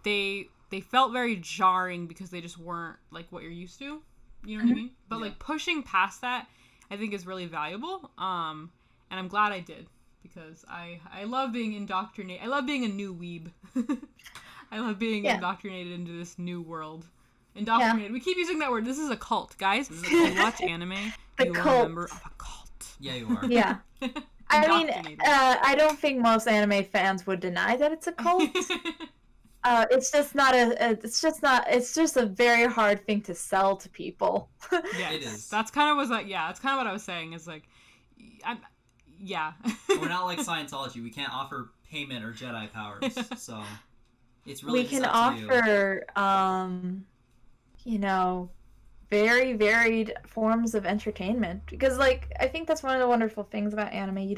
[SPEAKER 2] they felt very jarring because they just weren't like what you're used to. You know what I mean? But like pushing past that, I think is really valuable. And I'm glad I did, because I love being indoctrinated. I love being a new weeb. I love being indoctrinated into this new world. Indoctrinated. Yeah. We keep using that word. This is a cult, guys. If you watch anime, you are a member of a cult.
[SPEAKER 1] Yeah, you are.
[SPEAKER 5] Yeah. I mean, I don't think most anime fans would deny that it's a cult. It's just a very hard thing to sell to people.
[SPEAKER 2] Yeah,
[SPEAKER 1] it is.
[SPEAKER 2] That's kind of what I was saying. Is like, yeah.
[SPEAKER 1] We're not like Scientology. We can't offer payment or Jedi powers, so it's really.
[SPEAKER 5] We can offer, very varied forms of entertainment, because, like, I think that's one of the wonderful things about anime. You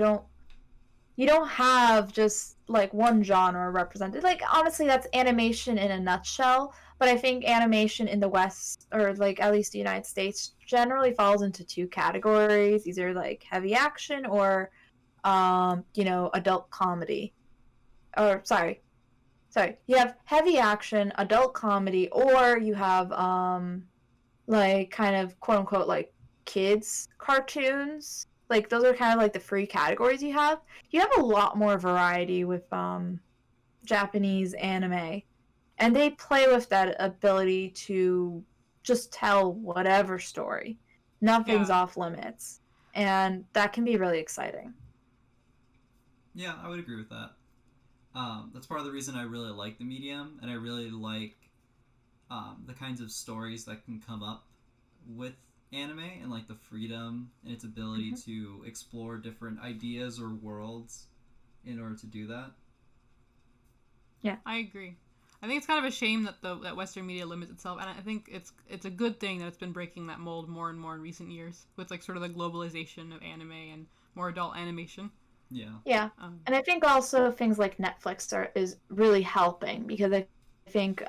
[SPEAKER 5] don't have just like one genre represented. Like, honestly, that's animation in a nutshell. But I think animation in the West, or like at least the United States, generally falls into two categories: either like heavy action or, adult comedy. Or sorry, you have heavy action, adult comedy, or you have like kind of quote unquote like kids cartoons. Like, those are kind of like the free categories you have. You have a lot more variety with Japanese anime. And they play with that ability to just tell whatever story. Nothing's off limits. And that can be really exciting.
[SPEAKER 1] Yeah, I would agree with that. That's part of the reason I really like the medium, and I really like the kinds of stories that can come up with anime, and like the freedom and its ability to explore different ideas or worlds in order to do that.
[SPEAKER 2] Yeah, I agree. I think it's kind of a shame that that Western media limits itself, and I think it's a good thing that it's been breaking that mold more and more in recent years with like sort of the globalization of anime and more adult animation.
[SPEAKER 1] Yeah.
[SPEAKER 5] Yeah. And I think also things like Netflix is really helping, because I think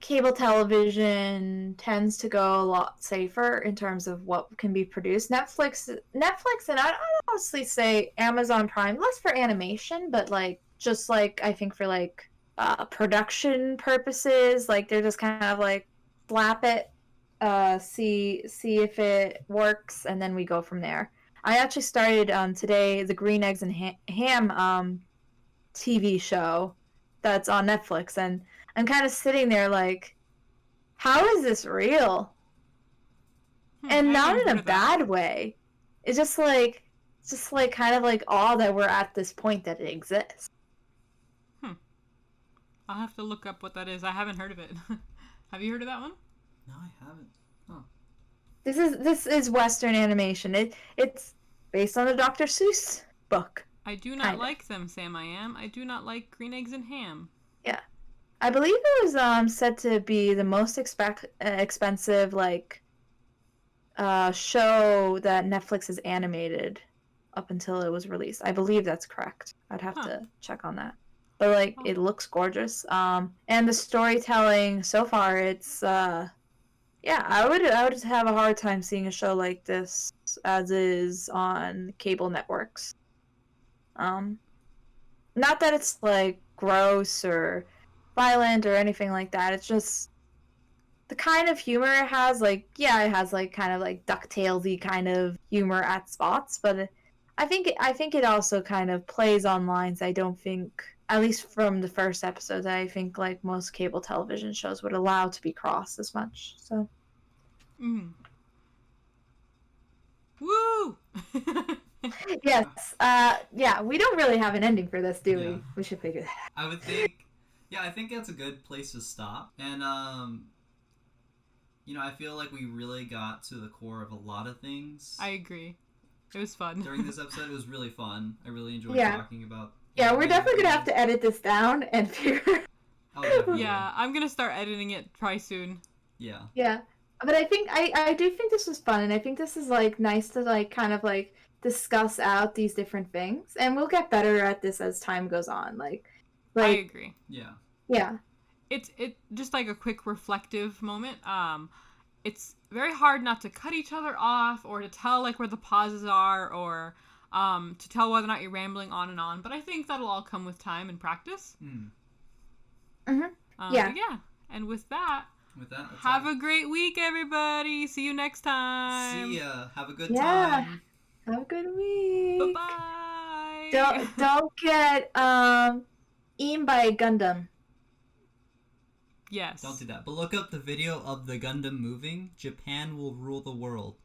[SPEAKER 5] cable television tends to go a lot safer in terms of what can be produced. Netflix, and I'd honestly say Amazon Prime, less for animation, but like just like I think for like production purposes, like they're just kind of like slap it, see if it works, and then we go from there. I actually started today the Green Eggs and Ham TV show that's on Netflix, and I'm kind of sitting there like, how is this real? And
[SPEAKER 2] I
[SPEAKER 5] not
[SPEAKER 2] haven't
[SPEAKER 5] in
[SPEAKER 2] heard
[SPEAKER 5] a
[SPEAKER 2] of that.
[SPEAKER 5] bad way. It's just like kind of like awe that we're at this point that it exists.
[SPEAKER 2] I'll have to look up what that is. I haven't heard of it. Have you heard of that one?
[SPEAKER 1] No, I haven't. Oh.
[SPEAKER 5] This is Western animation. It's based on a Dr. Seuss book.
[SPEAKER 2] I do not like them, Sam. I do not like Green Eggs and Ham.
[SPEAKER 5] Yeah, I believe it was said to be the most expensive like show that Netflix has animated up until it was released. I believe that's correct. I'd have to check on that. But like it looks gorgeous. And the storytelling so far, it's yeah, I would have a hard time seeing a show like this as is on cable networks. Not that it's like gross or violent or anything like that. It's just the kind of humor it has. Like, yeah, it has like kind of like DuckTalesy kind of humor at spots, but I think it also kind of plays on lines I don't think, at least from the first episode, I think like most cable television shows would allow to be crossed as much. So.
[SPEAKER 2] Woo!
[SPEAKER 5] Yes. Yeah, we don't really have an ending for this, do we?
[SPEAKER 1] Yeah.
[SPEAKER 5] We should figure that out.
[SPEAKER 1] I would think, yeah, I think that's a good place to stop. And, you know, I feel like we really got to the core of a lot of things.
[SPEAKER 2] I agree. It was fun.
[SPEAKER 1] During this episode, it was really fun. I really enjoyed
[SPEAKER 5] Yeah.
[SPEAKER 1] talking about...
[SPEAKER 5] Yeah, we're definitely going to have to edit this down and figure...
[SPEAKER 1] Oh, definitely.
[SPEAKER 2] Yeah, I'm going to start editing it probably soon.
[SPEAKER 1] Yeah.
[SPEAKER 5] Yeah. But I think, I do think this was fun, and I think this is, like, nice to, like, kind of, like, discuss out these different things. And we'll get better at this as time goes on. Like
[SPEAKER 2] I agree.
[SPEAKER 1] Yeah.
[SPEAKER 5] Yeah.
[SPEAKER 2] It's just like a quick reflective moment. It's very hard not to cut each other off or to tell like where the pauses are or to tell whether or not you're rambling on and on. But I think that'll all come with time and practice.
[SPEAKER 5] Mm-hmm. Yeah.
[SPEAKER 2] Yeah. And with that,
[SPEAKER 1] let's
[SPEAKER 2] have a great week, everybody. See you next time.
[SPEAKER 1] See ya. Have a good
[SPEAKER 5] Yeah.
[SPEAKER 1] time.
[SPEAKER 5] Have a good week.
[SPEAKER 2] Bye-bye.
[SPEAKER 5] Don't get eaten by a Gundam.
[SPEAKER 2] Yes.
[SPEAKER 1] Don't do that. But look up the video of the Gundam moving. Japan will rule the world.